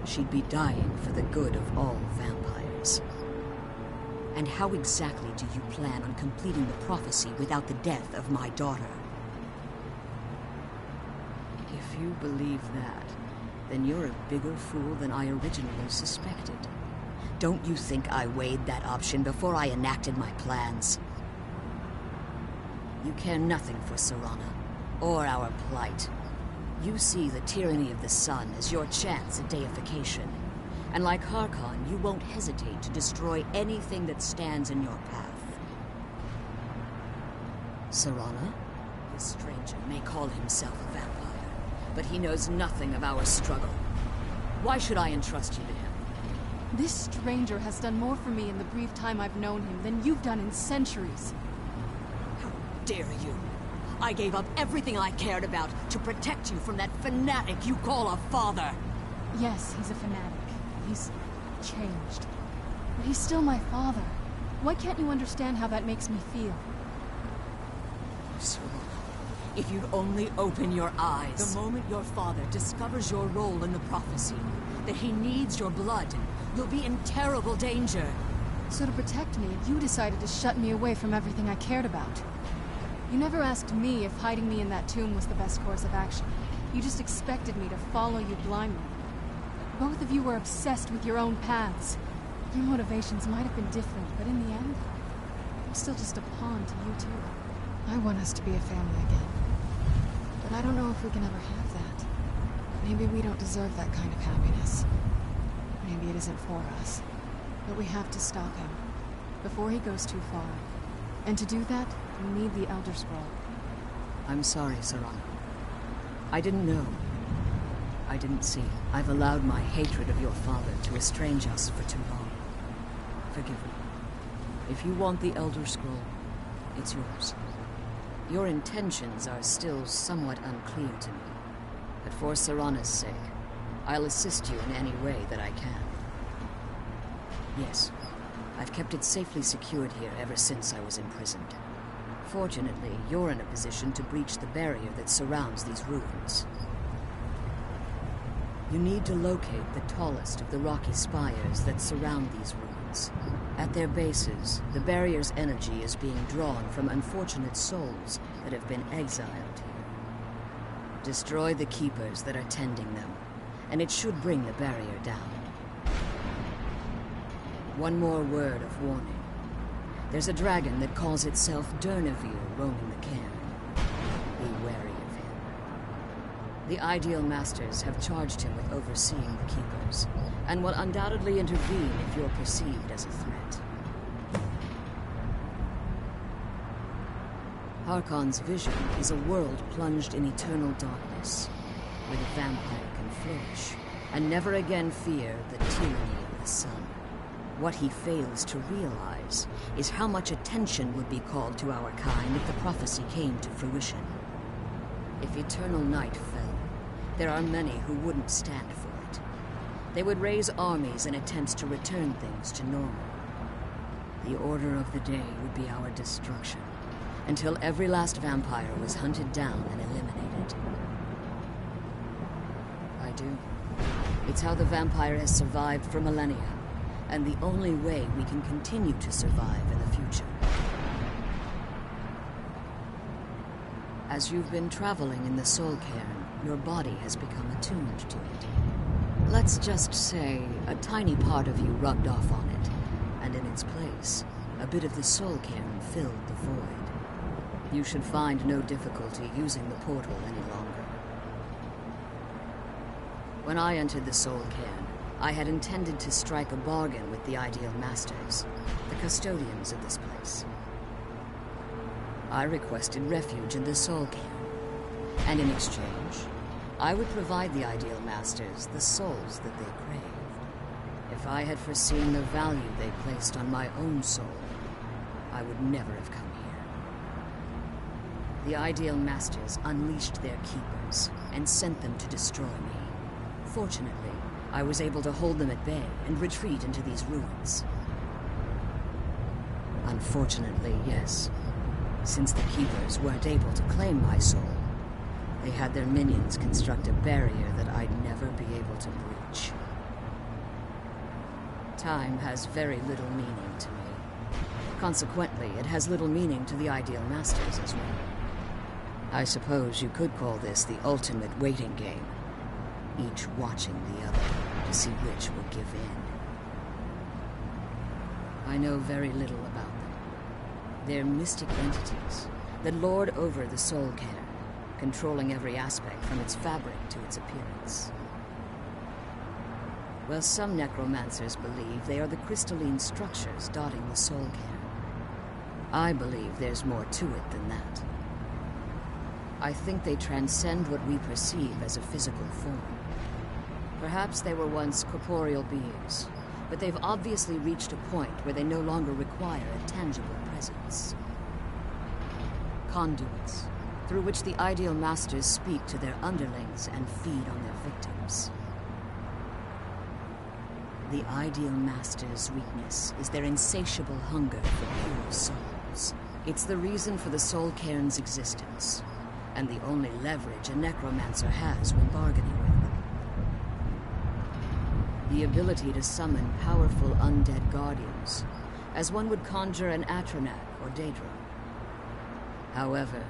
she'd be dying for the good of all vampires. And how exactly do you plan on completing the prophecy without the death of my daughter? If you believe that, then you're a bigger fool than I originally suspected. Don't you think I weighed that option before I enacted my plans? You care nothing for Serana, or our plight. You see the tyranny of the sun as your chance at deification. And like Harkon, you won't hesitate to destroy anything that stands in your path. Serana? This stranger may call himself a vampire, but he knows nothing of our struggle. Why should I entrust you to him? This stranger has done more for me in the brief time I've known him than you've done in centuries. How dare you! I gave up everything I cared about to protect you from that fanatic you call a father! Yes, he's a fanatic. He's changed. But he's still my father. Why can't you understand how that makes me feel? Serana, if you'd only open your eyes. The moment your father discovers your role in the prophecy, that he needs your blood, you'll be in terrible danger. So to protect me, you decided to shut me away from everything I cared about. You never asked me if hiding me in that tomb was the best course of action. You just expected me to follow you blindly. Both of you were obsessed with your own paths. Your motivations might have been different, but in the end, I'm still just a pawn to you two. I want us to be a family again. But I don't know if we can ever have that. Maybe we don't deserve that kind of happiness. Maybe it isn't for us. But we have to stop him, before he goes too far. And to do that, we need the Elder Scroll. I'm sorry, Serana. I didn't know. I didn't see. I've allowed my hatred of your father to estrange us for too long. Forgive me. If you want the Elder Scroll, it's yours. Your intentions are still somewhat unclear to me. But for Serana's sake, I'll assist you in any way that I can. Yes, I've kept it safely secured here ever since I was imprisoned. Fortunately, you're in a position to breach the barrier that surrounds these ruins. You need to locate the tallest of the rocky spires that surround these ruins. At their bases, the barrier's energy is being drawn from unfortunate souls that have been exiled here. Destroy the keepers that are tending them, and it should bring the barrier down. One more word of warning. There's a dragon that calls itself Durnevere roaming the cairn. Be wary of him. The Ideal Masters have charged him with overseeing the Keepers, and will undoubtedly intervene if you're perceived as a threat. Harkon's vision is a world plunged in eternal darkness, where the vampire can flourish, and never again fear the tyranny of the sun. What he fails to realize is how much attention would be called to our kind if the prophecy came to fruition. If eternal night fell, there are many who wouldn't stand for it. They would raise armies in attempts to return things to normal. The order of the day would be our destruction, until every last vampire was hunted down and eliminated. I do. It's how the vampire has survived for millennia, and the only way we can continue to survive in the future. As you've been traveling in the Soul Cairn, your body has become attuned to it. Let's just say a tiny part of you rubbed off on it, and in its place, a bit of the Soul Cairn filled the void. You should find no difficulty using the portal any longer. When I entered the Soul Cairn, I had intended to strike a bargain with the Ideal Masters, the custodians of this place. I requested refuge in the Soul Cairn, and in exchange, I would provide the Ideal Masters the souls that they craved. If I had foreseen the value they placed on my own soul, I would never have come here. The Ideal Masters unleashed their keepers and sent them to destroy me. Fortunately, I was able to hold them at bay and retreat into these ruins. Unfortunately, yes. Since the Keepers weren't able to claim my soul, they had their minions construct a barrier that I'd never be able to breach. Time has very little meaning to me. Consequently, it has little meaning to the Ideal Masters as well. I suppose you could call this the ultimate waiting game, each watching the other to see which will give in. I know very little about them. They're mystic entities that lord over the Soul Cairn, controlling every aspect from its fabric to its appearance. Well, some necromancers believe they are the crystalline structures dotting the Soul Cairn. I believe there's more to it than that. I think they transcend what we perceive as a physical form. Perhaps they were once corporeal beings, but they've obviously reached a point where they no longer require a tangible presence. Conduits, through which the Ideal Masters speak to their underlings and feed on their victims. The Ideal Masters' weakness is their insatiable hunger for pure souls. It's the reason for the Soul Cairn's existence, and the only leverage a necromancer has when bargaining with them. The ability to summon powerful undead guardians, as one would conjure an Atronak or Daedra. However,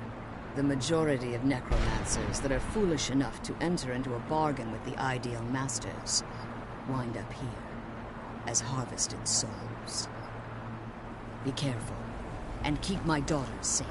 the majority of necromancers that are foolish enough to enter into a bargain with the Ideal Masters wind up here as harvested souls. Be careful, and keep my daughters safe.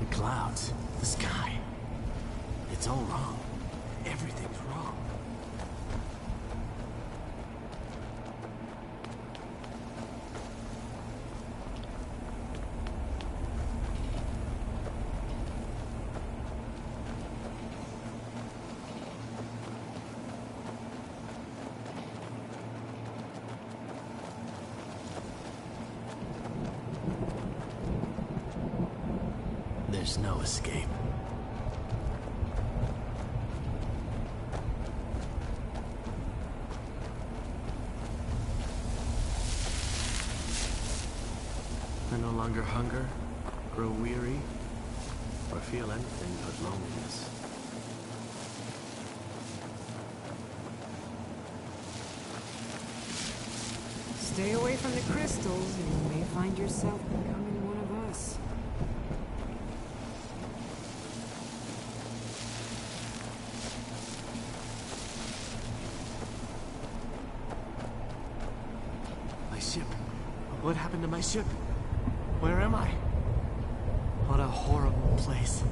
The clouds, the sky. It's all wrong. Everything's wrong. There's no escape. I no longer hunger, grow weary, or feel anything but loneliness. Stay away from the crystals, and you may find yourself becoming one of us. My ship. What happened to my ship? Where am I? What a horrible place.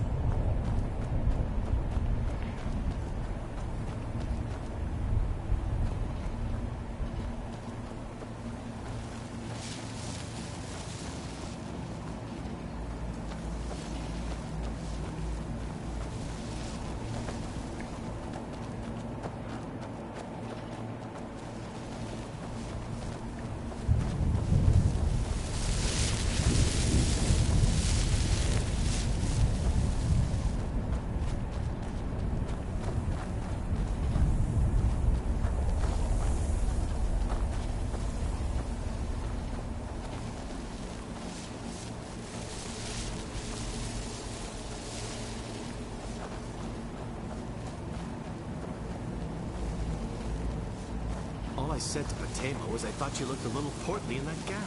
All I said to Patema was I thought you looked a little portly in that gown.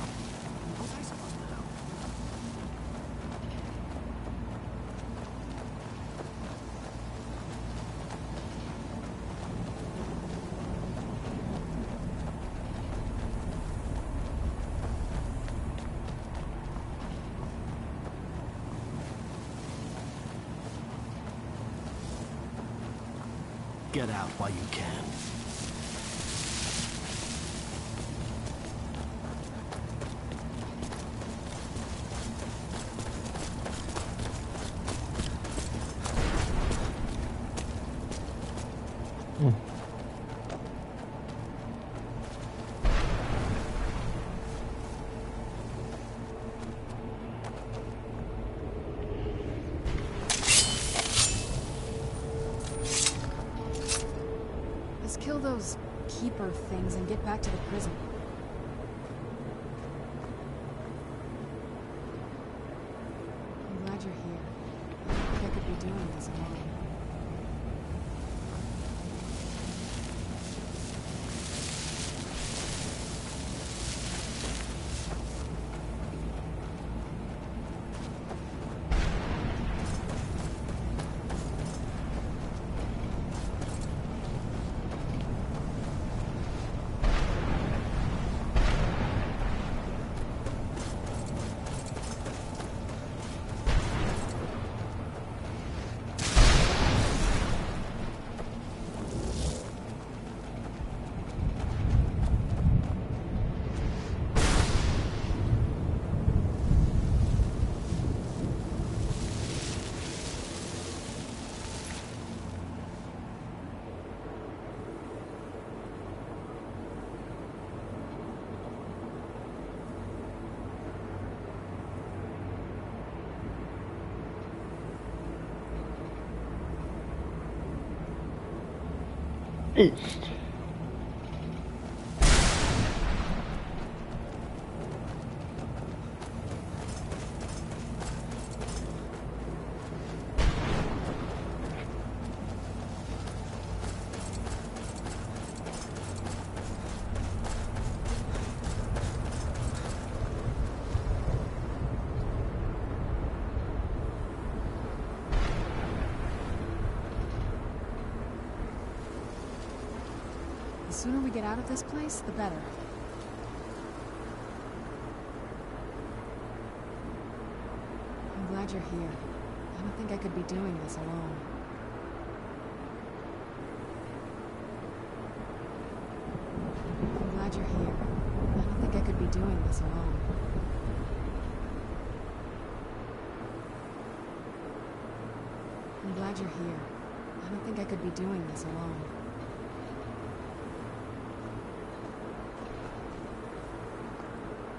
What was I supposed to know? Get out while you can. Let's kill those keeper things and get back to the prison. I'm glad you're here. I don't think I could be doing this alone. East. The sooner we get out of this place, the better. I'm glad you're here. I don't think I could be doing this alone. I'm glad you're here. I don't think I could be doing this alone. I'm glad you're here. I don't think I could be doing this alone.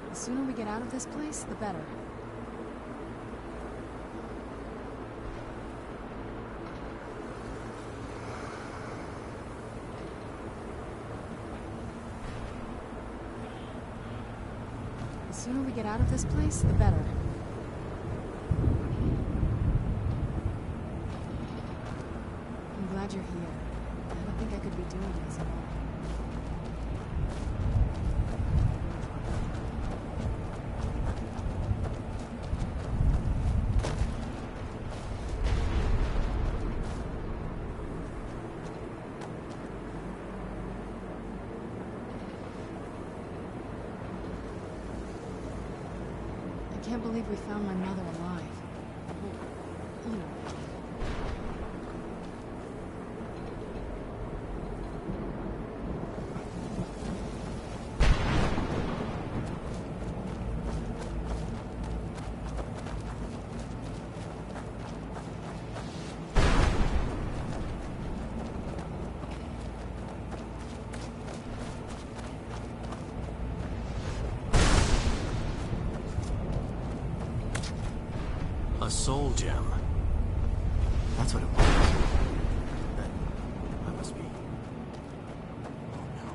The sooner we get out of this place, the better. The sooner we get out of this place, the better. I'm glad you're here. I don't think I could be doing this alone. I can't believe we found my mother alive. Well, A soul gem. That's what it was. Then I must be. Oh no.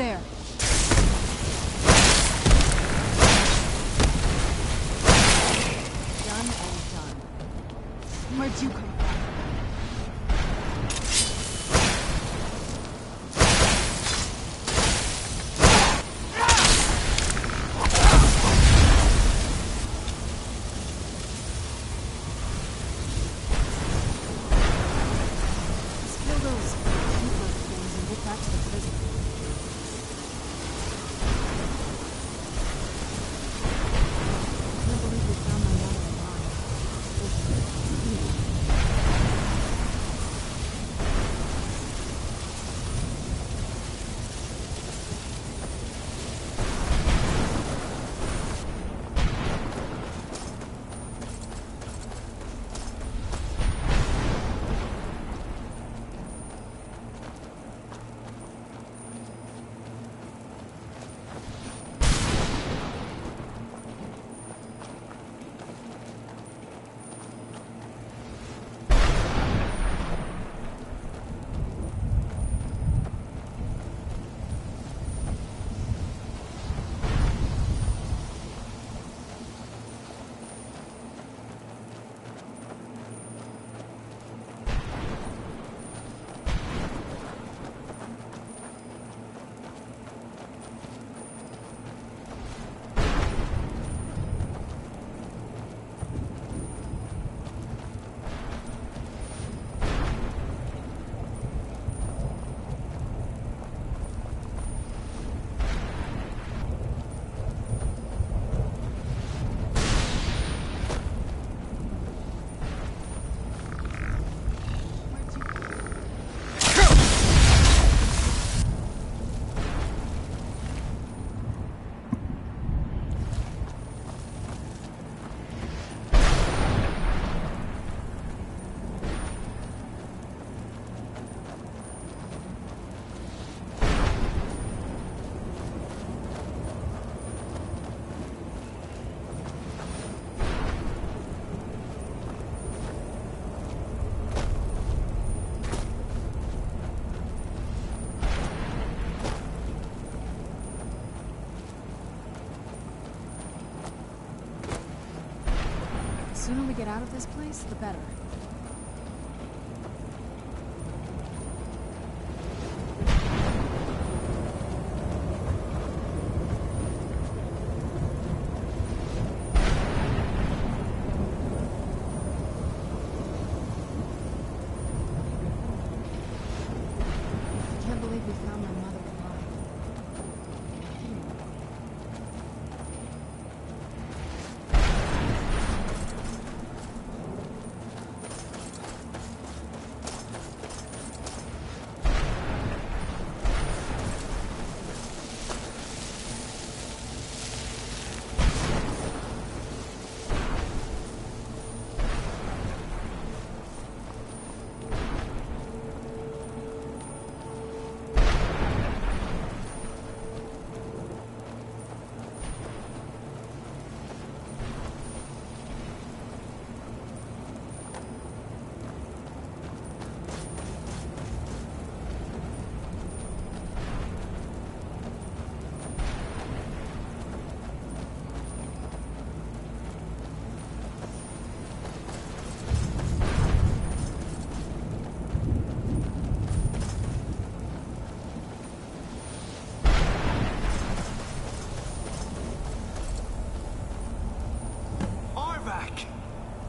there? Done and done. Where'd you come from? The sooner we get out of this place, the better. I can't believe we found my mother alive.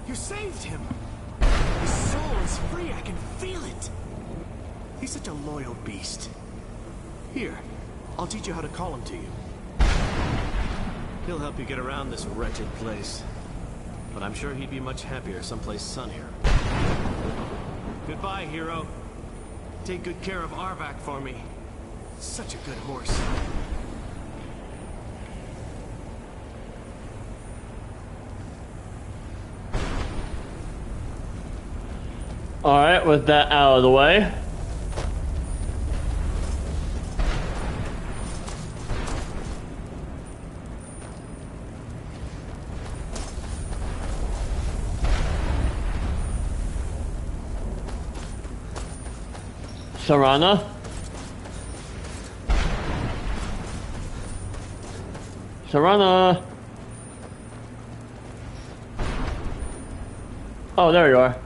You saved him! His soul is free, I can feel it! He's such a loyal beast. Here, I'll teach you how to call him to you. He'll help you get around this wretched place. But I'm sure he'd be much happier someplace sunnier. Goodbye, hero. Take good care of Arvak for me. Such a good horse. Alright, with that out of the way. Serana? Serana! Oh, there you are.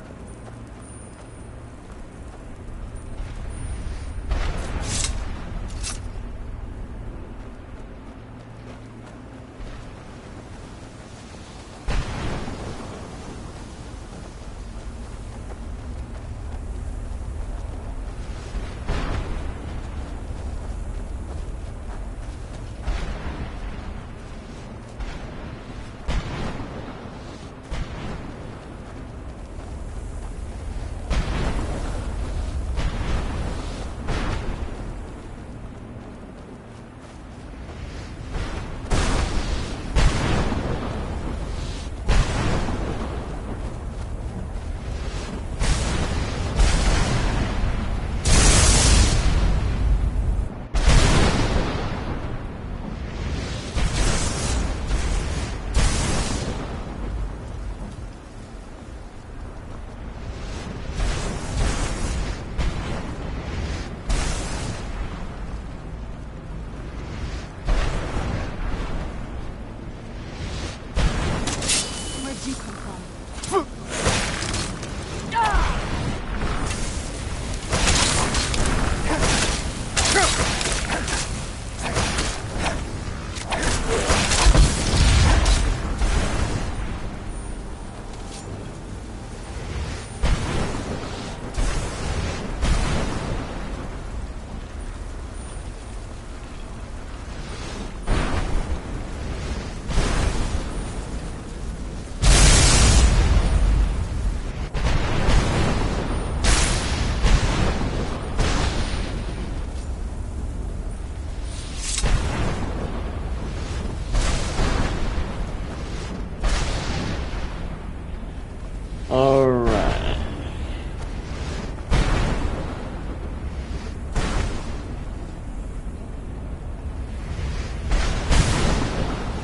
Alright.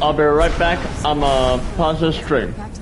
I'll be right back. I'm pause the stream. Back to